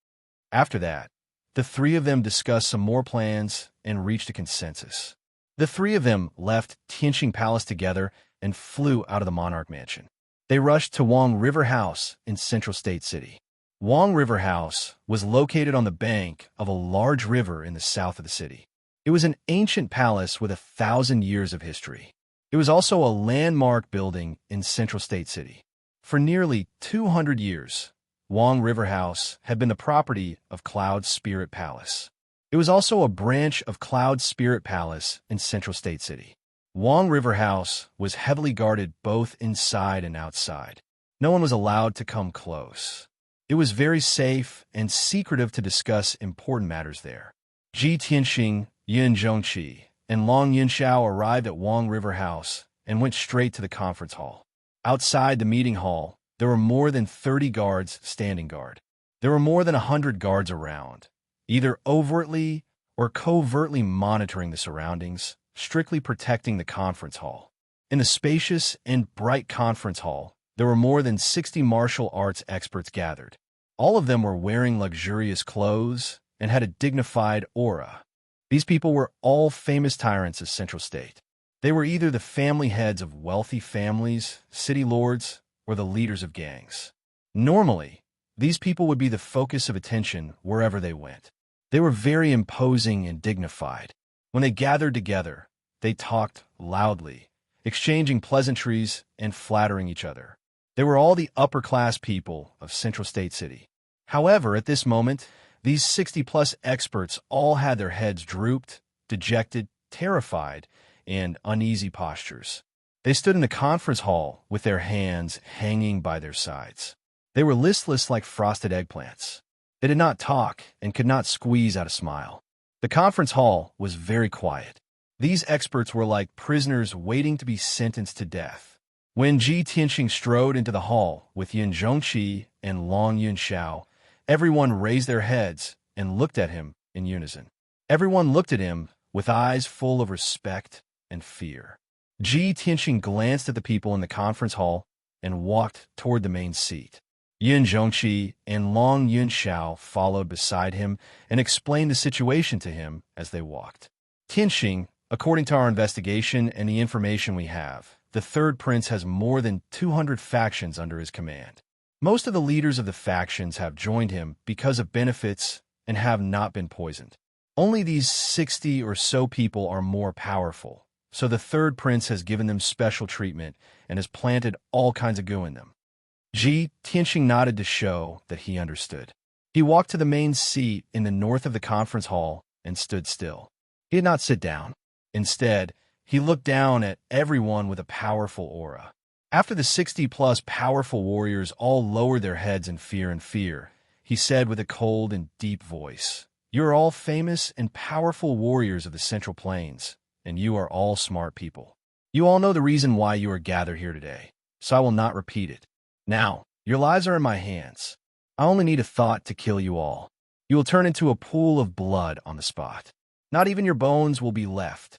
Speaker 1: After that, the 3 of them discussed some more plans and reached a consensus. The 3 of them left Tianxing Palace together and flew out of the Monarch Mansion. They rushed to Wang River House in Central State City. Wang River House was located on the bank of a large river in the south of the city. It was an ancient palace with 1,000 years of history. It was also a landmark building in Central State City. For nearly 200 years, Wang River House had been the property of Cloud Spirit Palace. It was also a branch of Cloud Spirit Palace in Central State City. Wang River House was heavily guarded both inside and outside. No one was allowed to come close. It was very safe and secretive to discuss important matters there. Ji Tianxing, Yin Zhongqi, and Long Yunxiao arrived at Wang River House and went straight to the conference hall. Outside the meeting hall, there were more than 30 guards standing guard. There were more than 100 guards around, either overtly or covertly monitoring the surroundings, strictly protecting the conference hall. In the spacious and bright conference hall, there were more than 60 martial arts experts gathered. All of them were wearing luxurious clothes and had a dignified aura. These people were all famous tyrants of Central State. They were either the family heads of wealthy families, city lords, or the leaders of gangs. Normally, these people would be the focus of attention wherever they went. They were very imposing and dignified. When they gathered together, they talked loudly, exchanging pleasantries and flattering each other. They were all the upper-class people of Central State City. However, at this moment, these 60-plus experts all had their heads drooped, dejected, terrified, and uneasy postures. They stood in the conference hall with their hands hanging by their sides. They were listless like frosted eggplants. They did not talk and could not squeeze out a smile. The conference hall was very quiet. These experts were like prisoners waiting to be sentenced to death. When Ji Tianxing strode into the hall with Yin Zhongqi and Long Yunxiao, everyone raised their heads and looked at him in unison. Everyone looked at him with eyes full of respect and fear. Ji Tianxing glanced at the people in the conference hall and walked toward the main seat. Yin Zhongqi and Long Yunxiao followed beside him and explained the situation to him as they walked. Tianxing, according to our investigation and the information we have, the third prince has more than 200 factions under his command. Most of the leaders of the factions have joined him because of benefits and have not been poisoned. Only these 60 or so people are more powerful, so the third prince has given them special treatment and has planted all kinds of goo in them. Ji Tianxing nodded to show that he understood. He walked to the main seat in the north of the conference hall and stood still. He did not sit down. Instead, he looked down at everyone with a powerful aura. After the 60-plus powerful warriors all lowered their heads in fear, he said with a cold and deep voice, "You are all famous and powerful warriors of the Central Plains, and you are all smart people. You all know the reason why you are gathered here today, so I will not repeat it. Now, your lives are in my hands. I only need a thought to kill you all. You will turn into a pool of blood on the spot. Not even your bones will be left."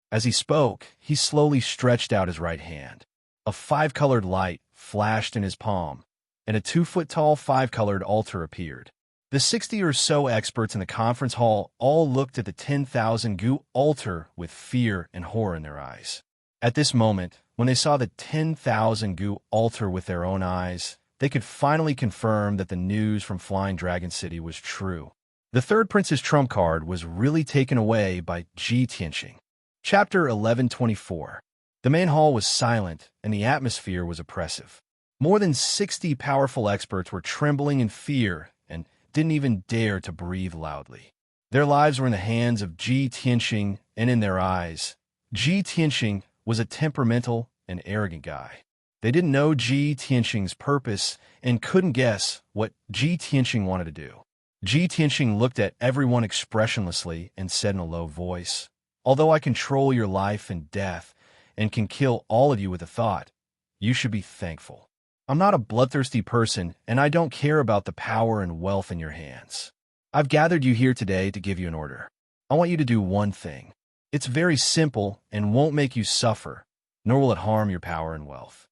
Speaker 1: As he spoke, he slowly stretched out his right hand. A 5-colored light flashed in his palm, and a 2-foot-tall 5-colored altar appeared. The 60 or so experts in the conference hall all looked at the 10,000 goo altar with fear and horror in their eyes. At this moment, when they saw the 10,000 goo altar with their own eyes, they could finally confirm that the news from Flying Dragon City was true. The third prince's trump card was really taken away by Ji Tianxing. Chapter 1124. The main hall was silent, and the atmosphere was oppressive. More than 60 powerful experts were trembling in fear and didn't even dare to breathe loudly. Their lives were in the hands of Ji Tianxing and in their eyes. Ji Tianxing was a temperamental and arrogant guy. They didn't know Ji Tianxing's purpose and couldn't guess what Ji Tianxing wanted to do. Ji Tianxing looked at everyone expressionlessly and said in a low voice, "Although I control your life and death and can kill all of you with a thought, you should be thankful. I'm not a bloodthirsty person, and I don't care about the power and wealth in your hands. I've gathered you here today to give you an order. I want you to do one thing. It's very simple and won't make you suffer, nor will it harm your power and wealth."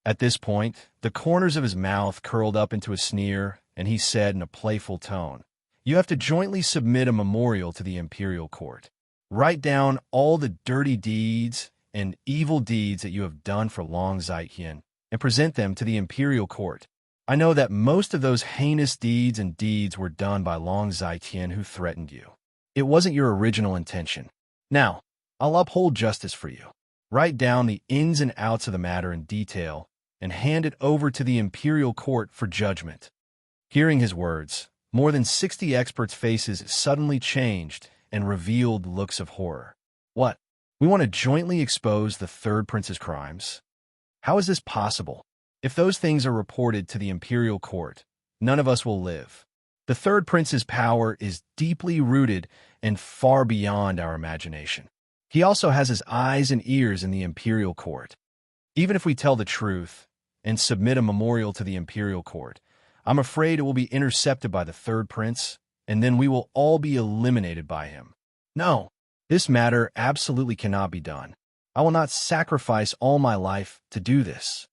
Speaker 1: At this point, the corners of his mouth curled up into a sneer, and he said in a playful tone, "You have to jointly submit a memorial to the imperial court. Write down all the dirty deeds and evil deeds that you have done for Long Zaiqian and present them to the imperial court. I know that most of those heinous deeds were done by Long Zaiqian who threatened you. It wasn't your original intention. Now, I'll uphold justice for you. Write down the ins and outs of the matter in detail and hand it over to the imperial court for judgment." Hearing his words, more than 60 experts' faces suddenly changed and revealed looks of horror. "What? We want to jointly expose the third prince's crimes? How is this possible? If those things are reported to the imperial court, none of us will live. The third prince's power is deeply rooted and far beyond our imagination. He also has his eyes and ears in the imperial court. Even if we tell the truth and submit a memorial to the imperial court, I'm afraid it will be intercepted by the third prince, and then we will all be eliminated by him. No, this matter absolutely cannot be done. I will not sacrifice all my life to do this."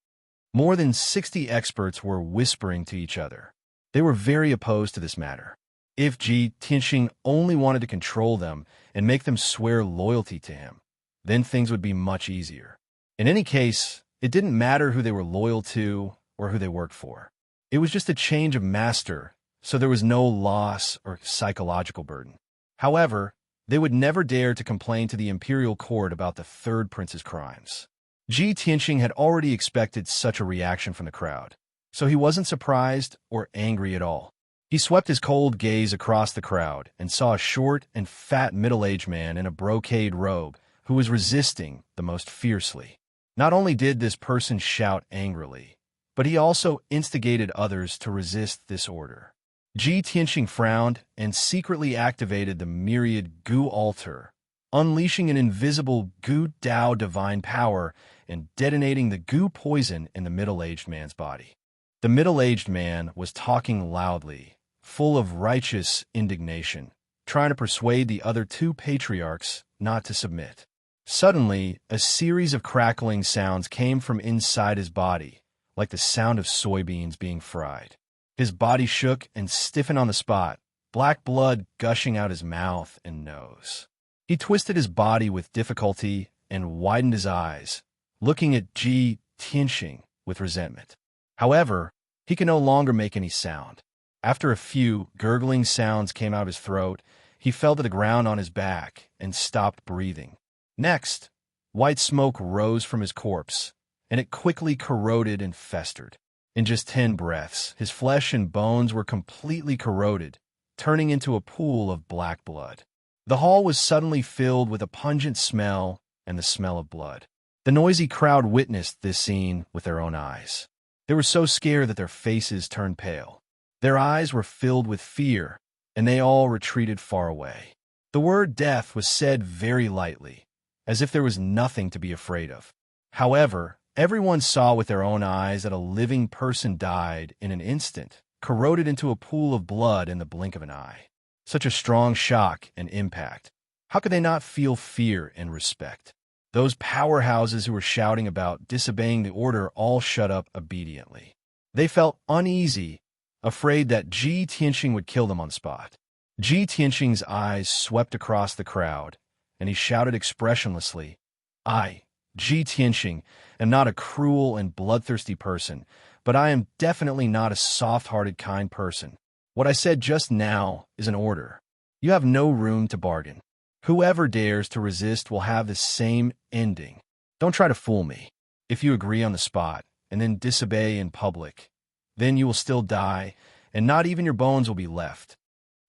Speaker 1: More than 60 experts were whispering to each other. They were very opposed to this matter. If Ji Tianxing only wanted to control them and make them swear loyalty to him, then things would be much easier. In any case, it didn't matter who they were loyal to or who they worked for. It was just a change of master, so there was no loss or psychological burden. However, they would never dare to complain to the imperial court about the third prince's crimes. Ji Tianxing had already expected such a reaction from the crowd, so he wasn't surprised or angry at all. He swept his cold gaze across the crowd and saw a short and fat middle-aged man in a brocade robe who was resisting the most fiercely. Not only did this person shout angrily, but he also instigated others to resist this order. Ji Tianxing frowned and secretly activated the myriad Gu altar, unleashing an invisible Gu Dao divine power and detonating the Gu poison in the middle-aged man's body. The middle-aged man was talking loudly, full of righteous indignation, trying to persuade the other two patriarchs not to submit. Suddenly, a series of crackling sounds came from inside his body, like the sound of soybeans being fried. His body shook and stiffened on the spot, black blood gushing out his mouth and nose. He twisted his body with difficulty and widened his eyes, looking at Ji Tianxing with resentment. However, he could no longer make any sound. After a few gurgling sounds came out of his throat, he fell to the ground on his back and stopped breathing. Next, white smoke rose from his corpse, and it quickly corroded and festered. In just 10 breaths, his flesh and bones were completely corroded, turning into a pool of black blood. The hall was suddenly filled with a pungent smell and the smell of blood. The noisy crowd witnessed this scene with their own eyes. They were so scared that their faces turned pale. Their eyes were filled with fear, and they all retreated far away. The word death was said very lightly, as if there was nothing to be afraid of. However, everyone saw with their own eyes that a living person died in an instant, corroded into a pool of blood in the blink of an eye. Such a strong shock and impact. How could they not feel fear and respect? Those powerhouses who were shouting about disobeying the order all shut up obediently. They felt uneasy, afraid that Ji Tianxing would kill them on the spot. Ji Tianxing's eyes swept across the crowd, and he shouted expressionlessly, "I, Ji Tianxing, am not a cruel and bloodthirsty person, but I am definitely not a soft-hearted, kind person. What I said just now is an order. You have no room to bargain. Whoever dares to resist will have the same ending. Don't try to fool me. If you agree on the spot and then disobey in public, then you will still die, and not even your bones will be left."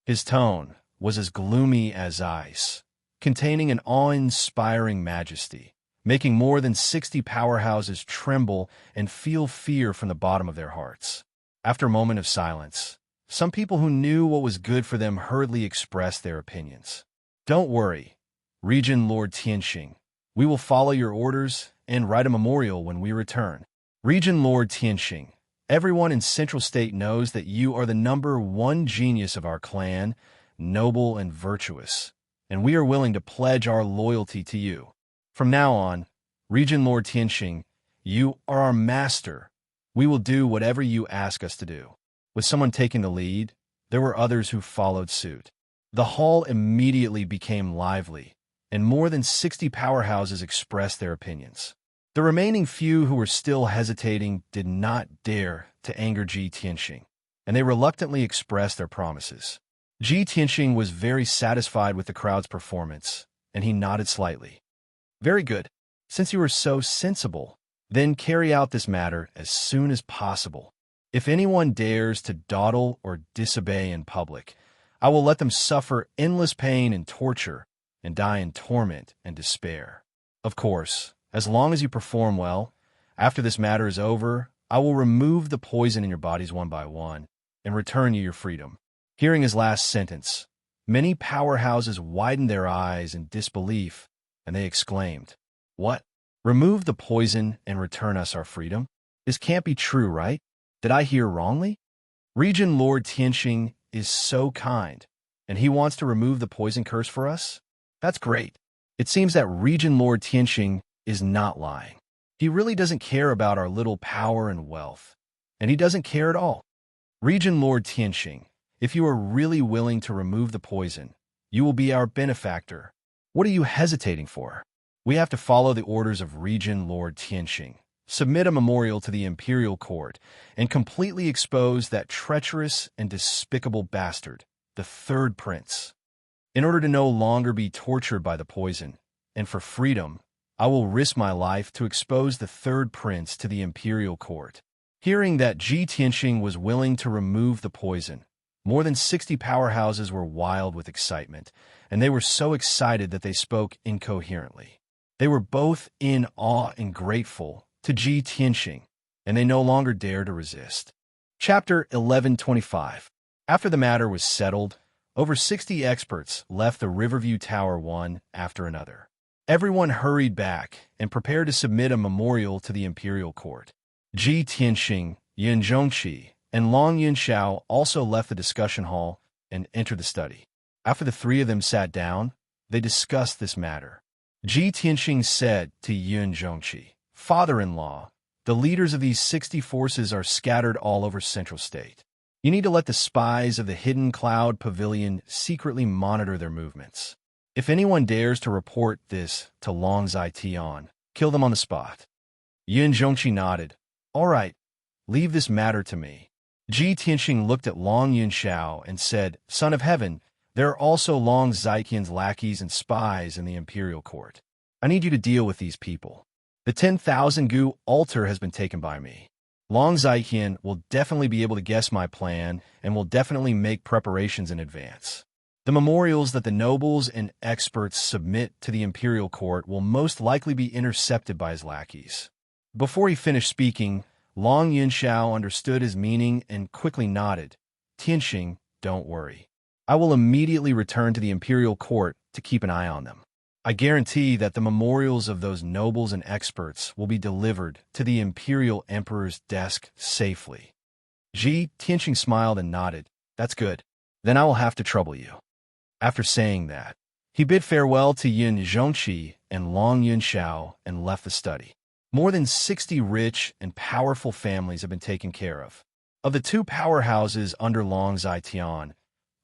Speaker 1: His tone was as gloomy as ice, containing an awe-inspiring majesty, making more than 60 powerhouses tremble and feel fear from the bottom of their hearts. After a moment of silence, some people who knew what was good for them hurriedly expressed their opinions. "Don't worry, Regent Lord Tianxing. We will follow your orders and write a memorial when we return. Regent Lord Tianxing, everyone in Central State knows that you are the #1 genius of our clan, noble and virtuous, and we are willing to pledge our loyalty to you. From now on, Regent Lord Tianxing, you are our master. We will do whatever you ask us to do." With someone taking the lead, there were others who followed suit. The hall immediately became lively, and more than 60 powerhouses expressed their opinions. The remaining few who were still hesitating did not dare to anger Ji Tianxing, and they reluctantly expressed their promises. Ji Tianxing was very satisfied with the crowd's performance, and he nodded slightly. "Very good. Since you are so sensible, then carry out this matter as soon as possible. If anyone dares to dawdle or disobey in public, I will let them suffer endless pain and torture and die in torment and despair. Of course, as long as you perform well, after this matter is over, I will remove the poison in your bodies one by one and return you your freedom." Hearing his last sentence, many powerhouses widened their eyes in disbelief, and they exclaimed, "What? Remove the poison and return us our freedom? This can't be true, right? Did I hear wrongly? Regent Lord Tianxing is so kind, and he wants to remove the poison curse for us? That's great. It seems that Regent Lord Tianxing is not lying. He really doesn't care about our little power and wealth, and he doesn't care at all. Regent Lord Tianxing, if you are really willing to remove the poison, you will be our benefactor. What are you hesitating for? We have to follow the orders of Regent Lord Tianxing, submit a memorial to the imperial court, and completely expose that treacherous and despicable bastard, the third prince. In order to no longer be tortured by the poison, and for freedom, I will risk my life to expose the third prince to the imperial court. Hearing that Ji Tianxing was willing to remove the poison, more than 60 powerhouses were wild with excitement, and they were so excited that they spoke incoherently. They were both in awe and grateful to Ji Tianxing, and they no longer dared to resist. Chapter 1125. After the matter was settled, over 60 experts left the Riverview Tower one after another. Everyone hurried back and prepared to submit a memorial to the imperial court. Ji Tianxing, Yin Zhongqi, and Long Yunxiao also left the discussion hall and entered the study. After the three of them sat down, they discussed this matter. Ji Tianxing said to Yin Zhongqi, "Father-in-law, the leaders of these 60 forces are scattered all over Central State. You need to let the spies of the Hidden Cloud Pavilion secretly monitor their movements. If anyone dares to report this to Long Zitian, kill them on the spot." Yin Zhongqi nodded. "All right, leave this matter to me." Ji Tianxing looked at Long Yunxiao and said, "Son of Heaven, there are also Long Zitian's lackeys and spies in the imperial court. I need you to deal with these people. The 10,000 Gu altar has been taken by me. Long Zitian will definitely be able to guess my plan and will definitely make preparations in advance. The memorials that the nobles and experts submit to the imperial court will most likely be intercepted by his lackeys." Before he finished speaking, Long Yunxiao understood his meaning and quickly nodded. "Tianxing, don't worry. I will immediately return to the imperial court to keep an eye on them. I guarantee that the memorials of those nobles and experts will be delivered to the imperial emperor's desk safely." Ji Tianxing smiled and nodded. "That's good. Then I will have to trouble you." After saying that, he bid farewell to Yin Zhongqi and Long Yunxiao and left the study. More than 60 rich and powerful families have been taken care of. Of the two powerhouses under Long Zitian,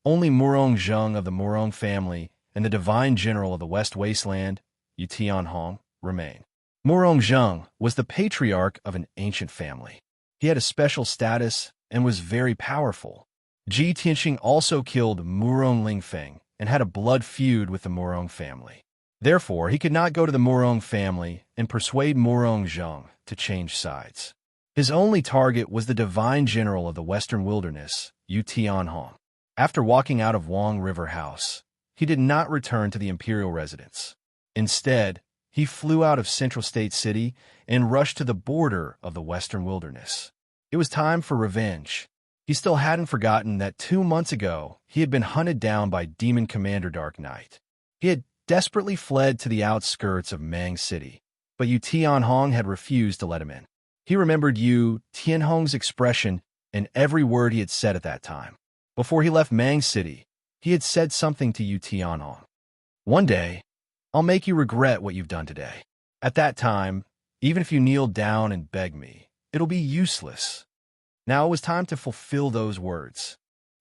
Speaker 1: only Murong Zheng of the Murong family and the divine general of the West Wasteland, Yu Tianhong, remain. Murong Zheng was the patriarch of an ancient family. He had a special status and was very powerful. Ji Tianxing also killed Murong Lingfeng and had a blood feud with the Murong family. Therefore, he could not go to the Murong family and persuade Murong Zheng to change sides. His only target was the divine general of the Western Wilderness, Yu Tianhong. After walking out of Wang River House, he did not return to the imperial residence. Instead, he flew out of Central State City and rushed to the border of the Western Wilderness. It was time for revenge. He still hadn't forgotten that 2 months ago he had been hunted down by Demon Commander Dark Knight. He had desperately fled to the outskirts of Mang City, but Yu Tianhong had refused to let him in. He remembered Yu Tianhong's expression and every word he had said at that time. Before he left Mang City, he had said something to Yu Tianhong. "One day, I'll make you regret what you've done today. At that time, even if you kneel down and beg me, it'll be useless." Now it was time to fulfill those words.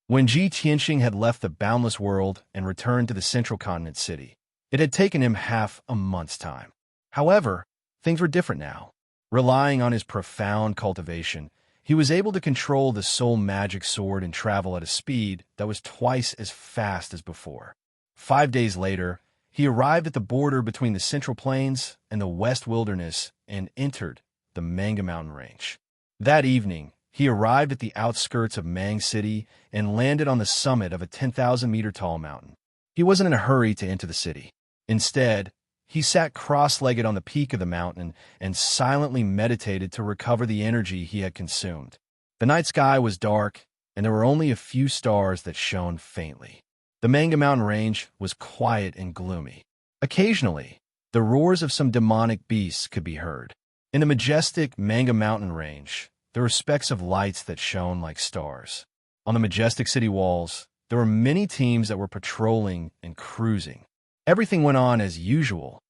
Speaker 1: When Ji Tianxing had left the boundless world and returned to the central continent city, it had taken him half a month's time. However, things were different now. Relying on his profound cultivation, he was able to control the soul magic sword and travel at a speed that was twice as fast as before. 5 days later, he arrived at the border between the Central Plains and the West Wilderness and entered the Manga Mountain Range. That evening, he arrived at the outskirts of Mang City and landed on the summit of a 10,000-meter tall mountain. He wasn't in a hurry to enter the city. Instead, he sat cross-legged on the peak of the mountain and silently meditated to recover the energy he had consumed. The night sky was dark, and there were only a few stars that shone faintly. The Manga Mountain Range was quiet and gloomy. Occasionally, the roars of some demonic beasts could be heard. In the majestic Manga Mountain Range, there were specks of lights that shone like stars. On the majestic city walls, there were many teams that were patrolling and cruising. Everything went on as usual.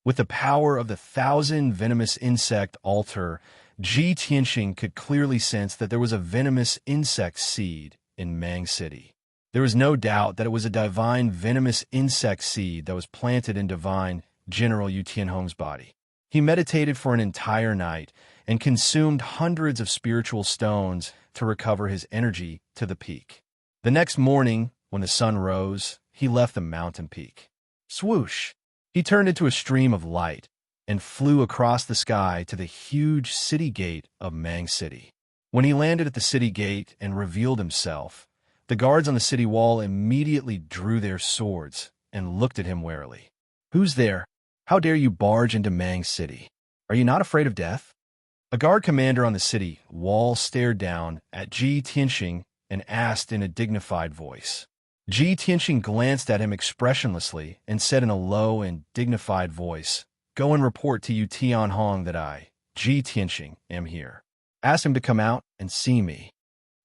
Speaker 1: With the power of the 1,000 venomous insect altar, Ji Tianxing could clearly sense that there was a venomous insect seed in Mang City. There was no doubt that it was a divine venomous insect seed that was planted in divine General Yu Tianhong's body. He meditated for an entire night and consumed hundreds of spiritual stones to recover his energy to the peak. The next morning, when the sun rose, he left the mountain peak. Swoosh! He turned into a stream of light and flew across the sky to the huge city gate of Mang City. When he landed at the city gate and revealed himself, the guards on the city wall immediately drew their swords and looked at him warily. "Who's there? How dare you barge into Mang City? Are you not afraid of death?" A guard commander on the city wall stared down at Ji Tianxing and asked in a dignified voice. Ji Tianxing glanced at him expressionlessly and said in a low and dignified voice, "Go and report to Yu Tianhong that I, Ji Tianxing, am here. Ask him to come out and see me."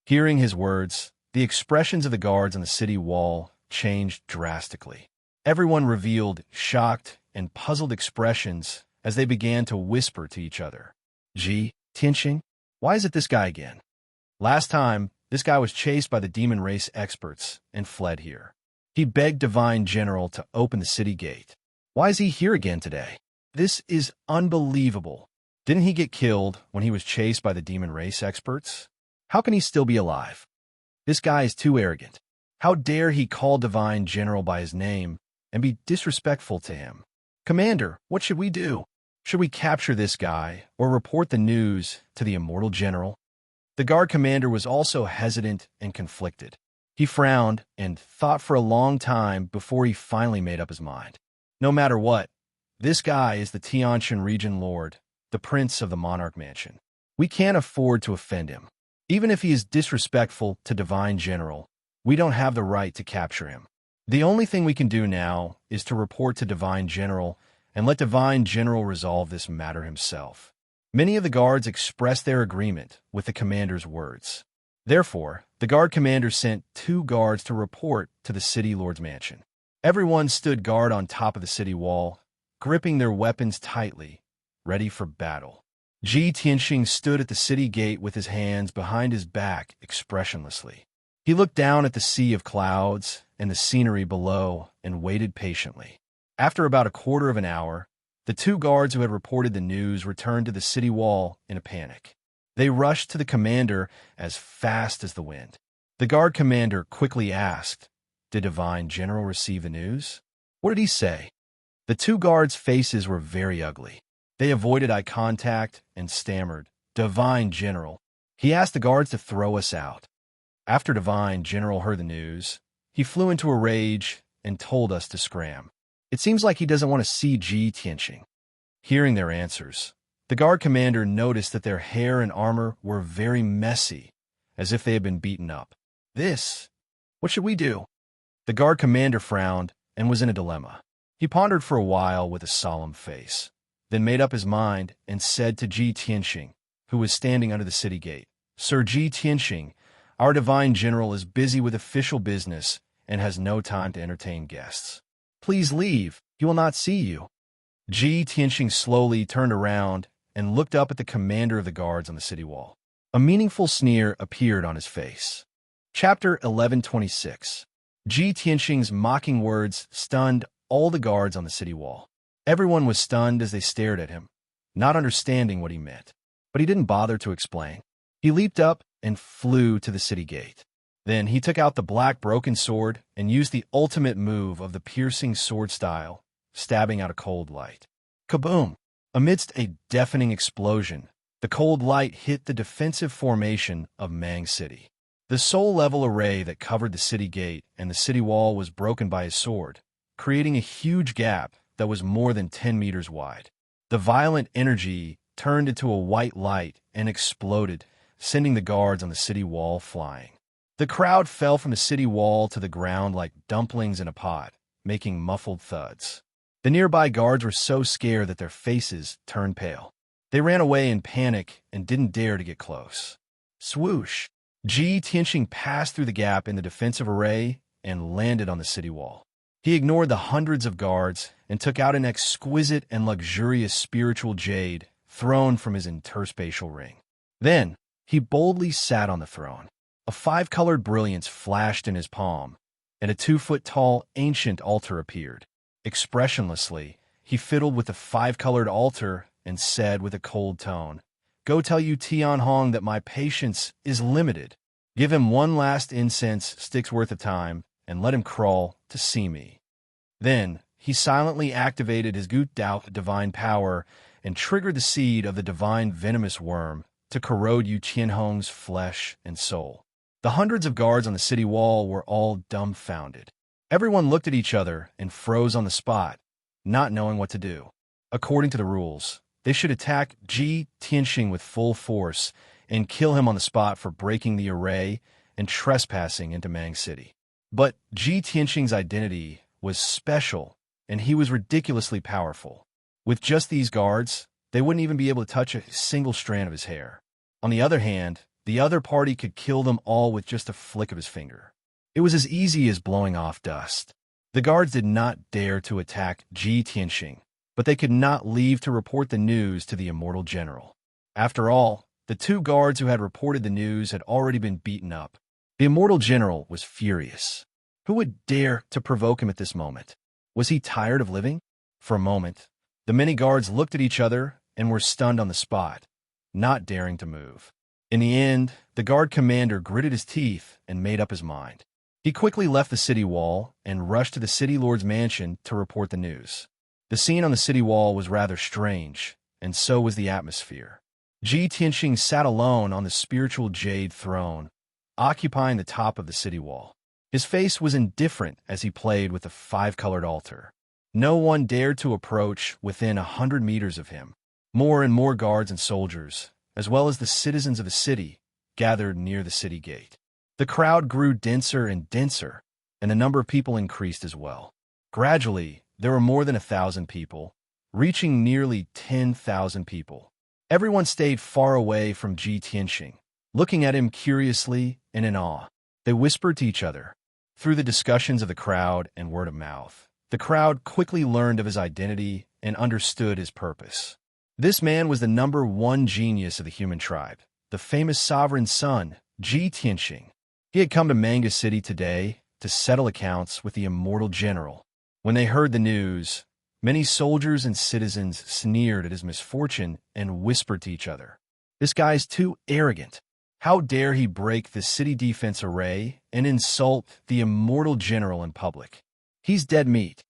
Speaker 1: Hearing his words, the expressions of the guards on the city wall changed drastically. Everyone revealed shocked and puzzled expressions as they began to whisper to each other. "Ji Tianxing? Why is it this guy again? Last time, this guy was chased by the demon race experts and fled here. He begged Divine General to open the city gate. Why is he here again today? This is unbelievable. Didn't he get killed when he was chased by the demon race experts? How can he still be alive? This guy is too arrogant. How dare he call Divine General by his name and be disrespectful to him? Commander, what should we do? Should we capture this guy or report the news to the Immortal General?" The guard commander was also hesitant and conflicted. He frowned and thought for a long time before he finally made up his mind. No matter what, this guy is the Tianshan region lord, the prince of the Monarch Mansion. We can't afford to offend him. Even if he is disrespectful to Divine General, we don't have the right to capture him. The only thing we can do now is to report to Divine General and let Divine General resolve this matter himself. Many of the guards expressed their agreement with the commander's words. Therefore, the guard commander sent 2 guards to report to the city lord's mansion. Everyone stood guard on top of the city wall, gripping their weapons tightly, ready for battle. Ji Tianxing stood at the city gate with his hands behind his back expressionlessly. He looked down at the sea of clouds and the scenery below and waited patiently. After about a quarter of an hour, the 2 guards who had reported the news returned to the city wall in a panic. They rushed to the commander as fast as the wind. The guard commander quickly asked, "Did Divine General receive the news?" "What did he say?" The 2 guards' faces were very ugly. They avoided eye contact and stammered, "Divine General." He asked the guards to throw us out. After Divine General heard the news, he flew into a rage and told us to scram. It seems like he doesn't want to see Ji Tianxing. Hearing their answers, the guard commander noticed that their hair and armor were very messy, as if they had been beaten up. What should we do?" The guard commander frowned and was in a dilemma. He pondered for a while with a solemn face, then made up his mind and said to Ji Tianxing, who was standing under the city gate, "Sir Ji Tianxing, our Divine General is busy with official business and has no time to entertain guests. Please leave. He will not see you." Ji Tianxing slowly turned around and looked up at the commander of the guards on the city wall. A meaningful sneer appeared on his face. Chapter 1126. Ji Tianxing's mocking words stunned all the guards on the city wall. Everyone was stunned as they stared at him, not understanding what he meant. But he didn't bother to explain. He leaped up and flew to the city gate. Then he took out the black broken sword and used the ultimate move of the piercing sword style, stabbing out a cold light. Kaboom! Amidst a deafening explosion, the cold light hit the defensive formation of Mang City. The soul-level array that covered the city gate and the city wall was broken by his sword, creating a huge gap that was more than 10 meters wide. The violent energy turned into a white light and exploded, sending the guards on the city wall flying. The crowd fell from the city wall to the ground like dumplings in a pot, making muffled thuds. The nearby guards were so scared that their faces turned pale. They ran away in panic and didn't dare to get close. Swoosh! Ji Tianxing passed through the gap in the defensive array and landed on the city wall. He ignored the hundreds of guards and took out an exquisite and luxurious spiritual jade thrown from his interspatial ring. Then, he boldly sat on the throne. A 5-colored brilliance flashed in his palm, and a 2-foot-tall ancient altar appeared. Expressionlessly, he fiddled with the 5-colored altar and said with a cold tone, "Go tell Yu Tianhong that my patience is limited. Give him 1 last incense stick's worth of time, and let him crawl to see me." Then, he silently activated his Gut Dao divine power and triggered the seed of the divine venomous worm to corrode Yu Qianhong's flesh and soul. The hundreds of guards on the city wall were all dumbfounded. Everyone looked at each other and froze on the spot, not knowing what to do. According to the rules, they should attack Ji Tianxing with full force and kill him on the spot for breaking the array and trespassing into Mang City. But Ji Tianxing's identity was special, and he was ridiculously powerful. With just these guards, they wouldn't even be able to touch a single strand of his hair. On the other hand, the other party could kill them all with just a flick of his finger. It was as easy as blowing off dust. The guards did not dare to attack Ji Tianxing, but they could not leave to report the news to the immortal general. After all, the two guards who had reported the news had already been beaten up. The immortal general was furious. Who would dare to provoke him at this moment? Was he tired of living? For a moment, the many guards looked at each other and were stunned on the spot, not daring to move. In the end, the guard commander gritted his teeth and made up his mind. He quickly left the city wall and rushed to the city lord's mansion to report the news. The scene on the city wall was rather strange, and so was the atmosphere. Ji Tianxing sat alone on the spiritual jade throne, occupying the top of the city wall. His face was indifferent as he played with the five-colored altar. No one dared to approach within 100 meters of him. More and more guards and soldiers, as well as the citizens of the city, gathered near the city gate. The crowd grew denser and denser, and the number of people increased as well. Gradually, there were more than 1,000 people, reaching nearly 10,000 people. Everyone stayed far away from Ji Tianxing, looking at him curiously and in awe. They whispered to each other. Through the discussions of the crowd and word of mouth, the crowd quickly learned of his identity and understood his purpose. This man was the #1 genius of the human tribe, the famous sovereign's son, Ji Tianxing. He had come to Manga City today to settle accounts with the immortal general. When they heard the news, many soldiers and citizens sneered at his misfortune and whispered to each other, "This guy's too arrogant. How dare he break the city defense array and insult the immortal general in public? He's dead meat.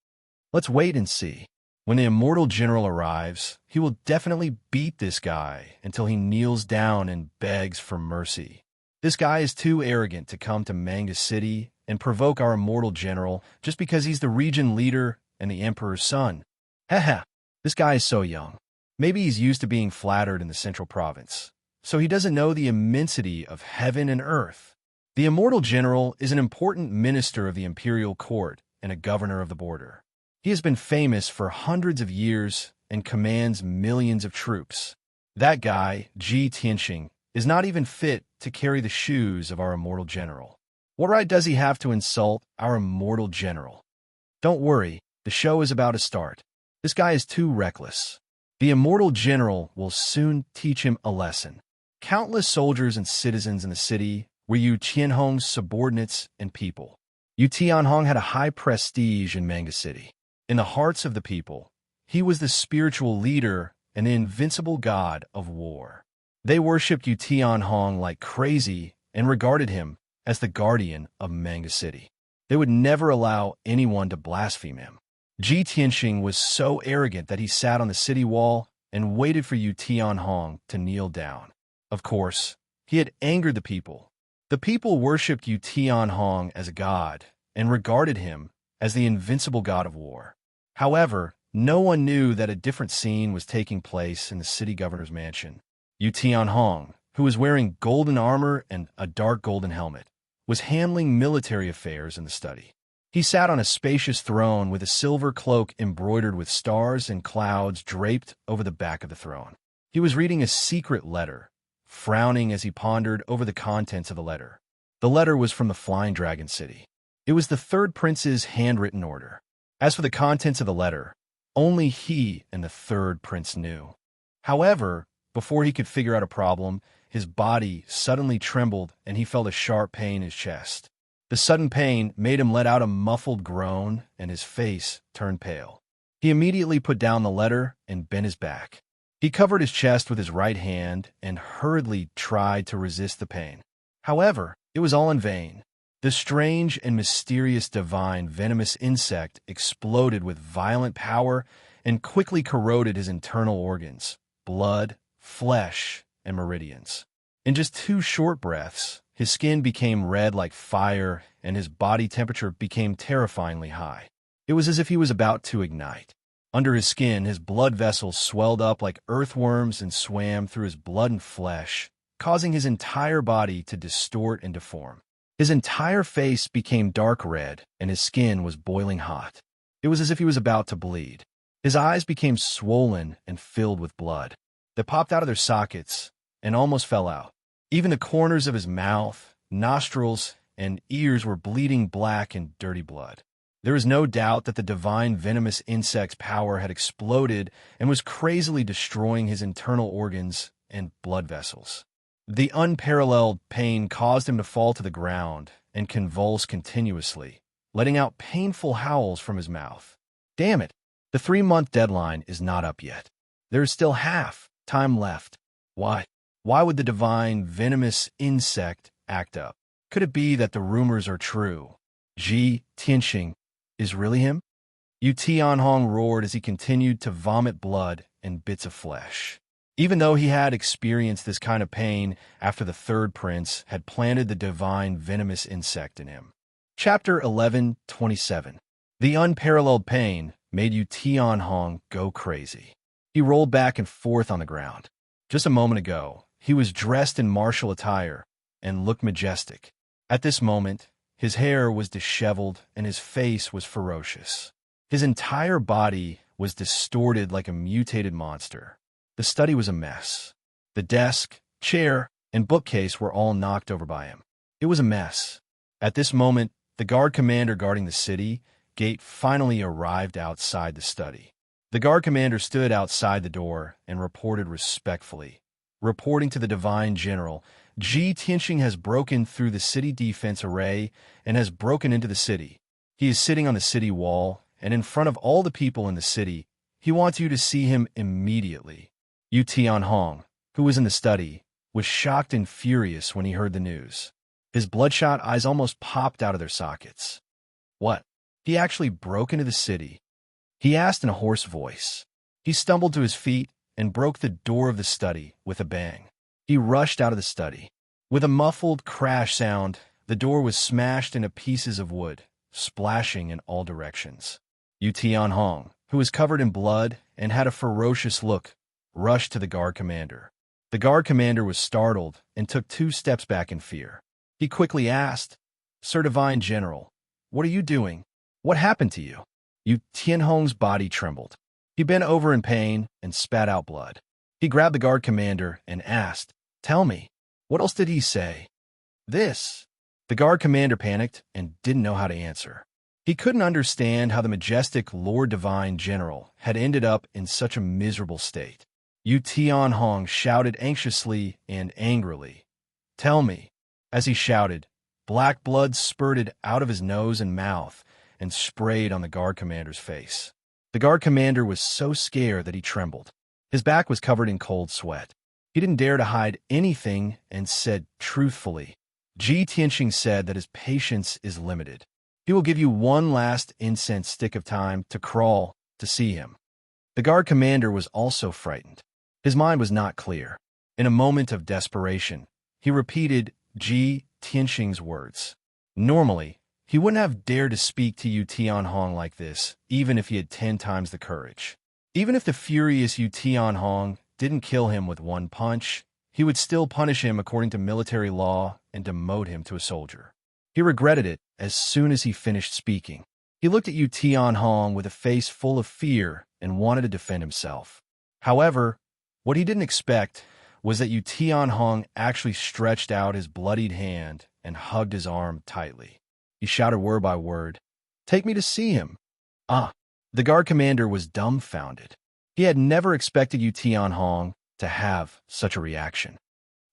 Speaker 1: Let's wait and see. When the immortal general arrives, he will definitely beat this guy until he kneels down and begs for mercy. This guy is too arrogant to come to Manga City and provoke our immortal general just because he's the region leader and the emperor's son. Haha, this guy is so young. Maybe he's used to being flattered in the central province, so he doesn't know the immensity of heaven and earth. The immortal general is an important minister of the imperial court and a governor of the border. He has been famous for hundreds of years and commands millions of troops. That guy, Ji Tianxing, is not even fit to carry the shoes of our immortal general. What right does he have to insult our immortal general? Don't worry, the show is about to start. This guy is too reckless. The immortal general will soon teach him a lesson." Countless soldiers and citizens in the city were Yu Qianhong's subordinates and people. Yu Tianhong had a high prestige in Manga City. In the hearts of the people, he was the spiritual leader and the invincible god of war. They worshipped Yu Tianhong like crazy and regarded him as the guardian of Manga City. They would never allow anyone to blaspheme him. Ji Tianxing was so arrogant that he sat on the city wall and waited for Yu Tianhong to kneel down. Of course, he had angered the people. The people worshipped Yu Tianhong as a god and regarded him as the invincible god of war. However, no one knew that a different scene was taking place in the city governor's mansion. Yu Tianhong, who was wearing golden armor and a dark golden helmet, was handling military affairs in the study. He sat on a spacious throne with a silver cloak embroidered with stars and clouds draped over the back of the throne. He was reading a secret letter, frowning as he pondered over the contents of the letter. The letter was from the Flying Dragon City. It was the third prince's handwritten order. As for the contents of the letter, only he and the third prince knew. However, before he could figure out a problem, his body suddenly trembled and he felt a sharp pain in his chest. The sudden pain made him let out a muffled groan and his face turned pale. He immediately put down the letter and bent his back. He covered his chest with his right hand and hurriedly tried to resist the pain. However, it was all in vain. The strange and mysterious divine venomous insect exploded with violent power and quickly corroded his internal organs, blood, flesh, and meridians. In just 2 short breaths, his skin became red like fire and his body temperature became terrifyingly high. It was as if he was about to ignite. Under his skin, his blood vessels swelled up like earthworms and swam through his blood and flesh, causing his entire body to distort and deform. His entire face became dark red, and his skin was boiling hot. It was as if he was about to bleed. His eyes became swollen and filled with blood. They popped out of their sockets and almost fell out. Even the corners of his mouth, nostrils, and ears were bleeding black and dirty blood. There was no doubt that the divine venomous insect's power had exploded and was crazily destroying his internal organs and blood vessels. The unparalleled pain caused him to fall to the ground and convulse continuously, letting out painful howls from his mouth. Damn it! The 3-month deadline is not up yet. There is still half time left. Why? Why would the divine venomous insect act up? Could it be that the rumors are true? Ji Tianxing is really him? Yu Tianhong roared as he continued to vomit blood and bits of flesh. Even though he had experienced this kind of pain after the third prince had planted the divine venomous insect in him. Chapter 11:27. The unparalleled pain made Yu Tianhong go crazy. He rolled back and forth on the ground. Just a moment ago, he was dressed in martial attire and looked majestic. At this moment, his hair was disheveled and his face was ferocious. His entire body was distorted like a mutated monster. The study was a mess. The desk, chair, and bookcase were all knocked over by him. It was a mess. At this moment, the guard commander guarding the city gate finally arrived outside the study. The guard commander stood outside the door and reported respectfully. Reporting to the divine general, Ji Tianxing has broken through the city defense array and has broken into the city. He is sitting on the city wall, and in front of all the people in the city, he wants you to see him immediately. Yu Tianhong, who was in the study, was shocked and furious when he heard the news. His bloodshot eyes almost popped out of their sockets. What? He actually broke into the city? He asked in a hoarse voice. He stumbled to his feet and broke the door of the study with a bang. He rushed out of the study. With a muffled crash sound, the door was smashed into pieces of wood, splashing in all directions. Yu Tianhong, who was covered in blood and had a ferocious look, rushed to the guard commander. The guard commander was startled and took 2 steps back in fear. He quickly asked, "Sir Divine General, what are you doing? What happened to you?" Yu Tianhong's body trembled. He bent over in pain and spat out blood. He grabbed the guard commander and asked, "Tell me, what else did he say?" "This." The guard commander panicked and didn't know how to answer. He couldn't understand how the majestic Lord Divine General had ended up in such a miserable state. Yu Tianhong shouted anxiously and angrily, "Tell me." As he shouted, black blood spurted out of his nose and mouth and sprayed on the guard commander's face. The guard commander was so scared that he trembled. His back was covered in cold sweat. He didn't dare to hide anything and said truthfully, Ji Tianxing said that his patience is limited. He will give you one last incense stick of time to crawl to see him. The guard commander was also frightened. His mind was not clear. In a moment of desperation, he repeated Ji Tianxing's words. Normally, he wouldn't have dared to speak to Yu Tianhong like this, even if he had 10 times the courage. Even if the furious Yu Tianhong didn't kill him with one punch, he would still punish him according to military law and demote him to a soldier. He regretted it as soon as he finished speaking. He looked at Yu Tianhong with a face full of fear and wanted to defend himself. However, what he didn't expect was that Yu Tianhong actually stretched out his bloodied hand and hugged his arm tightly. He shouted word by word, "Take me to see him." Ah! The guard commander was dumbfounded. He had never expected Yu Tianhong to have such a reaction.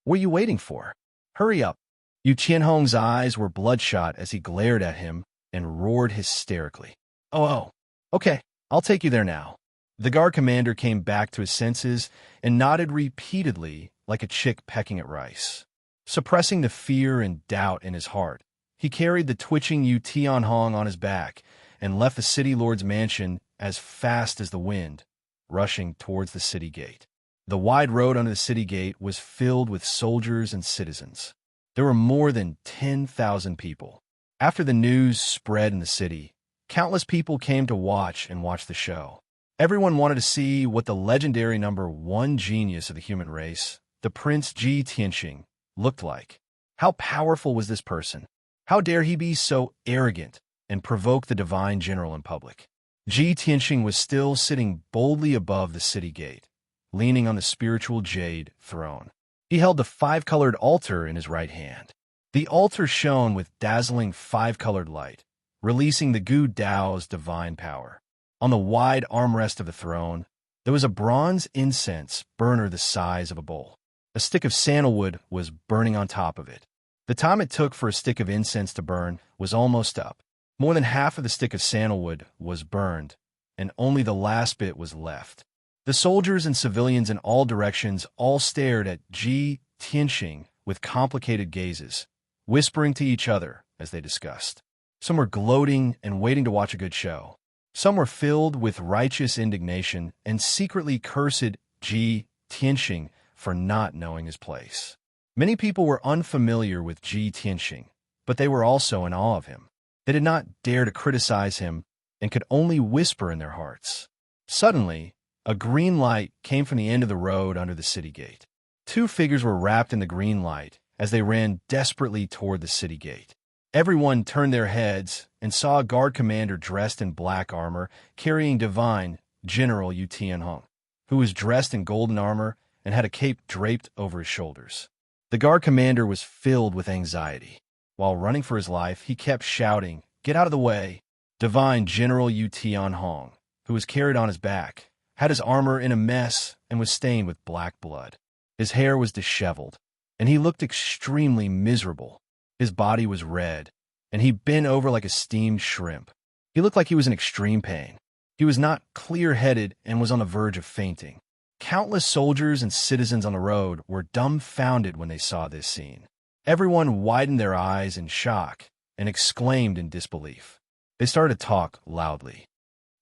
Speaker 1: "What are you waiting for? Hurry up." Yu Tianhong's eyes were bloodshot as he glared at him and roared hysterically. Oh, okay, I'll take you there now." The guard commander came back to his senses and nodded repeatedly like a chick pecking at rice. Suppressing the fear and doubt in his heart, He carried the twitching Yu Tianhong on his back and left the city lord's mansion as fast as the wind, rushing towards the city gate. The wide road under the city gate was filled with soldiers and citizens. There were more than 10,000 people. After the news spread in the city, countless people came to watch the show. Everyone wanted to see what the legendary #1 genius of the human race, the Prince Ji Tianxing, looked like. How powerful was this person? How dare he be so arrogant and provoke the divine general in public? Ji Tianxing was still sitting boldly above the city gate, leaning on the spiritual jade throne. He held the 5-colored altar in his right hand. The altar shone with dazzling 5-colored light, releasing the Gu Dao's divine power. On the wide armrest of the throne, there was a bronze incense burner the size of a bowl. A stick of sandalwood was burning on top of it. The time it took for a stick of incense to burn was almost up. More than half of the stick of sandalwood was burned, and only the last bit was left. The soldiers and civilians in all directions all stared at Ji Tianxing with complicated gazes, whispering to each other as they discussed. Some were gloating and waiting to watch a good show. Some were filled with righteous indignation and secretly cursed Ji Tianxing for not knowing his place. Many people were unfamiliar with Ji Tianxing, but they were also in awe of him. They did not dare to criticize him and could only whisper in their hearts. Suddenly, a green light came from the end of the road under the city gate. 2 figures were wrapped in the green light as they ran desperately toward the city gate. Everyone turned their heads and saw a guard commander dressed in black armor carrying divine General Yu Tianhong, who was dressed in golden armor and had a cape draped over his shoulders. The guard commander was filled with anxiety. While running for his life, he kept shouting, "Get out of the way!" Divine General Yu Tianhong, who was carried on his back, had his armor in a mess and was stained with black blood. His hair was disheveled, and he looked extremely miserable. His body was red, and he bent over like a steamed shrimp. He looked like he was in extreme pain. He was not clear-headed and was on the verge of fainting. Countless soldiers and citizens on the road were dumbfounded when they saw this scene. Everyone widened their eyes in shock and exclaimed in disbelief. They started to talk loudly.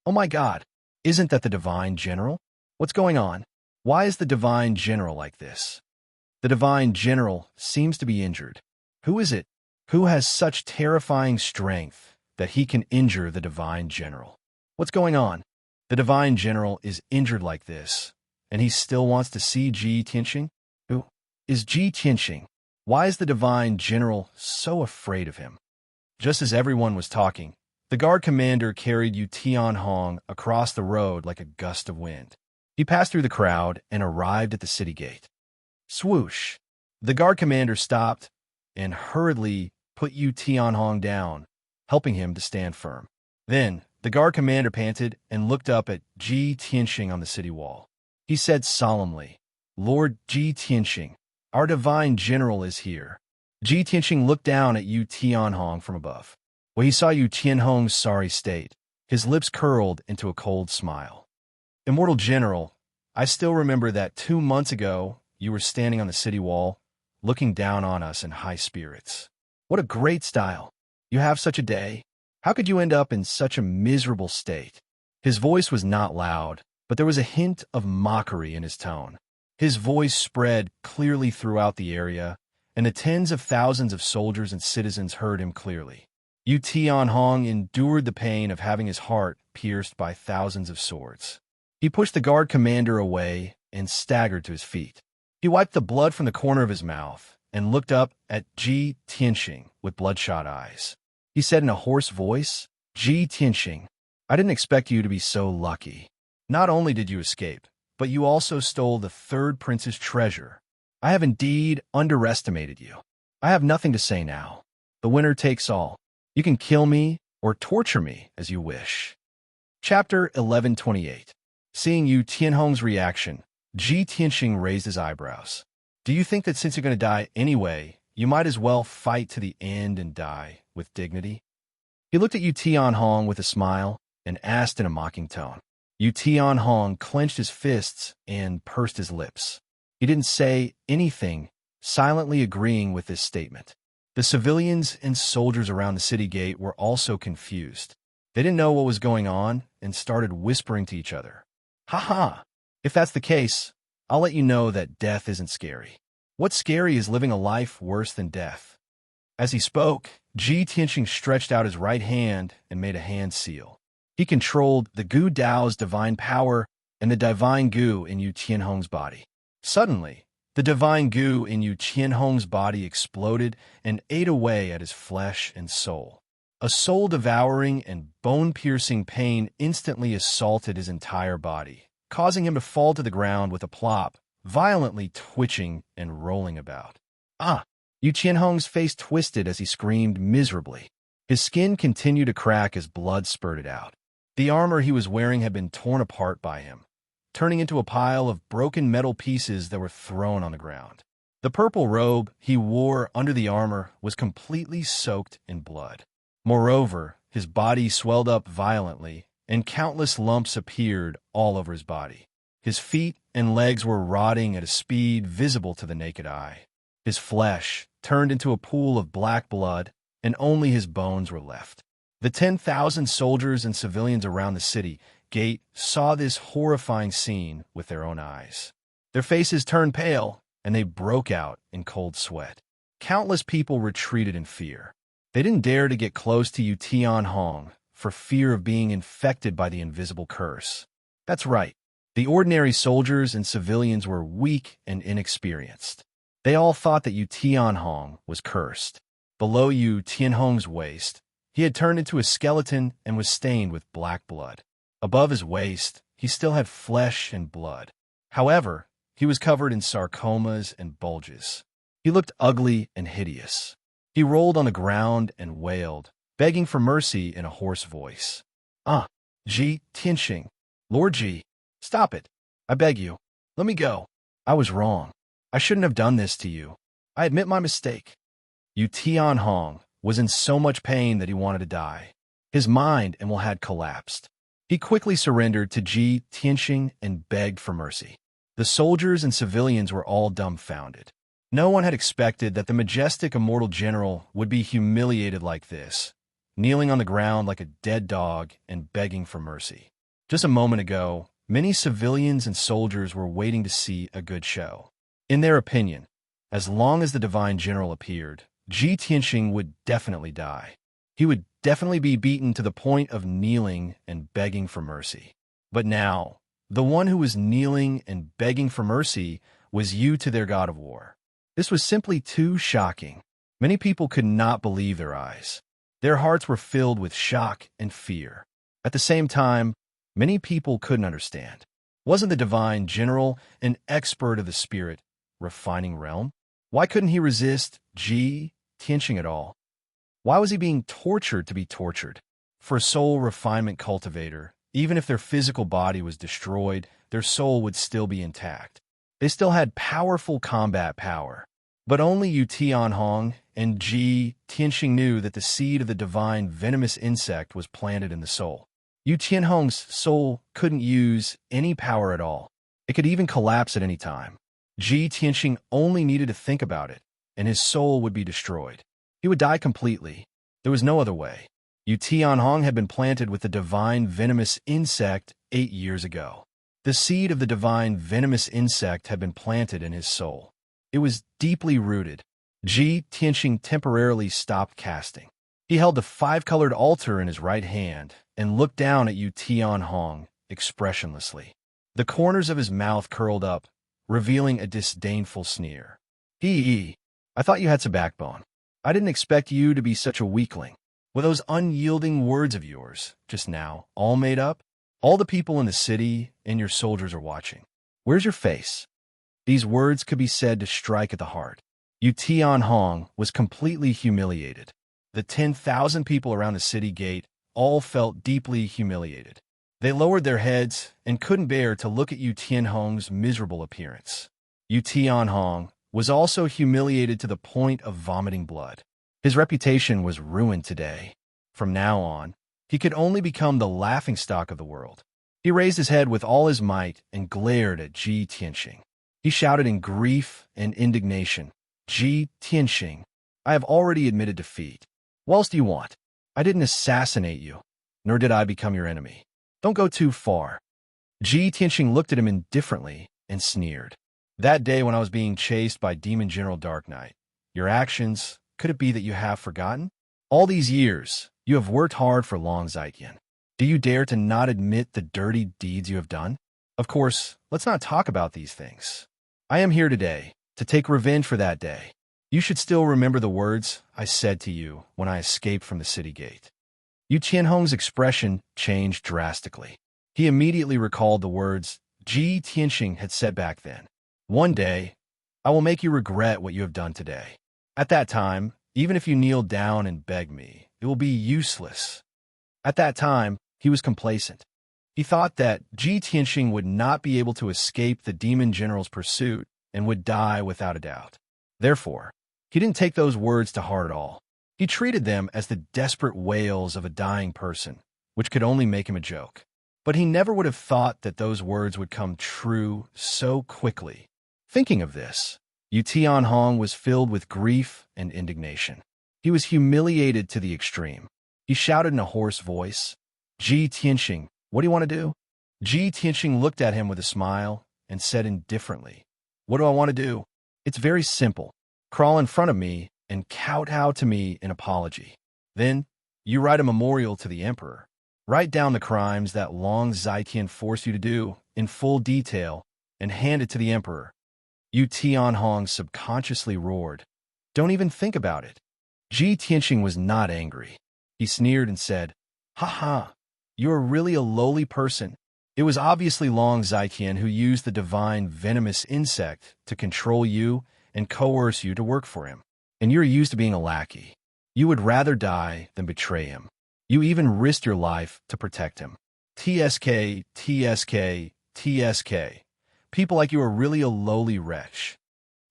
Speaker 1: "Oh my God, isn't that the divine general? What's going on? Why is the divine general like this? The divine general seems to be injured. Who is it? Who has such terrifying strength that he can injure the divine general? What's going on? The divine general is injured like this, and he still wants to see Ji Tianxing? Who is Ji Tianxing? Why is the divine general so afraid of him?" Just as everyone was talking, the guard commander carried Yu Tianhong across the road like a gust of wind. He passed through the crowd and arrived at the city gate. Swoosh! The guard commander stopped and hurriedly put Yu Tianhong down, helping him to stand firm. Then, the guard commander panted and looked up at Ji Tianxing on the city wall. He said solemnly, "Lord Ji Tianxing, our divine general is here." Ji Tianxing looked down at Yu Tianhong from above. When he saw Yu Tianhong's sorry state, his lips curled into a cold smile. "Immortal General, I still remember that 2 months ago you were standing on the city wall, looking down on us in high spirits. What a great style! You have such a day. How could you end up in such a miserable state?" His voice was not loud, but there was a hint of mockery in his tone. His voice spread clearly throughout the area, and the tens of thousands of soldiers and citizens heard him clearly. Yu Tianhong endured the pain of having his heart pierced by thousands of swords. He pushed the guard commander away and staggered to his feet. He wiped the blood from the corner of his mouth and looked up at Ji Tianxing with bloodshot eyes. He said in a hoarse voice, "Ji Tianxing, I didn't expect you to be so lucky. Not only did you escape, but you also stole the 3rd prince's treasure. I have indeed underestimated you. I have nothing to say now. The winner takes all. You can kill me or torture me as you wish." Chapter 1128. Seeing Yu Tianhong's reaction, Ji Tianxing raised his eyebrows. "Do you think that since you're going to die anyway, you might as well fight to the end and die with dignity?" He looked at Yu Tianhong with a smile and asked in a mocking tone. Yu Tianhong clenched his fists and pursed his lips. He didn't say anything, silently agreeing with this statement. The civilians and soldiers around the city gate were also confused. They didn't know what was going on and started whispering to each other. "Ha ha! If that's the case, I'll let you know that death isn't scary. What's scary is living a life worse than death." As he spoke, Ji Tianxing stretched out his right hand and made a hand seal. He controlled the Gu Dao's divine power and the divine Gu in Yu Tianhong's body. Suddenly, the divine Gu in Yu Tianhong's body exploded and ate away at his flesh and soul. A soul-devouring and bone-piercing pain instantly assaulted his entire body, causing him to fall to the ground with a plop, violently twitching and rolling about. "Ah!" Yu Tianhong's face twisted as he screamed miserably. His skin continued to crack as blood spurted out. The armor he was wearing had been torn apart by him, turning into a pile of broken metal pieces that were thrown on the ground. The purple robe he wore under the armor was completely soaked in blood. Moreover, his body swelled up violently, and countless lumps appeared all over his body. His feet and legs were rotting at a speed visible to the naked eye. His flesh turned into a pool of black blood, and only his bones were left. The 10,000 soldiers and civilians around the city gate saw this horrifying scene with their own eyes. Their faces turned pale, and they broke out in cold sweat. Countless people retreated in fear. They didn't dare to get close to Yu Tianhong for fear of being infected by the invisible curse. That's right. The ordinary soldiers and civilians were weak and inexperienced. They all thought that Yu Tianhong was cursed. Below Yu Tianhong's waist, he had turned into a skeleton and was stained with black blood. Above his waist, he still had flesh and blood. However, he was covered in sarcomas and bulges. He looked ugly and hideous. He rolled on the ground and wailed, begging for mercy in a hoarse voice. "Ah, Ji Tianxing, Lord Ji, stop it. I beg you. Let me go. I was wrong. I shouldn't have done this to you. I admit my mistake." Yu Tianhong was in so much pain that he wanted to die. His mind and will had collapsed. He quickly surrendered to Ji Tianxing and begged for mercy. The soldiers and civilians were all dumbfounded. No one had expected that the majestic immortal general would be humiliated like this, kneeling on the ground like a dead dog and begging for mercy. Just a moment ago, many civilians and soldiers were waiting to see a good show. In their opinion, as long as the divine general appeared, Ji Tianxing would definitely die. He would definitely be beaten to the point of kneeling and begging for mercy. But now, the one who was kneeling and begging for mercy was Yu to their god of war. This was simply too shocking. Many people could not believe their eyes. Their hearts were filled with shock and fear. At the same time, many people couldn't understand. Wasn't the divine general an expert of the spirit refining realm? Why couldn't he resist Ji Tianxing at all? Why was he being tortured to be tortured? For a soul refinement cultivator, even if their physical body was destroyed, their soul would still be intact. They still had powerful combat power. But only Yu Tianhong and Ji Tianxing knew that the seed of the divine venomous insect was planted in the soul. Yu Tianhong's soul couldn't use any power at all. It could even collapse at any time. Ji Tianxing only needed to think about it, and his soul would be destroyed. He would die completely. There was no other way. Yu Tianhong had been planted with the divine venomous insect 8 years ago. The seed of the divine venomous insect had been planted in his soul. It was deeply rooted. Ji Tianxing temporarily stopped casting. He held the 5-colored altar in his right hand and looked down at Yu Tianhong expressionlessly. The corners of his mouth curled up, revealing a disdainful sneer. I thought you had some backbone. I didn't expect you to be such a weakling. Were those unyielding words of yours, just now, all made up? All the people in the city and your soldiers are watching. Where's your face?" These words could be said to strike at the heart. Yu Tianhong was completely humiliated. The 10,000 people around the city gate all felt deeply humiliated. They lowered their heads and couldn't bear to look at Yu Tianhong's miserable appearance. Yu Tianhong was also humiliated to the point of vomiting blood. His reputation was ruined today. From now on, he could only become the laughingstock of the world. He raised his head with all his might and glared at Ji Tianxing. He shouted in grief and indignation, "Ji Tianxing, I have already admitted defeat. What else do you want? I didn't assassinate you, nor did I become your enemy. Don't go too far. Ji Tianxing looked at him indifferently and sneered. That day when I was being chased by Demon General Dark Knight, your actions, could it be that you have forgotten? All these years, you have worked hard for Long Zaiqian. Do you dare to not admit the dirty deeds you have done? Of course, let's not talk about these things. I am here today to take revenge for that day. You should still remember the words I said to you when I escaped from the city gate. Yu Tianhong's expression changed drastically. He immediately recalled the words Ji Tianxing had said back then. One day, I will make you regret what you have done today. At that time, even if you kneel down and beg me, it will be useless. At that time, he was complacent. He thought that Ji Tianxing would not be able to escape the demon general's pursuit and would die without a doubt. Therefore, he didn't take those words to heart at all. He treated them as the desperate wails of a dying person, which could only make him a joke. But he never would have thought that those words would come true so quickly. Thinking of this, Yu Tianhong was filled with grief and indignation. He was humiliated to the extreme. He shouted in a hoarse voice, Ji Tianxing, what do you want to do? Ji Tianxing looked at him with a smile and said indifferently, what do I want to do? It's very simple. Crawl in front of me and kowtow to me in apology. Then, you write a memorial to the emperor. Write down the crimes that Long Zaiqian forced you to do in full detail and hand it to the emperor. Yu Tianhong subconsciously roared, don't even think about it. Ji Tianxing was not angry. He sneered and said, ha ha, you're really a lowly person. It was obviously Long Zaiqian who used the divine venomous insect to control you and coerce you to work for him. And you're used to being a lackey. You would rather die than betray him. You even risked your life to protect him. TSK, TSK, TSK. People like you are really a lowly wretch.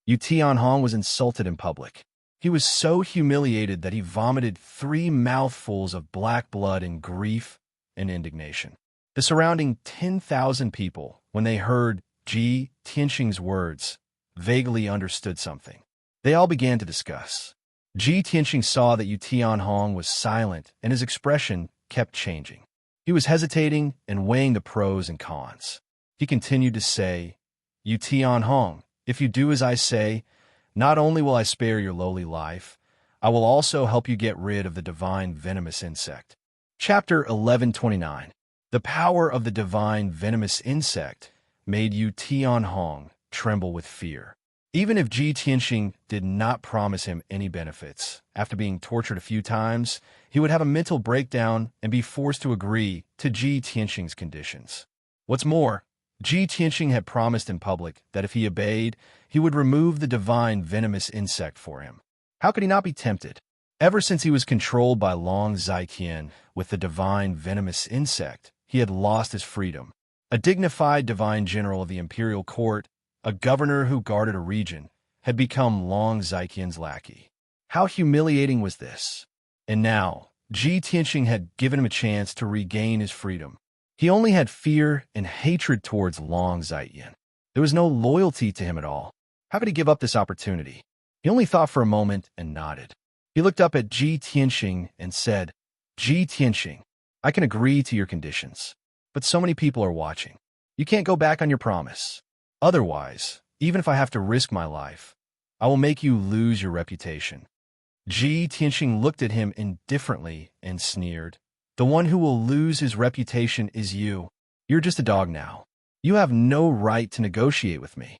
Speaker 1: Yu Tianhong was insulted in public. He was so humiliated that he vomited 3 mouthfuls of black blood in grief and indignation. The surrounding 10,000 people, when they heard Ji Tianxing's words, vaguely understood something. They all began to discuss. Ji Tianxing saw that Yu Tianhong was silent and his expression kept changing. He was hesitating and weighing the pros and cons. He continued to say, Yu Tianhong, if you do as I say, not only will I spare your lowly life, I will also help you get rid of the divine venomous insect. Chapter 1129. The power of the divine venomous insect made Yu Tianhong tremble with fear. Even if Ji Tianxing did not promise him any benefits, after being tortured a few times, he would have a mental breakdown and be forced to agree to Ji Tianxing's conditions. What's more, Ji Tianxing had promised in public that if he obeyed, he would remove the divine venomous insect for him. How could he not be tempted? Ever since he was controlled by Long Zaiqian with the divine venomous insect, he had lost his freedom. A dignified divine general of the imperial court, a governor who guarded a region, had become Long Zaiqian's lackey. How humiliating was this? And now, Ji Tianxing had given him a chance to regain his freedom. He only had fear and hatred towards Long Zaiqian. There was no loyalty to him at all. How could he give up this opportunity? He only thought for a moment and nodded. He looked up at Ji Tianxing and said, Ji Tianxing, I can agree to your conditions, but so many people are watching. You can't go back on your promise. Otherwise, even if I have to risk my life, I will make you lose your reputation. Ji Tianxing looked at him indifferently and sneered. The one who will lose his reputation is you. You're just a dog now. You have no right to negotiate with me.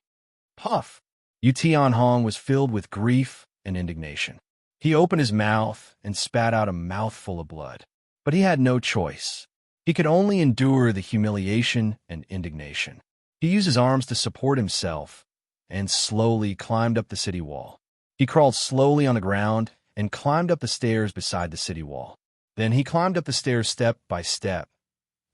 Speaker 1: Puff! Yu Tianhong was filled with grief and indignation. He opened his mouth and spat out a mouthful of blood. But he had no choice. He could only endure the humiliation and indignation. He used his arms to support himself and slowly climbed up the city wall. He crawled slowly on the ground and climbed up the stairs beside the city wall. Then he climbed up the stairs step by step.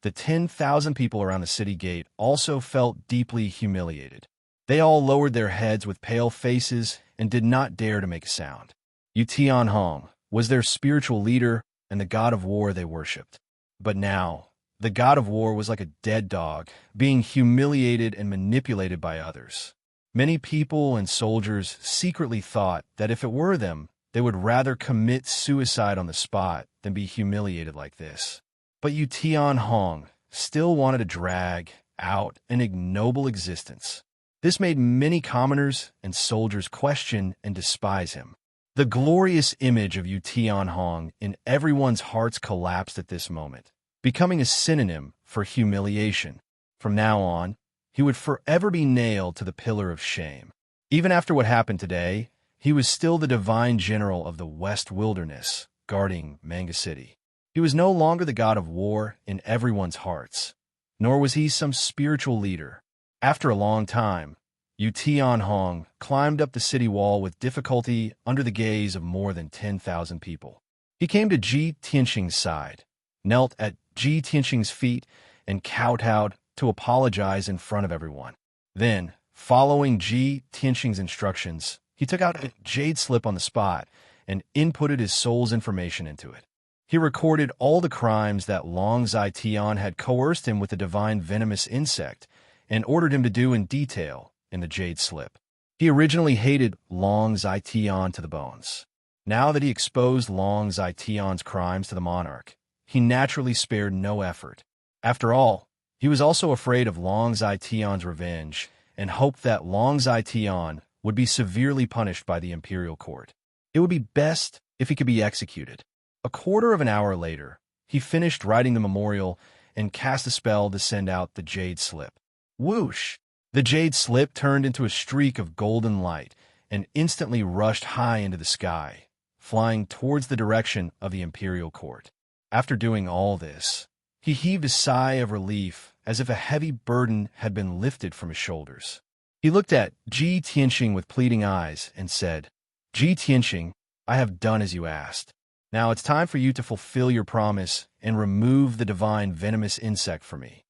Speaker 1: The 10,000 people around the city gate also felt deeply humiliated. They all lowered their heads with pale faces and did not dare to make a sound. Yu Tianhong was their spiritual leader and the god of war they worshipped. But now, the god of war was like a dead dog, being humiliated and manipulated by others. Many people and soldiers secretly thought that if it were them, they would rather commit suicide on the spot than be humiliated like this. But Yu Tianhong still wanted to drag out an ignoble existence. This made many commoners and soldiers question and despise him. The glorious image of Yu Tianhong in everyone's hearts collapsed at this moment, becoming a synonym for humiliation. From now on, he would forever be nailed to the pillar of shame. Even after what happened today, he was still the divine general of the West Wilderness, guarding Manga City. He was no longer the god of war in everyone's hearts, nor was he some spiritual leader. After a long time, Yu Tianhong climbed up the city wall with difficulty under the gaze of more than 10,000 people. He came to Ji Tianxing's side, knelt at Ji Tianxing's feet, and kowtowed to apologize in front of everyone. Then, following Ji Tianxing's instructions, he took out a jade slip on the spot and inputted his soul's information into it. He recorded all the crimes that Long Zai Tian had coerced him with the divine venomous insect and ordered him to do in detail in the jade slip. He originally hated Long Zai Tian to the bones. Now that he exposed Long Zai Tian's crimes to the monarch, he naturally spared no effort. After all, he was also afraid of Long Zai Tian's revenge and hoped that Long Zai Tian would be severely punished by the imperial court. It would be best if he could be executed. A quarter of an hour later, he finished writing the memorial and cast a spell to send out the jade slip. Whoosh! The jade slip turned into a streak of golden light and instantly rushed high into the sky, flying towards the direction of the imperial court. After doing all this, he heaved a sigh of relief as if a heavy burden had been lifted from his shoulders. He looked at Ji Tianxing with pleading eyes and said, "Ji Tianxing, I have done as you asked. Now it's time for you to fulfill your promise and remove the divine venomous insect for me."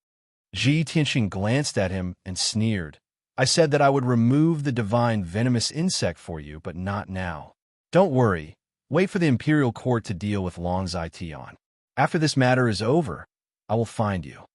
Speaker 1: Ji Tianxing glanced at him and sneered. "I said that I would remove the divine venomous insect for you, but not now. Don't worry. Wait for the imperial court to deal with Long Zai Tian. After this matter is over, I will find you."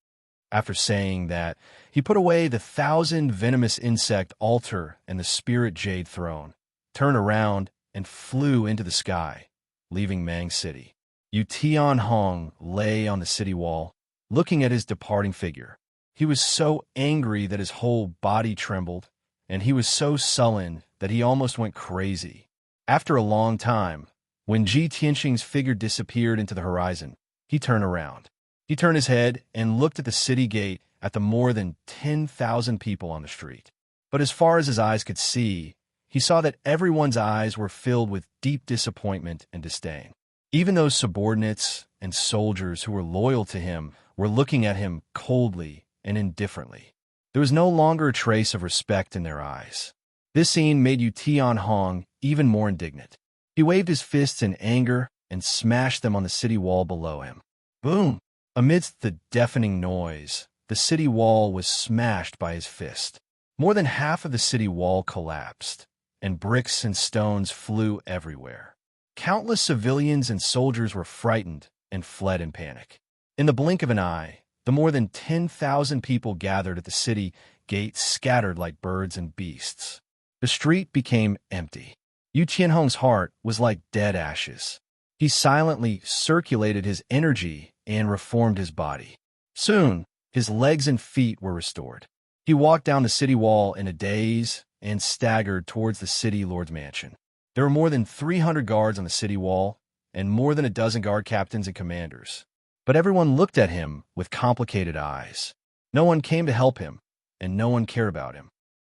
Speaker 1: After saying that, he put away the 1,000 venomous insect altar and the spirit jade throne, turned around, and flew into the sky, leaving Mang City. Yu Tianhong lay on the city wall, looking at his departing figure. He was so angry that his whole body trembled, and he was so sullen that he almost went crazy. After a long time, when Ji Tianxing's figure disappeared into the horizon, he turned around. He turned his head and looked at the city gate at the more than 10,000 people on the street. But as far as his eyes could see, he saw that everyone's eyes were filled with deep disappointment and disdain. Even those subordinates and soldiers who were loyal to him were looking at him coldly and indifferently. There was no longer a trace of respect in their eyes. This scene made Yu Tianhong even more indignant. He waved his fists in anger and smashed them on the city wall below him. Boom! Amidst the deafening noise, the city wall was smashed by his fist. More than half of the city wall collapsed, and bricks and stones flew everywhere. Countless civilians and soldiers were frightened and fled in panic. In the blink of an eye, the more than 10,000 people gathered at the city gate scattered like birds and beasts. The street became empty. Yu Tianhong's heart was like dead ashes. He silently circulated his energy and reformed his body. Soon, his legs and feet were restored. He walked down the city wall in a daze and staggered towards the city lord's mansion. There were more than 300 guards on the city wall and more than a dozen guard captains and commanders. But everyone looked at him with complicated eyes. No one came to help him, and no one cared about him.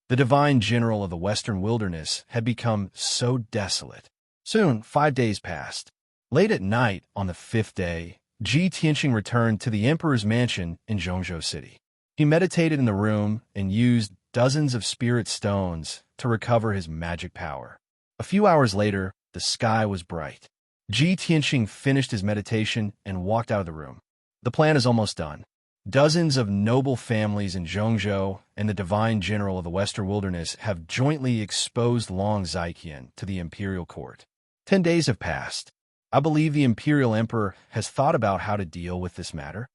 Speaker 1: The divine general of the Western Wilderness had become so desolate. Soon, 5 days passed. Late at night on the 5th day, Ji Tianxing returned to the emperor's mansion in Zhongzhou City. He meditated in the room and used dozens of spirit stones to recover his magic power. A few hours later, the sky was bright. Ji Tianxing finished his meditation and walked out of the room. The plan is almost done. Dozens of noble families in Zhongzhou and the divine general of the Western Wilderness have jointly exposed Long Zaiqian to the imperial court. 10 days have passed. I believe the imperial emperor has thought about how to deal with this matter.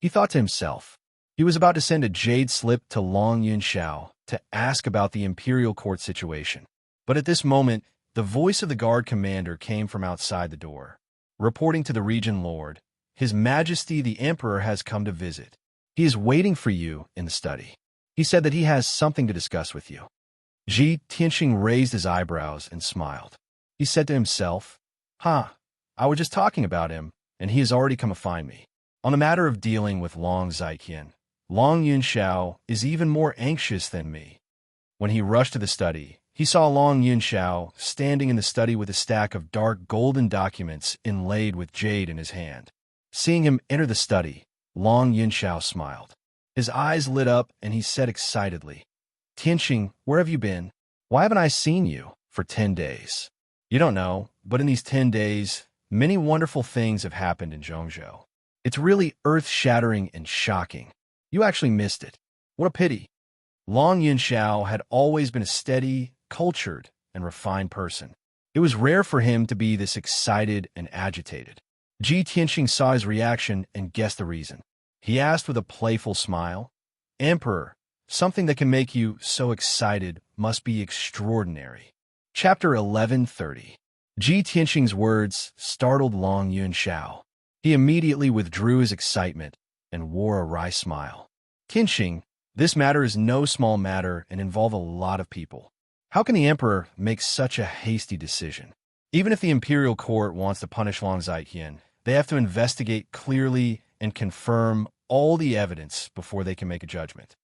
Speaker 1: He thought to himself. He was about to send a jade slip to Long Yunxiao to ask about the imperial court situation. But at this moment, the voice of the guard commander came from outside the door, reporting to the region lord, His Majesty the Emperor has come to visit. He is waiting for you in the study. He said that he has something to discuss with you. Ji Tianxing raised his eyebrows and smiled. He said to himself, I was just talking about him, and he has already come to find me. On the matter of dealing with Long Zaiqian, Long Yunxiao is even more anxious than me. When he rushed to the study, he saw Long Yunxiao standing in the study with a stack of dark golden documents inlaid with jade in his hand. Seeing him enter the study, Long Yunxiao smiled. His eyes lit up and he said excitedly, Tianxing, where have you been? Why haven't I seen you for 10 days? You don't know, but in these 10 days, many wonderful things have happened in Zhongzhou. It's really earth-shattering and shocking. You actually missed it. What a pity. Long Yunxiao had always been a steady, cultured, and refined person. It was rare for him to be this excited and agitated. Ji Tianxing saw his reaction and guessed the reason. He asked with a playful smile, Emperor, something that can make you so excited must be extraordinary. Chapter 1130. Ji Tianxing's words startled Long Yunxiao. He immediately withdrew his excitement and wore a wry smile. Tianxing, this matter is no small matter and involve a lot of people. How can the emperor make such a hasty decision? Even if the imperial court wants to punish Long Zaiqian, they have to investigate clearly and confirm all the evidence before they can make a judgment.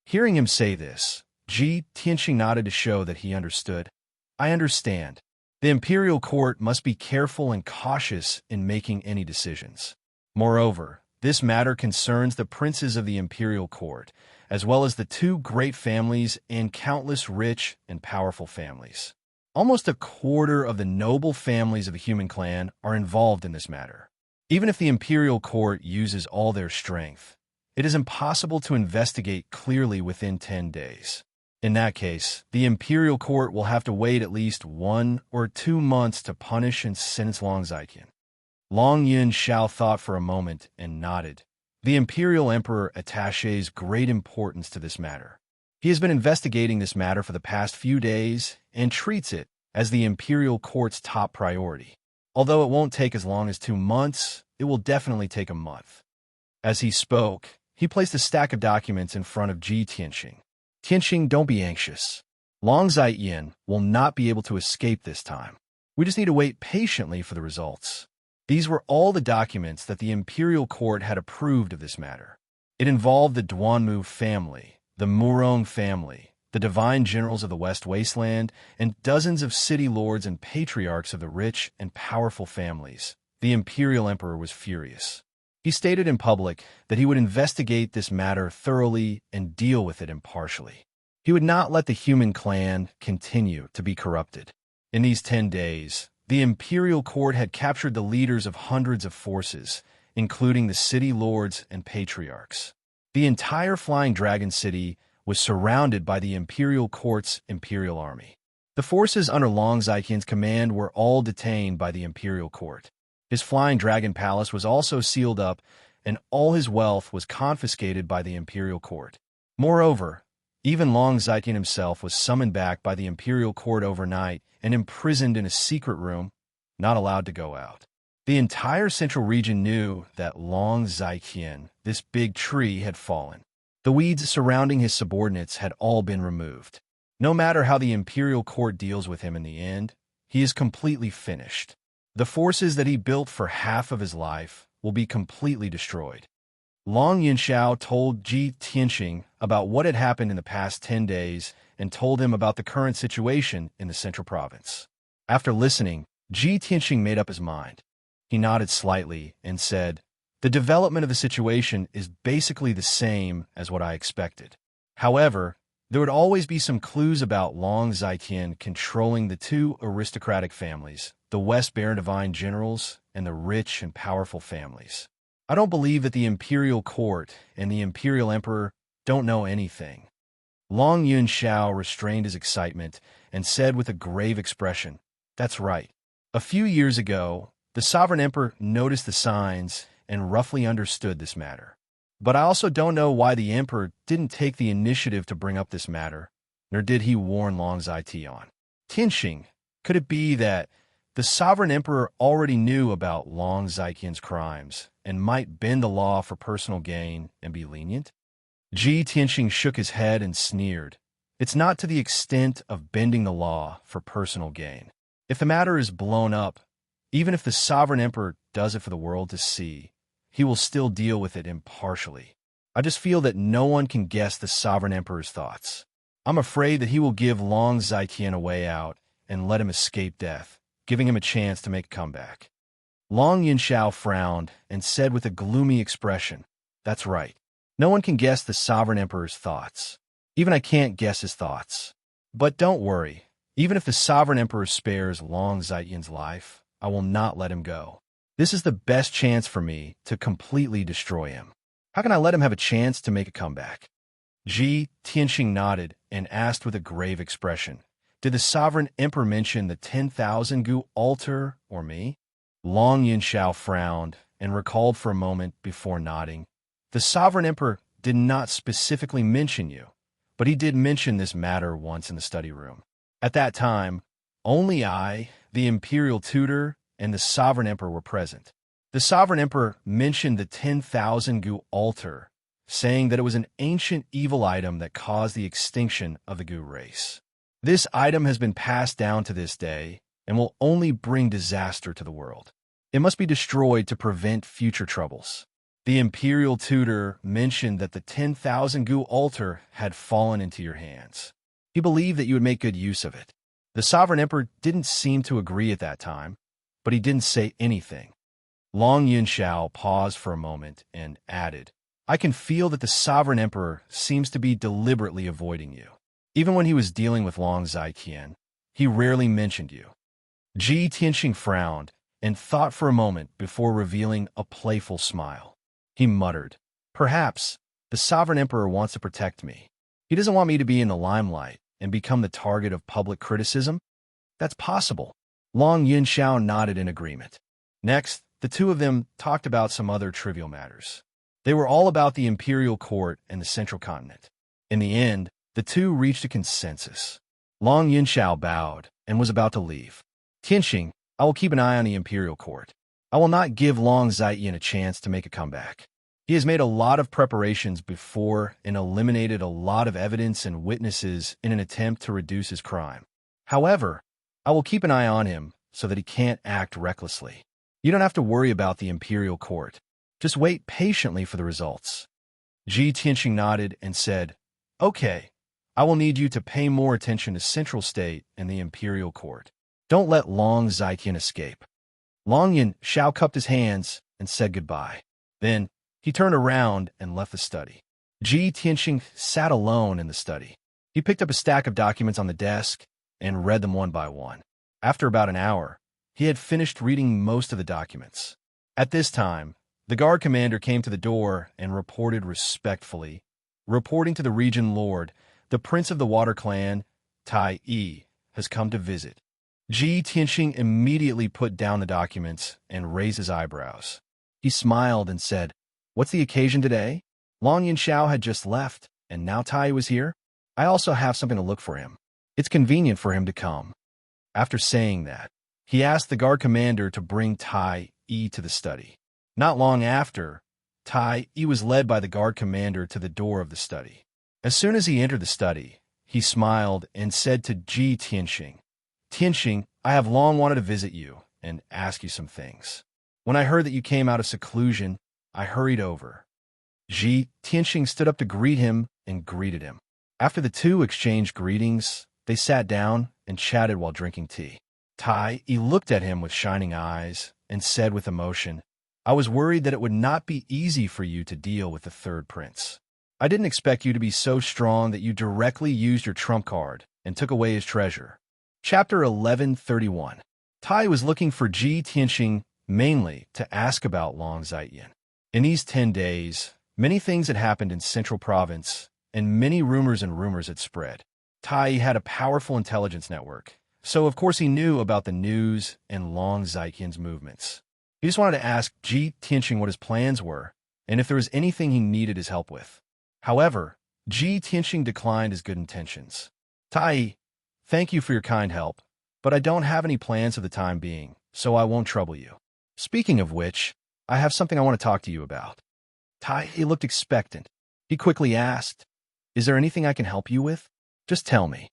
Speaker 1: Hearing him say this, Ji Tianxing nodded to show that he understood. I understand. The imperial court must be careful and cautious in making any decisions. Moreover, this matter concerns the princes of the imperial court, as well as the two great families and countless rich and powerful families. Almost a quarter of the noble families of the human clan are involved in this matter. Even if the imperial court uses all their strength, it is impossible to investigate clearly within 10 days. In that case, the imperial court will have to wait at least 1 or 2 months to punish and sentence Long Zaiqian. Long Yunxiao thought for a moment and nodded. The imperial emperor attaches great importance to this matter. He has been investigating this matter for the past few days and treats it as the imperial court's top priority. Although it won't take as long as 2 months, it will definitely take a month. As he spoke, he placed a stack of documents in front of Ji Tianxing. Tianxing, don't be anxious. Long Zaiqian will not be able to escape this time. We just need to wait patiently for the results. These were all the documents that the imperial court had approved of this matter. It involved the Duanmu family, the Murong family, the divine generals of the West Wasteland, and dozens of city lords and patriarchs of the rich and powerful families. The imperial emperor was furious. He stated in public that he would investigate this matter thoroughly and deal with it impartially. He would not let the human clan continue to be corrupted. In these 10 days, the imperial court had captured the leaders of hundreds of forces, including the city lords and patriarchs. The entire Flying Dragon City was surrounded by the imperial court's imperial army. The forces under Long Zaiqian's command were all detained by the imperial court. His Flying Dragon Palace was also sealed up, and all his wealth was confiscated by the imperial court. Moreover, even Long Zaiqian himself was summoned back by the imperial court overnight and imprisoned in a secret room, not allowed to go out. The entire central region knew that Long Zaiqian, this big tree, had fallen. The weeds surrounding his subordinates had all been removed. No matter how the imperial court deals with him in the end, he is completely finished. The forces that he built for half of his life will be completely destroyed. Long Yunxiao told Ji Tianxing about what had happened in the past 10 days and told him about the current situation in the central province. After listening, Ji Tianxing made up his mind. He nodded slightly and said, The development of the situation is basically the same as what I expected. However, there would always be some clues about Long Zaiqian controlling the two aristocratic families, the West Baron Divine Generals and the rich and powerful families. I don't believe that the imperial court and the imperial emperor don't know anything. Long Yunxiao restrained his excitement and said with a grave expression, That's right. A few years ago, the sovereign emperor noticed the signs and roughly understood this matter. But I also don't know why the emperor didn't take the initiative to bring up this matter, nor did he warn Long Zaiqian. Tianxing, Could it be that the sovereign emperor already knew about Long Zaiqian's crimes and might bend the law for personal gain and be lenient? Ji Tianxing shook his head and sneered. It's not to the extent of bending the law for personal gain. If the matter is blown up, even if the sovereign emperor does it for the world to see, he will still deal with it impartially. I just feel that no one can guess the sovereign emperor's thoughts. I'm afraid that he will give Long Zaiqian a way out and let him escape death, giving him a chance to make a comeback. Long Yinshao frowned and said with a gloomy expression, "That's right. No one can guess the sovereign emperor's thoughts. Even I can't guess his thoughts. But don't worry. Even if the sovereign emperor spares Long Zaiqian's life, I will not let him go. This is the best chance for me to completely destroy him. How can I let him have a chance to make a comeback?" Ji Tianxing nodded and asked with a grave expression, "Did the sovereign emperor mention the 10,000 gu altar or me?" Long Yinshao frowned and recalled for a moment before nodding. "The sovereign emperor did not specifically mention you, but he did mention this matter once in the study room. At that time, only I, the imperial tutor, and the sovereign emperor were present. The sovereign emperor mentioned the 10,000 gu altar, saying that it was an ancient evil item that caused the extinction of the gu race. This item has been passed down to this day and will only bring disaster to the world. It must be destroyed to prevent future troubles. The imperial tutor mentioned that the 10,000 gu altar had fallen into your hands. He believed that you would make good use of it. The sovereign emperor didn't seem to agree at that time, but he didn't say anything." Long Yinshao paused for a moment and added, "I can feel that the sovereign emperor seems to be deliberately avoiding you. Even when he was dealing with Long Zaiqian, he rarely mentioned you." Ji Tianxing frowned and thought for a moment before revealing a playful smile. He muttered, "Perhaps the sovereign emperor wants to protect me. He doesn't want me to be in the limelight and become the target of public criticism? That's possible." Long Yinshao nodded in agreement. Next, the two of them talked about some other trivial matters. They were all about the imperial court and the central continent. In the end, the two reached a consensus. Long Yinshao bowed and was about to leave. "Tianxing, I will keep an eye on the imperial court. I will not give Long Zaiqian a chance to make a comeback. He has made a lot of preparations before and eliminated a lot of evidence and witnesses in an attempt to reduce his crime. However, I will keep an eye on him so that he can't act recklessly. You don't have to worry about the imperial court. Just wait patiently for the results." Ji Tianxing nodded and said, "Okay, I will need you to pay more attention to Central State and the imperial court. Don't let Long Zaiqian escape." Long Yinshao cupped his hands and said goodbye. Then he turned around and left the study. Ji Tianxing sat alone in the study. He picked up a stack of documents on the desk and read them one by one. After about an hour, he had finished reading most of the documents. At this time, the guard commander came to the door and reported respectfully, reporting to the region lord, "The prince of the water clan, Tai Yi, has come to visit." Ji Tianxing immediately put down the documents and raised his eyebrows. He smiled and said, "What's the occasion today?" Long Yinshao had just left, and now Tai was here. "I also have something to look for him. It's convenient for him to come." After saying that, he asked the guard commander to bring Tai Yi to the study. Not long after, Tai Yi was led by the guard commander to the door of the study. As soon as he entered the study, he smiled and said to Ji Tianxing, "Tianxing, I have long wanted to visit you and ask you some things. When I heard that you came out of seclusion, I hurried over." Ji Tianxing stood up to greet him and greeted him. After the two exchanged greetings, they sat down and chatted while drinking tea. Tai Yi looked at him with shining eyes and said with emotion, "I was worried that it would not be easy for you to deal with the third prince. I didn't expect you to be so strong that you directly used your trump card and took away his treasure." Chapter 1131. Tai was looking for Ji Tianxing mainly to ask about Long Zaiqian. In these 10 days, many things had happened in Central Province, and many rumors had spread. Tai had a powerful intelligence network, so of course he knew about the news and Long Zaiqian's movements. He just wanted to ask Ji Tianxing what his plans were, and if there was anything he needed his help with. However, Ji Tianxing declined his good intentions. "Tai, thank you for your kind help, but I don't have any plans for the time being, so I won't trouble you. Speaking of which, I have something I want to talk to you about. Tai looked expectant. He quickly asked, "Is there anything I can help you with? Just tell me."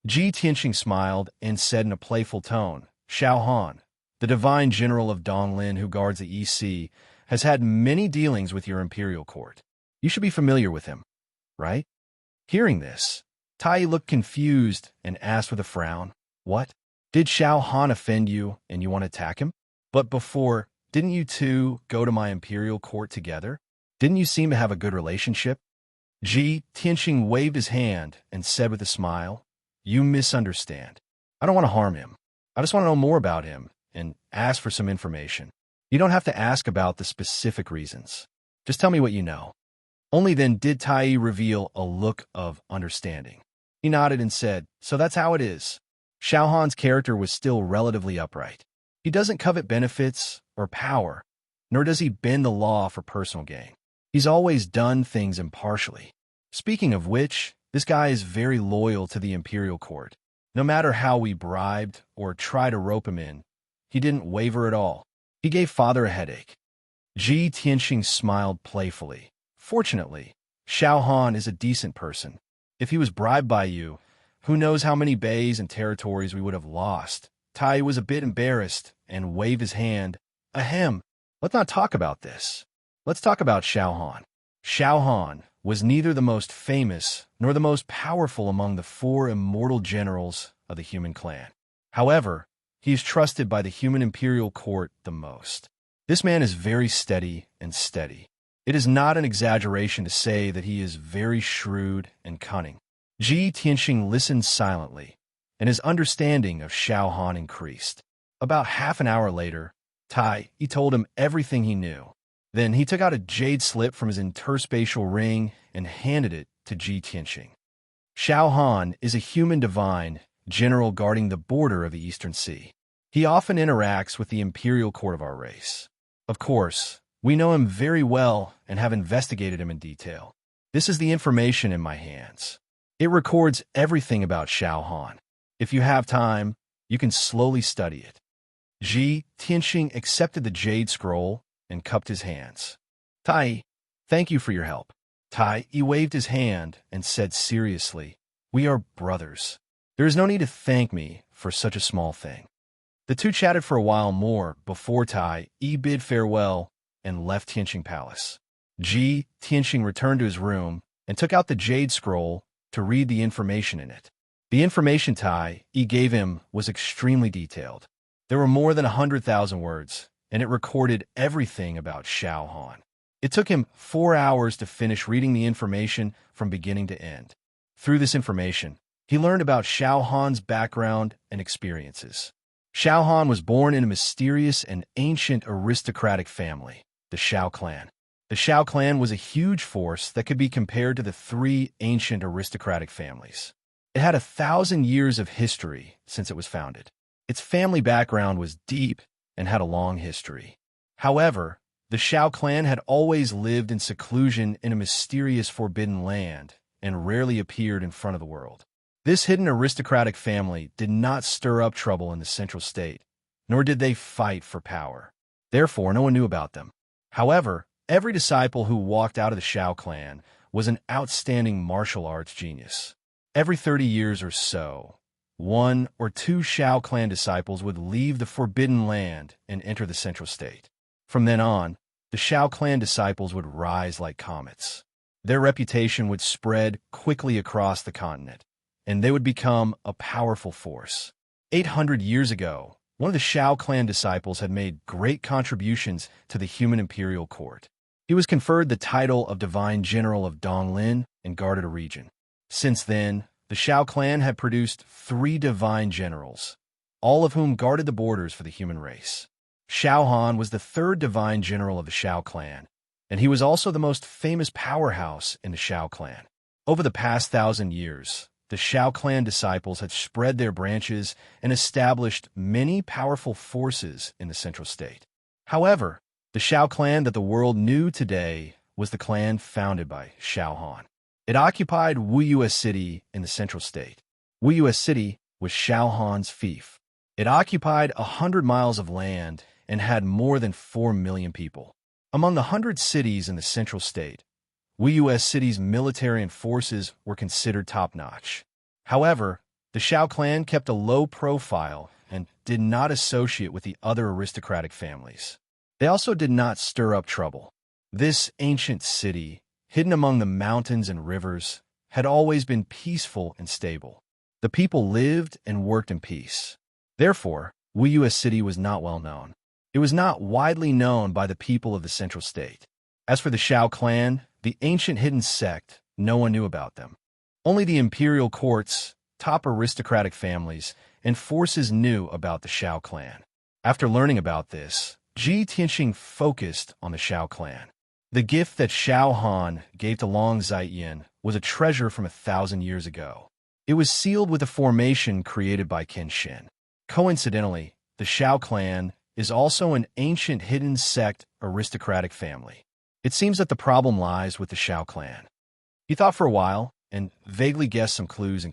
Speaker 1: Ji Tianxing smiled and said in a playful tone, "Xiao Han, the divine general of Donglin who guards the East Sea, has had many dealings with your imperial court. You should be familiar with him, right?" Hearing this, Tai looked confused and asked with a frown, "What? Did Xiao Han offend you and you want to attack him? But before, didn't you two go to my imperial court together? Didn't you seem to have a good relationship?" Ji Tianxing waved his hand and said with a smile, "You misunderstand. I don't want to harm him. I just want to know more about him and ask for some information. You don't have to ask about the specific reasons. Just tell me what you know." Only then did Tai reveal a look of understanding. He nodded and said, "So that's how it is." Xiao Han's character was still relatively upright. He doesn't covet benefits or power, nor does he bend the law for personal gain. He's always done things impartially. Speaking of which, this guy is very loyal to the imperial court. No matter how we bribed or tried to rope him in, he didn't waver at all. He gave father a headache. Ji Tianxing smiled playfully. Fortunately, Xiao Han is a decent person. If he was bribed by you, who knows how many bays and territories we would have lost. Tai was a bit embarrassed and waved his hand. Ahem, let's not talk about this. Let's talk about Xiao Han. Xiao Han was neither the most famous nor the most powerful among the 4 immortal generals of the human clan. However, he is trusted by the human imperial court the most. This man is very steady and steady. It is not an exaggeration to say that he is very shrewd and cunning. Ji Tianxing listened silently, and his understanding of Xiao Han increased. About half an hour later, he told him everything he knew. Then he took out a jade slip from his interspatial ring and handed it to Ji Tianxing. Xiao Han is a human divine, general guarding the border of the Eastern Sea. He often interacts with the imperial court of our race. Of course, we know him very well and have investigated him in detail. This is the information in my hands. It records everything about Xiao Han. If you have time, you can slowly study it. Ji Tianxing accepted the jade scroll and cupped his hands. Tai, thank you for your help. He waved his hand and said seriously, "We are brothers. There is no need to thank me for such a small thing." The two chatted for a while more before bid farewell and left Tianxing Palace. Ji Tianxing returned to his room and took out the jade scroll to read the information in it. The information gave him was extremely detailed. There were more than 100,000 words, and it recorded everything about Xiao Han. It took him 4 hours to finish reading the information from beginning to end. Through this information, he learned about Xiao Han's background and experiences. Xiao Han was born in a mysterious and ancient aristocratic family, the Xiao clan. The Xiao clan was a huge force that could be compared to the 3 ancient aristocratic families. It had 1,000 years of history since it was founded. Its family background was deep and had a long history. However, the Xiao clan had always lived in seclusion in a mysterious forbidden land and rarely appeared in front of the world. This hidden aristocratic family did not stir up trouble in the central state, nor did they fight for power. Therefore, no one knew about them. However, every disciple who walked out of the Xiao clan was an outstanding martial arts genius. Every 30 years or so, 1 or 2 Xiao clan disciples would leave the forbidden land and enter the central state. From then on, the Xiao clan disciples would rise like comets. Their reputation would spread quickly across the continent, and they would become a powerful force. 800 years ago, one of the Xiao clan disciples had made great contributions to the human imperial court. He was conferred the title of Divine General of Donglin and guarded a region. Since then, the Xiao clan had produced 3 divine generals, all of whom guarded the borders for the human race. Xiao Han was the 3rd divine general of the Xiao clan, and he was also the most famous powerhouse in the Xiao clan. Over the past 1,000 years, the Xiao clan disciples had spread their branches and established many powerful forces in the central state. However, the Xiao clan that the world knew today was the clan founded by Xiao Han. It occupied Wuyue City in the central state. Wuyue City was Xiao Han's fief. It occupied 100 miles of land and had more than 4 million people. Among the 100 cities in the central state, Wuyu's city's military and forces were considered top-notch. However, the Shao clan kept a low profile and did not associate with the other aristocratic families. They also did not stir up trouble. This ancient city, hidden among the mountains and rivers, had always been peaceful and stable. The people lived and worked in peace. Therefore, Wuyu's city was not well known. It was not widely known by the people of the central state. As for the Shao clan, the ancient hidden sect, no one knew about them. Only the imperial courts, top aristocratic families, and forces knew about the Shao clan. After learning about this, Ji Tianxing focused on the Shao clan. The gift that Shao Han gave to Long Zaiyin was a treasure from 1,000 years ago. It was sealed with a formation created by Kenshin. Coincidentally, the Shao clan is also an ancient hidden sect aristocratic family. It seems that the problem lies with the Shao clan. He thought for a while and vaguely guessed some clues.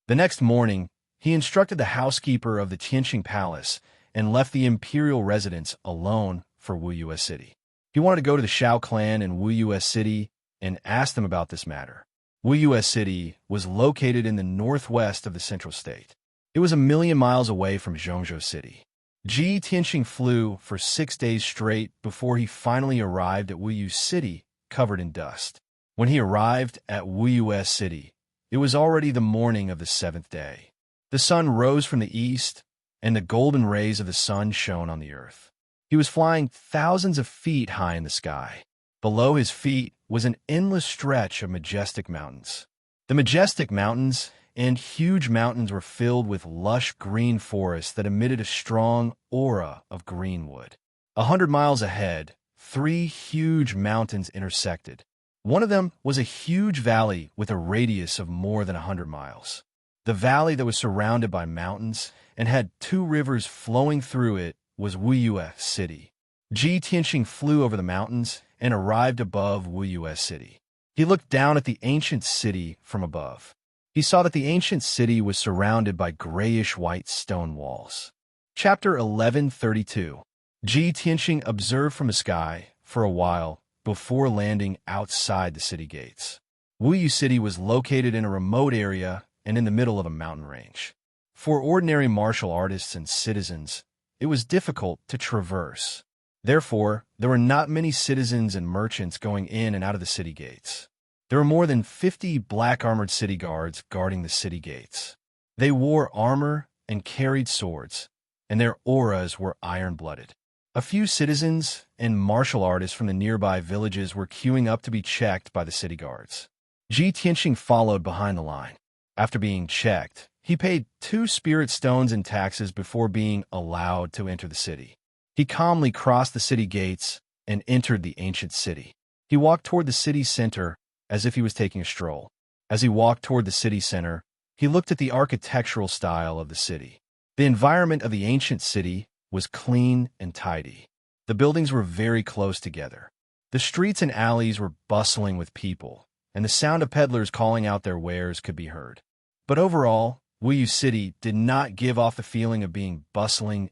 Speaker 1: The next morning, he instructed the housekeeper of the Tianxing Palace and left the imperial residence alone for Wuyu's city. He wanted to go to the Shao clan in Wuyu's city and ask them about this matter. Wuyu's city was located in the northwest of the central state. It was 1,000,000 miles away from Zhongzhou City. Ji Tianxing flew for 6 days straight before he finally arrived at Wuyu City, covered in dust. When he arrived at Wuyu's city, it was already the morning of the 7th day. The sun rose from the east, and the golden rays of the sun shone on the earth. He was flying thousands of feet high in the sky. Below his feet was an endless stretch of majestic mountains. The majestic mountains and huge mountains were filled with lush green forests that emitted a strong aura of greenwood. 100 miles ahead, 3 huge mountains intersected. One of them was a huge valley with a radius of more than 100 miles. The valley that was surrounded by mountains and had 2 rivers flowing through it was Wuyu's city. Ji Tianxing flew over the mountains and arrived above Wuyu's city. He looked down at the ancient city from above. He saw that the ancient city was surrounded by grayish-white stone walls. Chapter 1132. Ji Tianxing observed from the sky for a while before landing outside the city gates. Wuyu City was located in a remote area and in the middle of a mountain range. For ordinary martial artists and citizens, it was difficult to traverse. Therefore, there were not many citizens and merchants going in and out of the city gates. There were more than 50 black-armored city guards guarding the city gates. They wore armor and carried swords, and their auras were iron-blooded. A few citizens and martial artists from the nearby villages were queuing up to be checked by the city guards. Ji Tianxing followed behind the line. After being checked, he paid 2 spirit stones in taxes before being allowed to enter the city. He calmly crossed the city gates and entered the ancient city. He walked toward the city center as if he was taking a stroll. As he walked toward the city center, he looked at the architectural style of the city. The environment of the ancient city was clean and tidy. The buildings were very close together. The streets and alleys were bustling with people, and the sound of peddlers calling out their wares could be heard. But overall, Wuyu City did not give off the feeling of being bustling.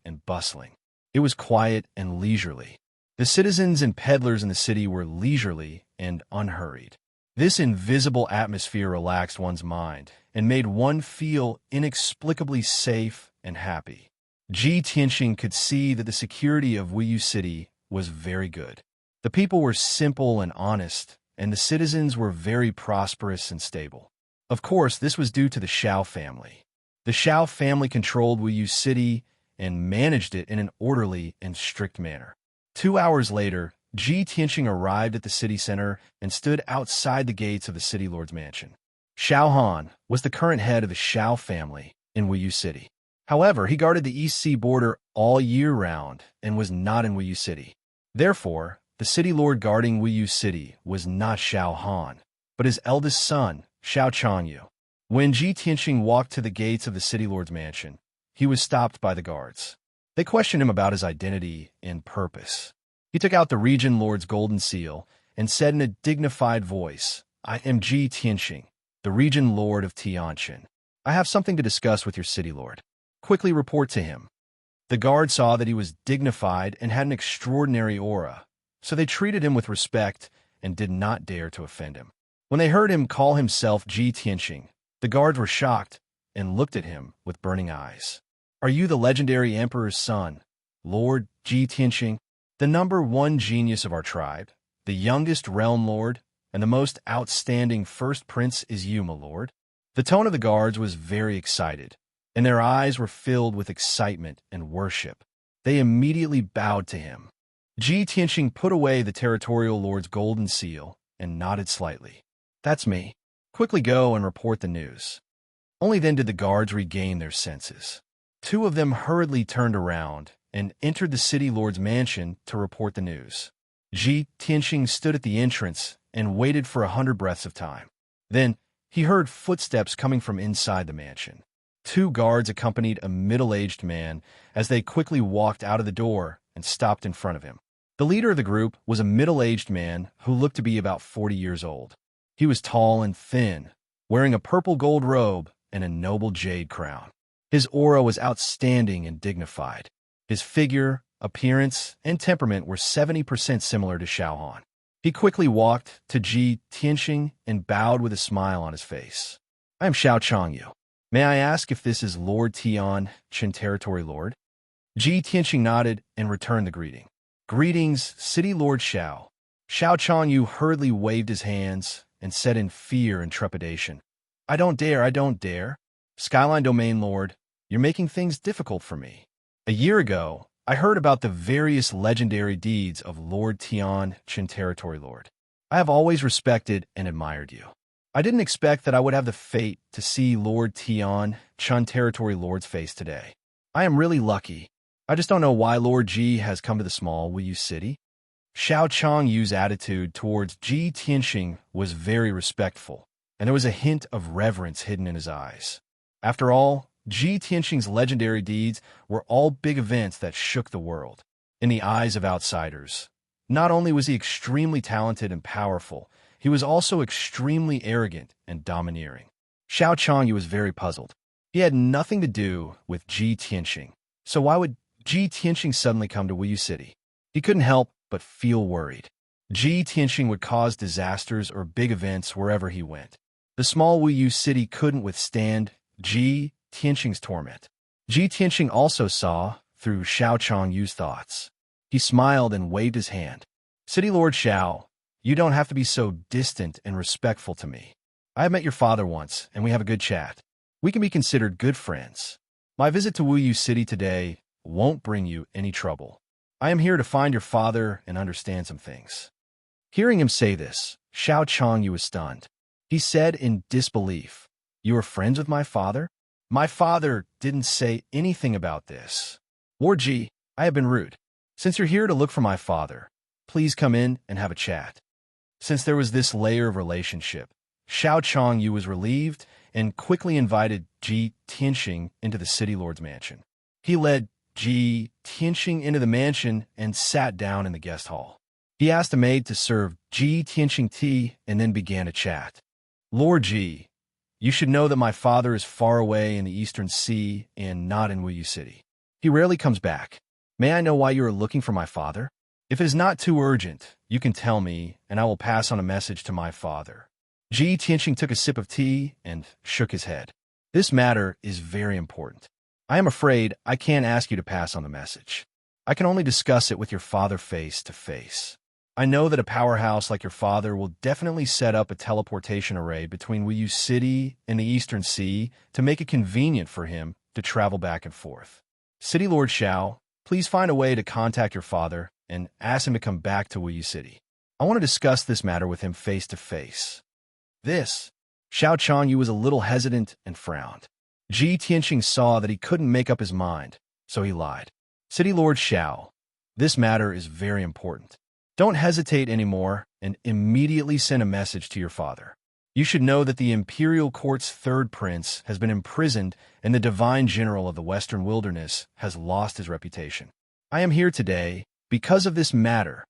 Speaker 1: It was quiet and leisurely. The citizens and peddlers in the city were leisurely and unhurried. This invisible atmosphere relaxed one's mind and made one feel inexplicably safe and happy. Ji Tianxing could see that the security of Wuyu City was very good. The people were simple and honest, and the citizens were very prosperous and stable. Of course, this was due to the Shao family. The Shao family controlled Wuyu City and managed it in an orderly and strict manner. 2 hours later, Ji Tianxing arrived at the city center and stood outside the gates of the city lord's mansion. Shao Han was the current head of the Shao family in Wuyu City. However, he guarded the East Sea border all year round and was not in Wuyu City. Therefore, the city lord guarding Wuyu City was not Shao Han, but his eldest son, Shao Changyu. When Ji Tianxing walked to the gates of the city lord's mansion, he was stopped by the guards. They questioned him about his identity and purpose. He took out the region lord's golden seal and said in a dignified voice, "I am Ji Tianxing, the region lord of Tianjin. I have something to discuss with your city lord." quickly report to him. The guard saw that he was dignified and had an extraordinary aura, so they treated him with respect and did not dare to offend him. When they heard him call himself Ji Tianxing, the guards were shocked and looked at him with burning eyes. "Are you the legendary emperor's son, Lord Ji Tianxing, the #1 genius of our tribe, the youngest realm lord, and the most outstanding first prince is you, my lord?" The tone of the guards was very excited, and their eyes were filled with excitement and worship. They immediately bowed to him. Ji Tianxing put away the territorial lord's golden seal and nodded slightly. "That's me. Quickly go and report the news." Only then did the guards regain their senses. Two of them hurriedly turned around and entered the city lord's mansion to report the news. Ji Tianxing stood at the entrance and waited for 100 breaths of time. Then he heard footsteps coming from inside the mansion. Two guards accompanied a middle-aged man as they quickly walked out of the door and stopped in front of him. The leader of the group was a middle-aged man who looked to be about 40 years old. He was tall and thin, wearing a purple gold robe and a noble jade crown. His aura was outstanding and dignified. His figure, appearance, and temperament were 70% similar to Xiaohan. He quickly walked to Ji Tianxing and bowed with a smile on his face. "I am Xiao Changyu. May I ask if this is Lord Tian, Qin Territory Lord?" Ji Tianxing nodded and returned the greeting. "Greetings, City Lord Xiao." Xiao Changyu hurriedly waved his hands and said in fear and trepidation, I don't dare. Skyline Domain Lord, you're making things difficult for me. A year ago, I heard about the various legendary deeds of Lord Tian, Qin Territory Lord. I have always respected and admired you. I didn't expect that I would have the fate to see Lord Tian, Qin Territory Lord's face today. I am really lucky. I just don't know why Lord Ji has come to the small Wuyu city. Xiao Changyu's attitude towards Ji Tianxing was very respectful, and there was a hint of reverence hidden in his eyes. After all, Ji Tianxing's legendary deeds were all big events that shook the world. In the eyes of outsiders, not only was he extremely talented and powerful, he was also extremely arrogant and domineering. Xiao Changyu was very puzzled. He had nothing to do with Ji Tianxing, so why would Ji Tianxing suddenly come to Wuyu City? He couldn't help but feel worried. Ji Tianxing would cause disasters or big events wherever he went. The small Wuyu City couldn't withstand Ji Tianxing's torment. Ji Tianxing also saw through Xiao Changyu's thoughts. He smiled and waved his hand. City Lord Xiao, you don't have to be so distant and respectful to me. I have met your father once, and we have a good chat. We can be considered good friends. My visit to Wuyu City today won't bring you any trouble. I am here to find your father and understand some things. Hearing him say this, Xiao Changyu was stunned. He said in disbelief, You are friends with my father? My father didn't say anything about this. Lord Ji, I have been rude. Since you're here to look for my father, please come in and have a chat. Since there was this layer of relationship, Xiao Changyu was relieved and quickly invited Ji Tianxing into the city lord's mansion. He led Ji Tianxing into the mansion and sat down in the guest hall. He asked a maid to serve Ji Tianxing tea and then began a chat. Lord Ji, you should know that my father is far away in the Eastern Sea and not in Wuyu City. He rarely comes back. May I know why you are looking for my father? If it is not too urgent, you can tell me, and I will pass on a message to my father. Ji Tianxing took a sip of tea and shook his head. This matter is very important. I am afraid I can't ask you to pass on the message. I can only discuss it with your father face to face. I know that a powerhouse like your father will definitely set up a teleportation array between Wuyu City and the Eastern Sea to make it convenient for him to travel back and forth. City Lord Xiao, please find a way to contact your father and ask him to come back to Wuyu City. I want to discuss this matter with him face to face. Xiao Changyu was a little hesitant and frowned. Ji Tianxing saw that he couldn't make up his mind, so he lied. City Lord Xiao, this matter is very important. Don't hesitate anymore and immediately send a message to your father. You should know that the Imperial Court's third prince has been imprisoned and the divine general of the Western Wilderness has lost his reputation. I am here today because of this matter.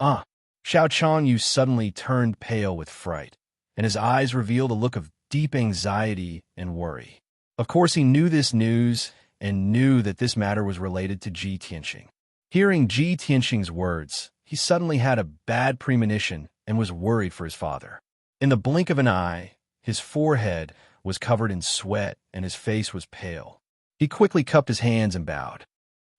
Speaker 1: Xiao Changyu suddenly turned pale with fright, and his eyes revealed a look of deep anxiety and worry. Of course, he knew this news and knew that this matter was related to Ji Tianxing. Hearing Ji Tianxing's words, he suddenly had a bad premonition and was worried for his father. In the blink of an eye, his forehead was covered in sweat and his face was pale. He quickly cupped his hands and bowed.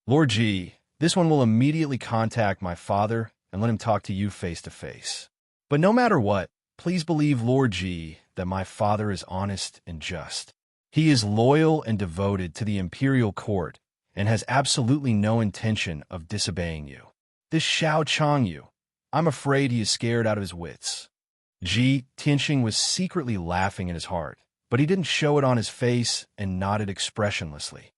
Speaker 1: "Lord Ji, this one will immediately contact my father and let him talk to you face to face. But no matter what, please believe, Lord Ji, that my father is honest and just. He is loyal and devoted to the imperial court and has absolutely no intention of disobeying you. This Xiao Changyu, I'm afraid he is scared out of his wits." Ji Tianxing was secretly laughing in his heart, but he didn't show it on his face and nodded expressionlessly.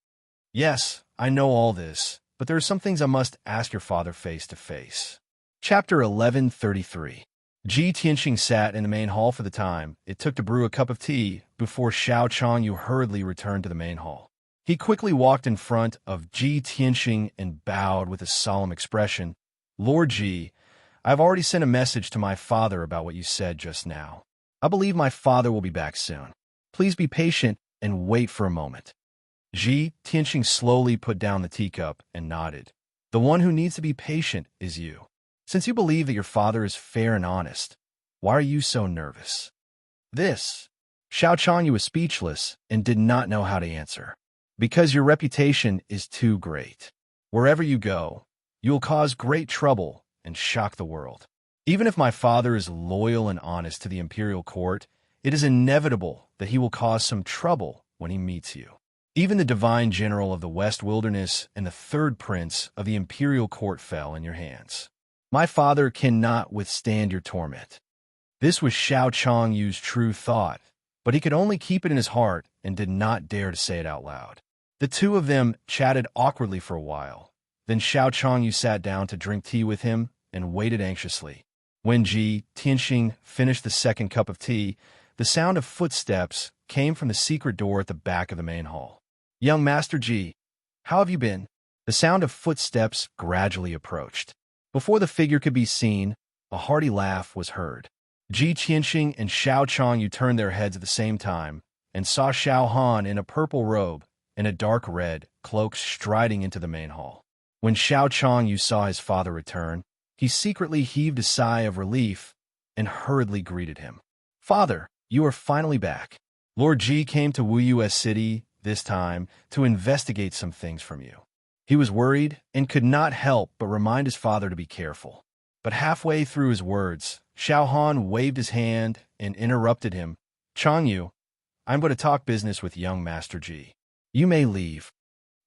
Speaker 1: "Yes, I know all this, but there are some things I must ask your father face to face." Chapter 1133. Ji Tianxing sat in the main hall for the time it took to brew a cup of tea before Xiao Changyu hurriedly returned to the main hall. He quickly walked in front of Ji Tianxing and bowed with a solemn expression. "Lord Ji, I have already sent a message to my father about what you said just now. I believe my father will be back soon. Please be patient and wait for a moment." Ji Tianxing slowly put down the teacup and nodded. "The one who needs to be patient is you. Since you believe that your father is fair and honest, why are you so nervous?" This, Xiao Changyu was speechless and did not know how to answer. "Because your reputation is too great. Wherever you go, you will cause great trouble and shock the world. Even if my father is loyal and honest to the imperial court, it is inevitable that he will cause some trouble when he meets you. Even the divine general of the West Wilderness and the third prince of the imperial court fell in your hands. My father cannot withstand your torment." This was Xiao Changyu's true thought, but he could only keep it in his heart and did not dare to say it out loud. The two of them chatted awkwardly for a while. Then Xiao Changyu sat down to drink tea with him and waited anxiously. When Ji Tianxing finished the second cup of tea, the sound of footsteps came from the secret door at the back of the main hall. "Young Master Ji, how have you been?" The sound of footsteps gradually approached. Before the figure could be seen, a hearty laugh was heard. Ji Tianxing and Xiao Changyu turned their heads at the same time and saw Xiao Han in a purple robe and a dark red cloak striding into the main hall. When Xiao Changyu saw his father return, he secretly heaved a sigh of relief and hurriedly greeted him. "Father, you are finally back. Lord Ji came to Wuyue City this time to investigate some things from you. He was worried and could not help but remind his father to be careful." But halfway through his words, Xiao Han waved his hand and interrupted him. "Changyu, I'm going to talk business with young Master Ji. You may leave."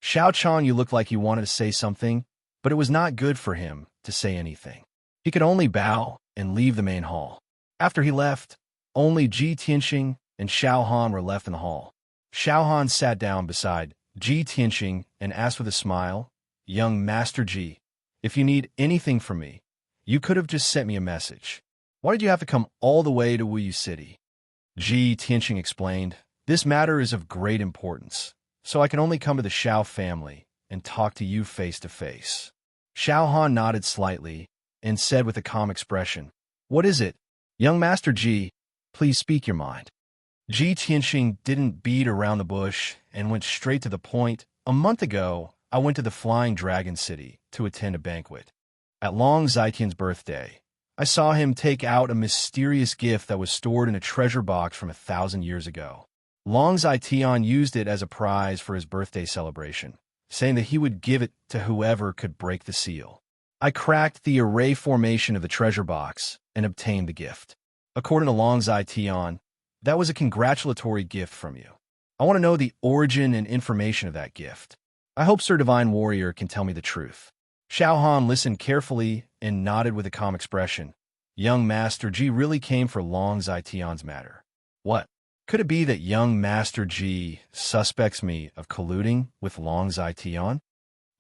Speaker 1: Xiao Changyu looked like he wanted to say something, but it was not good for him to say anything. He could only bow and leave the main hall. After he left, only Ji Tianxing and Xiao Han were left in the hall. Xiao Han sat down beside Ji Tianxing and asked with a smile, "Young Master Ji, if you need anything from me, you could have just sent me a message. Why did you have to come all the way to Wuyue City?" Ji Tianxing explained, "This matter is of great importance, so I can only come to the Xiao family and talk to you face to face." Xiao Han nodded slightly and said with a calm expression, "What is it? Young Master Ji, please speak your mind." Ji Tianxing didn't beat around the bush and went straight to the point. "A month ago, I went to the Flying Dragon City to attend a banquet. At Long Zitian's birthday, I saw him take out a mysterious gift that was stored in a treasure box from 1,000 years ago. Long Zitian used it as a prize for his birthday celebration, saying that he would give it to whoever could break the seal. I cracked the array formation of the treasure box and obtained the gift. According to Long Zitian, that was a congratulatory gift from you. I want to know the origin and information of that gift. I hope Sir Divine Warrior can tell me the truth." Xiao Han listened carefully and nodded with a calm expression. Young Master Ji really came for Long Zitian's matter. What? Could it be that young Master Ji suspects me of colluding with Long Zitian?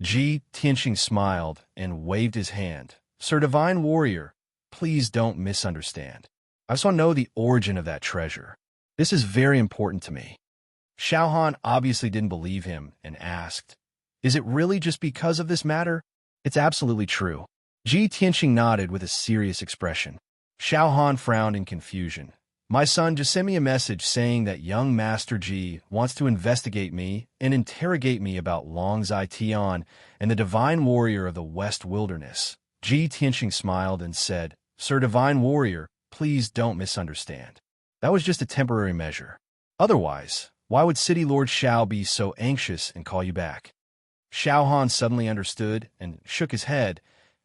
Speaker 1: Ji Tianxing smiled and waved his hand. "Sir Divine Warrior, please don't misunderstand. I just want to know the origin of that treasure. This is very important to me." Xiao Han obviously didn't believe him and asked, "Is it really just because of this matter?" "It's absolutely true." Ji Tianxing nodded with a serious expression. Xiao Han frowned in confusion. My son just sent me a message saying that young Master G wants to investigate me and interrogate me about Long Zai Tian and the divine warrior of the West Wilderness. Ji Tianxing smiled and said, Sir Divine Warrior, please don't misunderstand. That was just a temporary measure. Otherwise, why would City Lord Xiao be so anxious and call you back? Xiao Han suddenly understood and shook his head,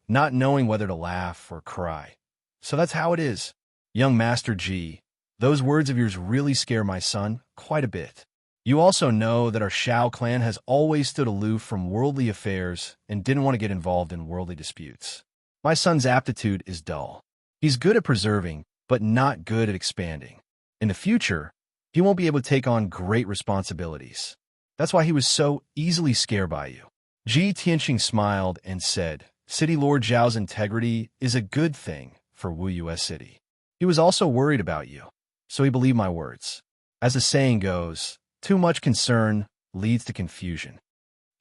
Speaker 1: not knowing whether to laugh or cry. So that's how it is. Young Master Ji, those words of yours really scare my son quite a bit. You also know that our Xiao clan has always stood aloof from worldly affairs and didn't want to get involved in worldly disputes. My son's aptitude is dull. He's good at preserving, but not good at expanding. In the future, he won't be able to take on great responsibilities. That's why he was so easily scared by you. Ji Tianxing smiled and said, City Lord Zhao's integrity is a good thing for Wu Yue City. He was also worried about you, so he believed my words. As the saying goes, too much concern leads to confusion.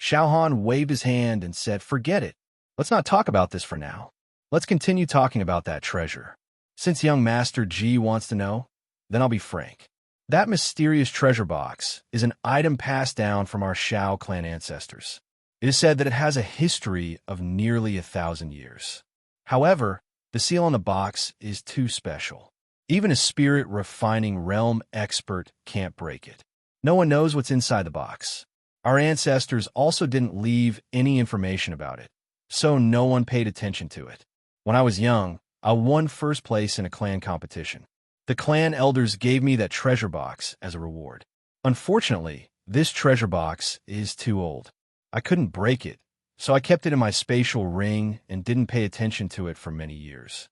Speaker 1: Xiao Han waved his hand and said, Forget it. Let's not talk about this for now. Let's continue talking about that treasure. Since young Master Ji wants to know, then I'll be frank. That mysterious treasure box is an item passed down from our Xiao clan ancestors. It is said that it has a history of nearly 1,000 years. However, the seal on the box is too special. Even a spirit-refining realm expert can't break it. No one knows what's inside the box. Our ancestors also didn't leave any information about it, so no one paid attention to it. When I was young, I won first place in a clan competition. The clan elders gave me that treasure box as a reward. Unfortunately, this treasure box is too old. I couldn't break it, so I kept it in my spatial ring and didn't pay attention to it for many years.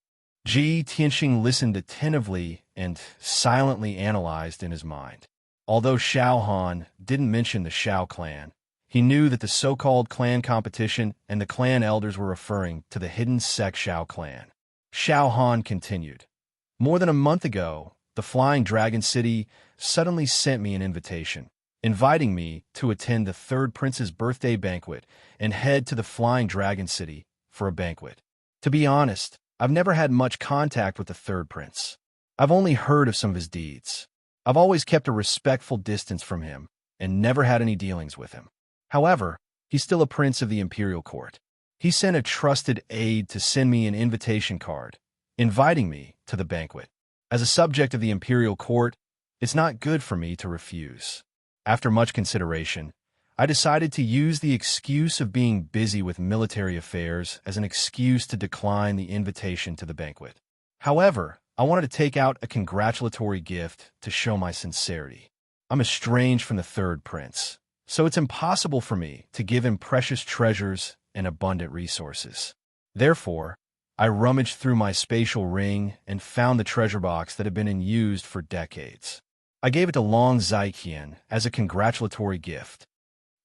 Speaker 1: Ji Tianxing listened attentively and silently analyzed in his mind. Although Xiao Han didn't mention the Xiao clan, he knew that the so-called clan competition and the clan elders were referring to the hidden sect Xiao clan. Xiao Han continued. More than a month ago, the Flying Dragon City suddenly sent me an invitation, inviting me to attend the third prince's birthday banquet and head to the Flying Dragon City for a banquet. To be honest, I've never had much contact with the third prince. I've only heard of some of his deeds. I've always kept a respectful distance from him and never had any dealings with him. However, he's still a prince of the imperial court. He sent a trusted aide to send me an invitation card, inviting me to the banquet. As a subject of the imperial court, it's not good for me to refuse. After much consideration, I decided to use the excuse of being busy with military affairs as an excuse to decline the invitation to the banquet. However, I wanted to take out a congratulatory gift to show my sincerity. I'm estranged from the third prince, so it's impossible for me to give him precious treasures and abundant resources. Therefore, I rummaged through my spatial ring and found the treasure box that had been used for decades. I gave it to Long Zaiqian as a congratulatory gift.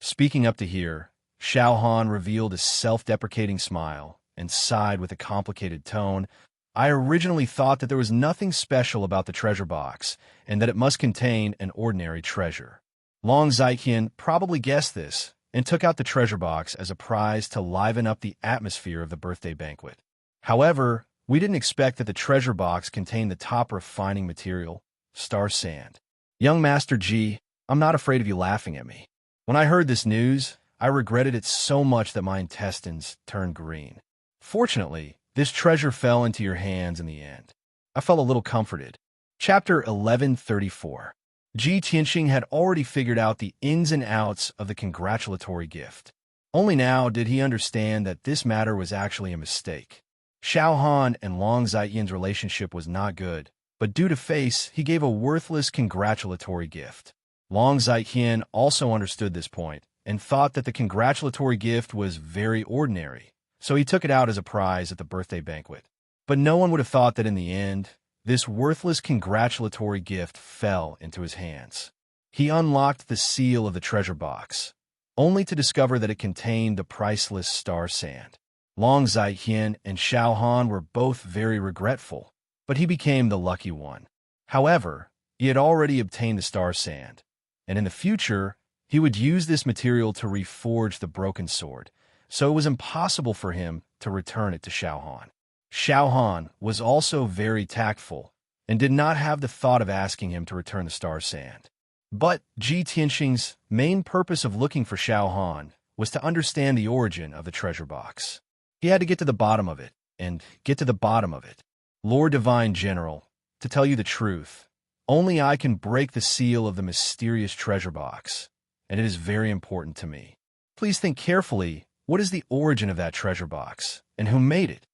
Speaker 1: Speaking up to here, Xiao Han revealed a self-deprecating smile and sighed with a complicated tone. I originally thought that there was nothing special about the treasure box and that it must contain an ordinary treasure. Long Zaiqian probably guessed this and took out the treasure box as a prize to liven up the atmosphere of the birthday banquet. However, we didn't expect that the treasure box contained the top refining material, star sand. Young Master Ji, I'm not afraid of you laughing at me. When I heard this news, I regretted it so much that my intestines turned green. Fortunately, this treasure fell into your hands in the end. I felt a little comforted. Chapter 1134. Ji Tianxing had already figured out the ins and outs of the congratulatory gift. Only now did he understand that this matter was actually a mistake. Xiao Han and Long Zaiqian's relationship was not good, but due to face, he gave a worthless congratulatory gift. Long Zaiqian also understood this point and thought that the congratulatory gift was very ordinary, so he took it out as a prize at the birthday banquet. But no one would have thought that in the end, this worthless congratulatory gift fell into his hands. He unlocked the seal of the treasure box, only to discover that it contained the priceless star sand. Long Zaiqian and Xiao Han were both very regretful, but he became the lucky one. However, he had already obtained the star sand, and in the future, he would use this material to reforge the broken sword, so it was impossible for him to return it to Xiao Han. Xiao Han was also very tactful and did not have the thought of asking him to return the star sand. But Ji Tianxing's main purpose of looking for Xiao Han was to understand the origin of the treasure box. He had to get to the bottom of it, and get to the bottom of it. Lord Divine General, to tell you the truth, only I can break the seal of the mysterious treasure box, and it is very important to me. Please think carefully, what is the origin of that treasure box, and who made it?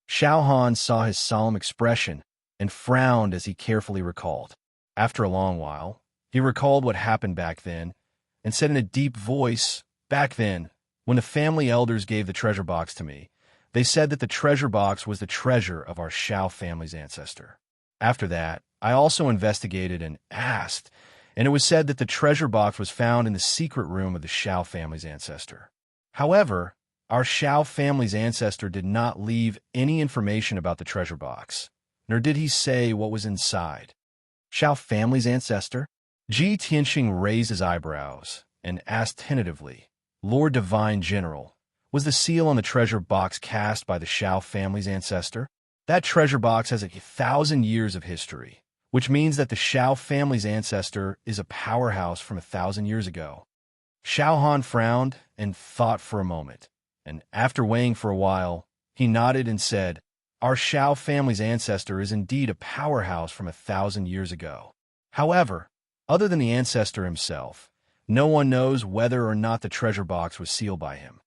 Speaker 1: Xiao Han saw his solemn expression and frowned as he carefully recalled. After a long while, he recalled what happened back then, and said in a deep voice, "Back then, when the family elders gave the treasure box to me, they said that the treasure box was the treasure of our Xiao family's ancestor. After that, I also investigated and asked, and it was said that the treasure box was found in the secret room of the Xiao family's ancestor. However, our Xiao family's ancestor did not leave any information about the treasure box, nor did he say what was inside." Xiao family's ancestor? Ji Tianxing raised his eyebrows and asked tentatively, "Lord Divine General, was the seal on the treasure box cast by the Xiao family's ancestor? That treasure box has 1,000 years of history, which means that the Xiao family's ancestor is a powerhouse from 1,000 years ago." Xiao Han frowned and thought for a moment, and after weighing for a while, he nodded and said, "Our Xiao family's ancestor is indeed a powerhouse from 1,000 years ago. However, other than the ancestor himself, no one knows whether or not the treasure box was sealed by him."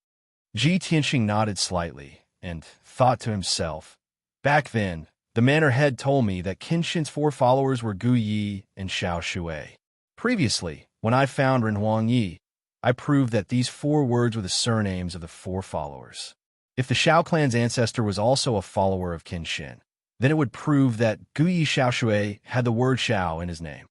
Speaker 1: Ji Tianxing nodded slightly and thought to himself, "Back then, the manor head told me that Qinshin's 4 followers were Gu Yi and Xiao Shui. Previously, when I found Ren Huang Yi, I proved that these 4 words were the surnames of the 4 followers. If the Xiao clan's ancestor was also a follower of Qinshin, then it would prove that Gu Yi Xiao Shui had the word Xiao in his name.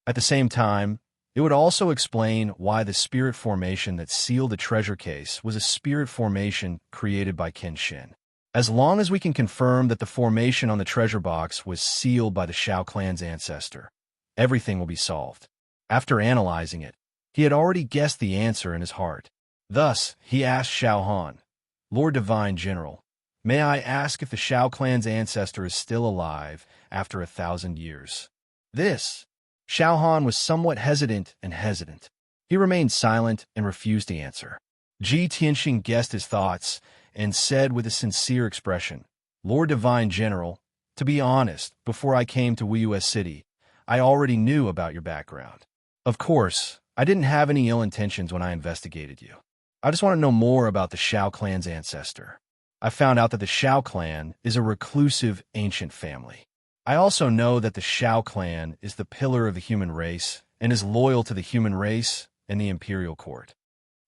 Speaker 1: At the same time, it would also explain why the spirit formation that sealed the treasure case was a spirit formation created by Qinshin. As long as we can confirm that the formation on the treasure box was sealed by the Xiao clan's ancestor, everything will be solved." After analyzing it, he had already guessed the answer in his heart. Thus, he asked Xiao Han, "Lord Divine General, may I ask if the Xiao clan's ancestor is still alive after 1,000 years?" Xiao Han was somewhat hesitant. He remained silent and refused to answer. Ji Tianxing guessed his thoughts and said with a sincere expression, "Lord Divine General, to be honest, before I came to Wuyue City, I already knew about your background. Of course, I didn't have any ill intentions when I investigated you. I just want to know more about the Xiao clan's ancestor. I found out that the Xiao clan is a reclusive ancient family. I also know that the Xiao clan is the pillar of the human race and is loyal to the human race and the imperial court."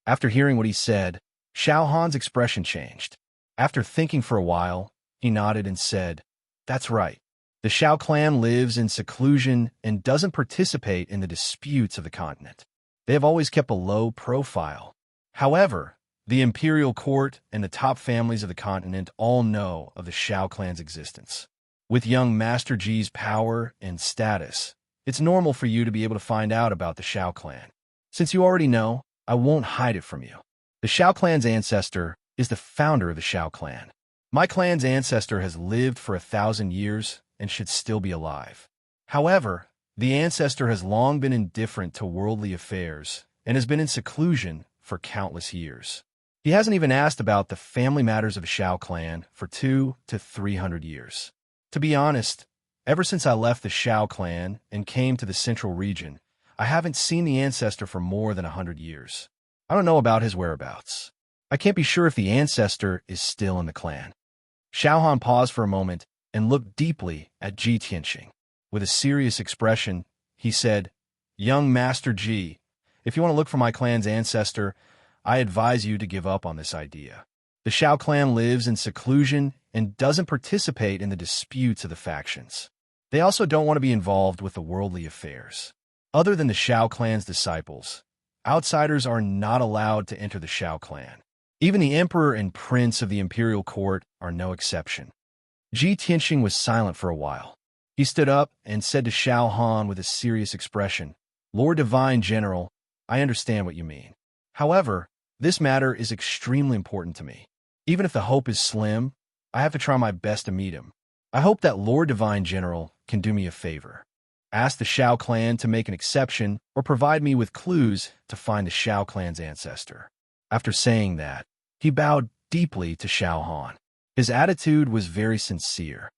Speaker 1: After hearing what he said, Xiao Han's expression changed. After thinking for a while, he nodded and said, "That's right. The Xiao clan lives in seclusion and doesn't participate in the disputes of the continent. They have always kept a low profile. However, the imperial court and the top families of the continent all know of the Xiao clan's existence. With young Master Ji's power and status, it's normal for you to be able to find out about the Xiao clan. Since you already know, I won't hide it from you. The Xiao clan's ancestor is the founder of the Xiao clan. My clan's ancestor has lived for 1,000 years and should still be alive. However, the ancestor has long been indifferent to worldly affairs and has been in seclusion for countless years. He hasn't even asked about the family matters of the Xiao clan for 200 to 300 years. To be honest, ever since I left the Xiao clan and came to the central region, I haven't seen the ancestor for more than 100 years. I don't know about his whereabouts. I can't be sure if the ancestor is still in the clan." Xiao Han paused for a moment and looked deeply at Ji Tianxing. With a serious expression, he said, "Young Master Ji, if you want to look for my clan's ancestor, I advise you to give up on this idea. The Xiao clan lives in seclusion and doesn't participate in the disputes of the factions. They also don't want to be involved with the worldly affairs. Other than the Xiao clan's disciples, outsiders are not allowed to enter the Xiao clan. Even the emperor and prince of the imperial court are no exception." Ji Tianxing was silent for a while. He stood up and said to Xiao Han with a serious expression, "Lord Divine General, I understand what you mean. However, this matter is extremely important to me. Even if the hope is slim, I have to try my best to meet him. I hope that Lord Divine General can do me a favor. Ask the Shao clan to make an exception or provide me with clues to find the Shao clan's ancestor. After saying that, he bowed deeply to Shao Han. His attitude was very sincere.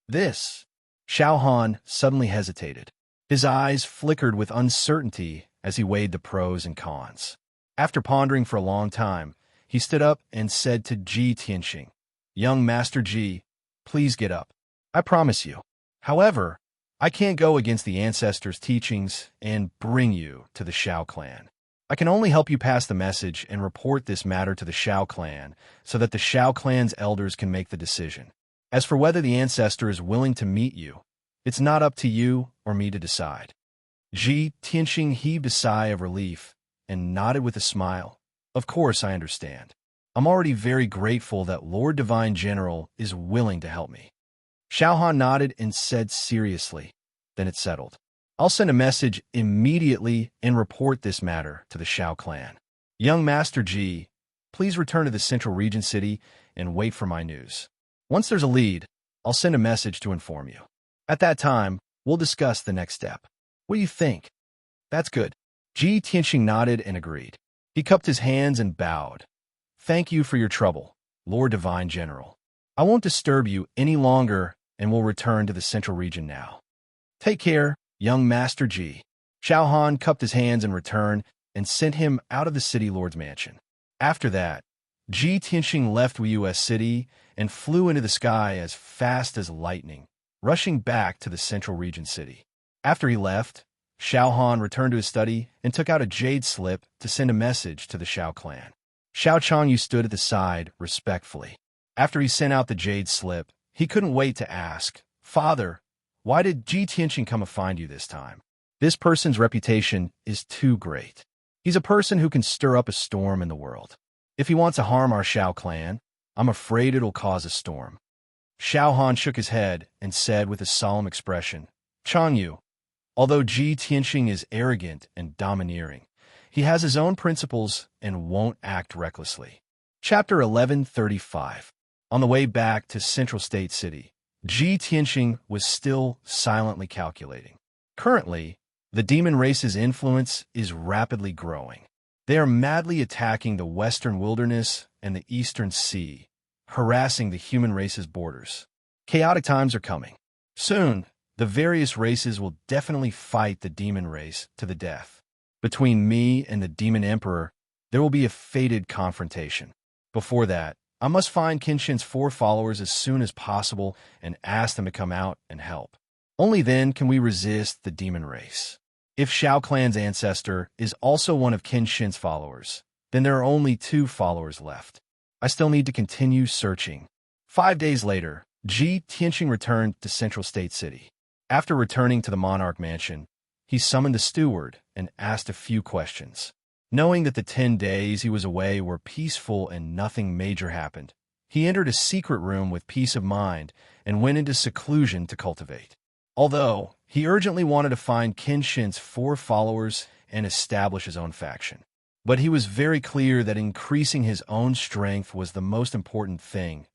Speaker 1: This, Shao Han suddenly hesitated. His eyes flickered with uncertainty as he weighed the pros and cons. After pondering for a long time, he stood up and said to Ji Tianxing, "Young Master Ji, please get up. I promise you. However, I can't go against the ancestors' teachings and bring you to the Shao clan. I can only help you pass the message and report this matter to the Shao clan so that the Shao clan's elders can make the decision. As for whether the ancestor is willing to meet you, it's not up to you or me to decide." Ji Tianxing heaved a sigh of relief and nodded with a smile. "Of course I understand. I'm already very grateful that Lord Divine General is willing to help me." Shao Han nodded and said seriously, "Then it's settled. I'll send a message immediately and report this matter to the Shao clan. Young Master Ji, please return to the Central Region City and wait for my news. Once there's a lead, I'll send a message to inform you. At that time, we'll discuss the next step. What do you think?" "That's good." Ji Tianxing nodded and agreed. He cupped his hands and bowed. "Thank you for your trouble, Lord Divine General. I won't disturb you any longer and will return to the Central Region now. Take care, young Master Ji." Shao Han cupped his hands in return and sent him out of the city lord's mansion. After that, Ji Tianxing left Wuyu's city and flew into the sky as fast as lightning, rushing back to the Central Region City. After he left, Shao Han returned to his study and took out a jade slip to send a message to the Shao clan. Shao Changyu stood at the side respectfully. After he sent out the jade slip, he couldn't wait to ask, "Father, why did Ji Tianxing come to find you this time? This person's reputation is too great. He's a person who can stir up a storm in the world. If he wants to harm our Shao clan, I'm afraid it'll cause a storm." Shao Han shook his head and said with a solemn expression, "Changyu, although Ji Tianxing is arrogant and domineering, he has his own principles and won't act recklessly." Chapter 1135. On the way back to Central State City, Ji Tianxing was still silently calculating. Currently, the demon race's influence is rapidly growing. They are madly attacking the western wilderness and the eastern sea, harassing the human race's borders. Chaotic times are coming. Soon, the various races will definitely fight the demon race to the death. Between me and the Demon Emperor, there will be a fated confrontation. Before that, I must find Kenshin's 4 followers as soon as possible and ask them to come out and help. Only then can we resist the demon race. If Shao Clan's ancestor is also one of Kenshin's followers, then there are only 2 followers left. I still need to continue searching. 5 days later, Ji Tianxing returned to Central State City. After returning to the Monarch Mansion, he summoned the steward and asked a few questions. Knowing that the 10 days he was away were peaceful and nothing major happened, he entered a secret room with peace of mind and went into seclusion to cultivate. Although he urgently wanted to find Kenshin's 4 followers and establish his own faction. But he was very clear that increasing his own strength was the most important thing.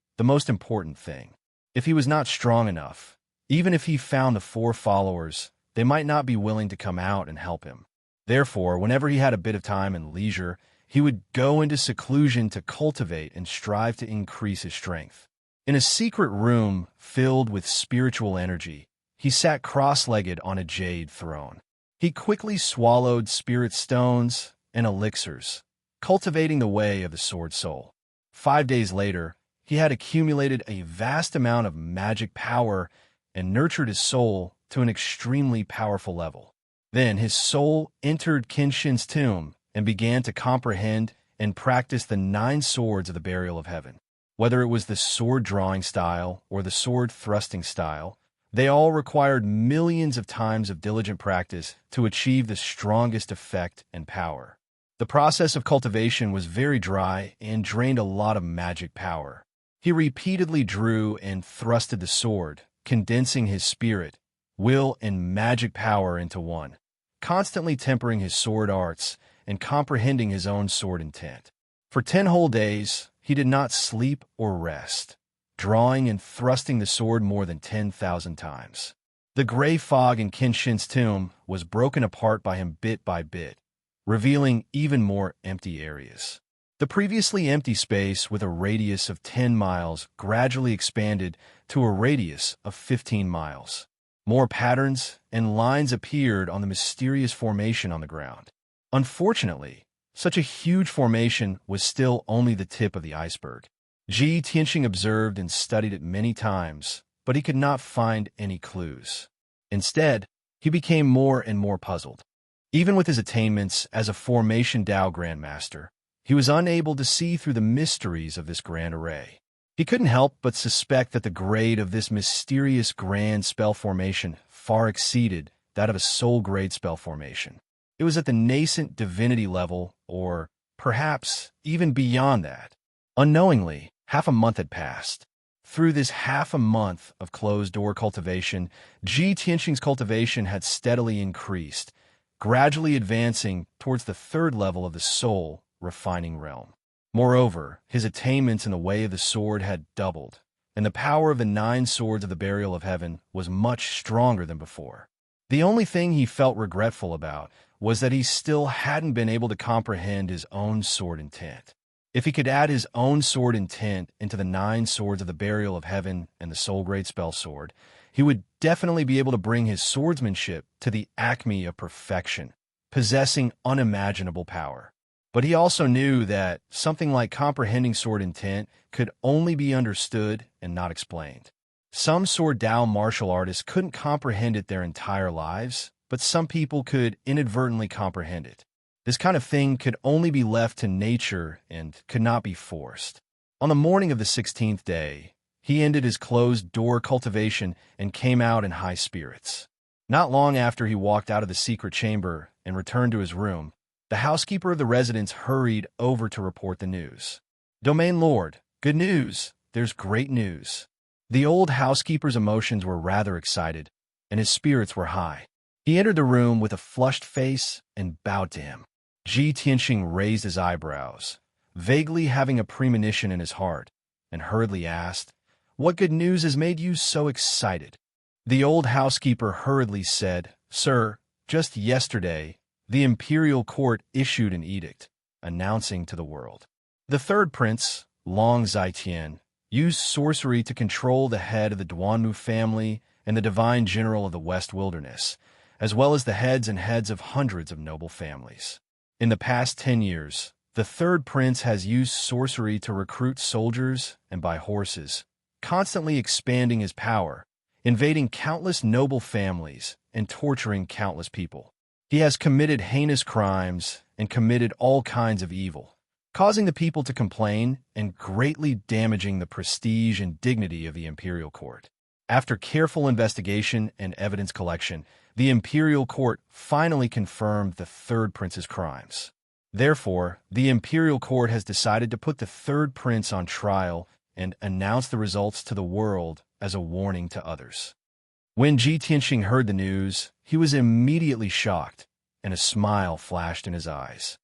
Speaker 1: If he was not strong enough, even if he found the 4 followers, they might not be willing to come out and help him. Therefore, whenever he had a bit of time and leisure, he would go into seclusion to cultivate and strive to increase his strength. In a secret room filled with spiritual energy, he sat cross-legged on a jade throne. He quickly swallowed spirit stones and elixirs, cultivating the way of the sword soul. 5 days later, he had accumulated a vast amount of magic power and nurtured his soul to an extremely powerful level. Then his soul entered Kenshin's tomb and began to comprehend and practice the 9 swords of the burial of heaven. Whether it was the sword drawing style or the sword thrusting style, they all required millions of times of diligent practice to achieve the strongest effect and power. The process of cultivation was very dry and drained a lot of magic power. He repeatedly drew and thrusted the sword, condensing his spirit, will, and magic power into one, constantly tempering his sword arts and comprehending his own sword intent. For 10 whole days, he did not sleep or rest, drawing and thrusting the sword more than 10,000 times. The gray fog in Kenshin's tomb was broken apart by him bit by bit, revealing even more empty areas. The previously empty space with a radius of 10 miles gradually expanded to a radius of 15 miles. More patterns and lines appeared on the mysterious formation on the ground. Unfortunately, such a huge formation was still only the tip of the iceberg. Ji Tianxing observed and studied it many times, but he could not find any clues. Instead, he became more and more puzzled. Even with his attainments as a Formation Dao Grandmaster, he was unable to see through the mysteries of this grand array. He couldn't help but suspect that the grade of this mysterious grand spell formation far exceeded that of a soul-grade spell formation. It was at the nascent divinity level, or perhaps even beyond that. Unknowingly, half a month had passed. Through this half a month of closed-door cultivation, Ji Tianxing's cultivation had steadily increased, gradually advancing towards the third level of the soul refining realm. Moreover, his attainments in the way of the sword had doubled, and the power of the 9 swords of the burial of heaven was much stronger than before. The only thing he felt regretful about was that he still hadn't been able to comprehend his own sword intent. If he could add his own sword intent into the 9 swords of the burial of heaven and the soul grade spell sword, he would definitely be able to bring his swordsmanship to the acme of perfection, possessing unimaginable power. But he also knew that something like comprehending sword intent could only be understood and not explained. Some Sword Dao martial artists couldn't comprehend it their entire lives, but some people could inadvertently comprehend it. This kind of thing could only be left to nature and could not be forced. On the morning of the 16th day, he ended his closed-door cultivation and came out in high spirits. Not long after he walked out of the secret chamber and returned to his room, the housekeeper of the residence hurried over to report the news. "Domain Lord, good news! There's great news." The old housekeeper's emotions were rather excited, and his spirits were high. He entered the room with a flushed face and bowed to him. Ji Tianxing raised his eyebrows, vaguely having a premonition in his heart, and hurriedly asked, "What good news has made you so excited?" The old housekeeper hurriedly said, "Sir, just yesterday, the imperial court issued an edict, announcing to the world. The third prince, Long Zaitian, used sorcery to control the head of the Duanmu family and the divine general of the West Wilderness, as well as the heads of hundreds of noble families. In the past 10 years, the third prince has used sorcery to recruit soldiers and buy horses, constantly expanding his power, invading countless noble families, and torturing countless people. He has committed heinous crimes and committed all kinds of evil, causing the people to complain and greatly damaging the prestige and dignity of the imperial court. After careful investigation and evidence collection, the imperial court finally confirmed the third prince's crimes. Therefore, the imperial court has decided to put the third prince on trial and announce the results to the world as a warning to others." When Ji Tianxing heard the news, he was immediately shocked, and a smile flashed in his eyes.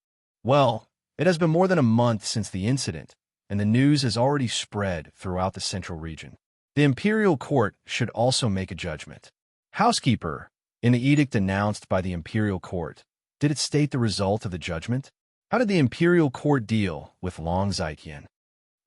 Speaker 1: "Well, it has been more than a month since the incident, and the news has already spread throughout the central region. The imperial court should also make a judgment." "Housekeeper, in the edict announced by the imperial court, did it state the result of the judgment? How did the imperial court deal with Long Zaitian?"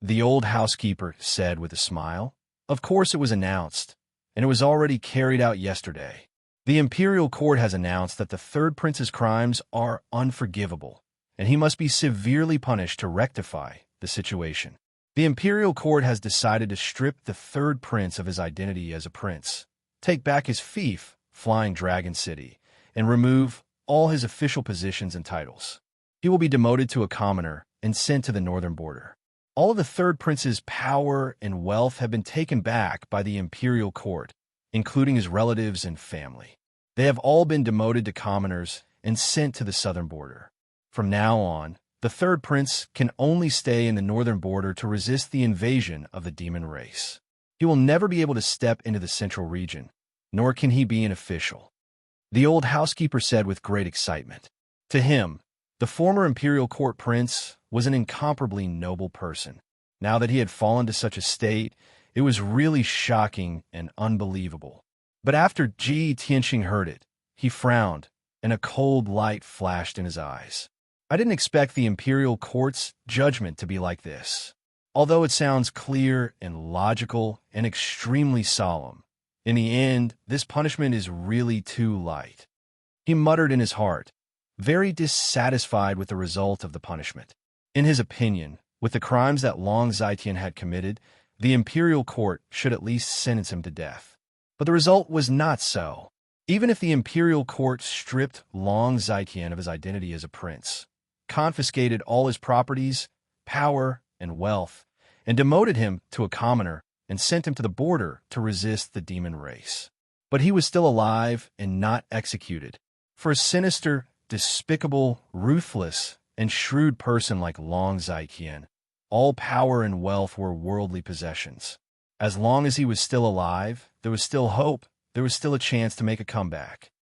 Speaker 1: The old housekeeper said with a smile, "Of course it was announced, and it was already carried out yesterday. The imperial court has announced that the third prince's crimes are unforgivable, and he must be severely punished to rectify the situation. The imperial court has decided to strip the third prince of his identity as a prince, take back his fief, Flying Dragon City, and remove all his official positions and titles. He will be demoted to a commoner and sent to the northern border. All of the third prince's power and wealth have been taken back by the imperial court, including his relatives and family. They have all been demoted to commoners and sent to the southern border. From now on, the third prince can only stay in the northern border to resist the invasion of the demon race. He will never be able to step into the central region, nor can he be an official." The old housekeeper said with great excitement. To him, the former imperial court prince was an incomparably noble person. Now that he had fallen to such a state, It was really shocking and unbelievable. But after Ji Tianxing heard it, he frowned, and a cold light flashed in his eyes. I didn't expect the imperial court's judgment to be like this. Although it sounds clear and logical and extremely solemn, in the end, this punishment is really too light. He muttered in his heart, very dissatisfied with the result of the punishment. In his opinion, with the crimes that Long Zetian had committed, the imperial court should at least sentence him to death. But the result was not so. Even if the imperial court stripped Long Zetian of his identity as a prince, confiscated all his properties, power, and wealth, and demoted him to a commoner and sent him to the border to resist the demon race. But he was still alive and not executed. For a sinister, despicable, ruthless, and shrewd person like Long Zetian, all power and wealth were worldly possessions. As long as he was still alive, there was still hope, there was still a chance to make a comeback.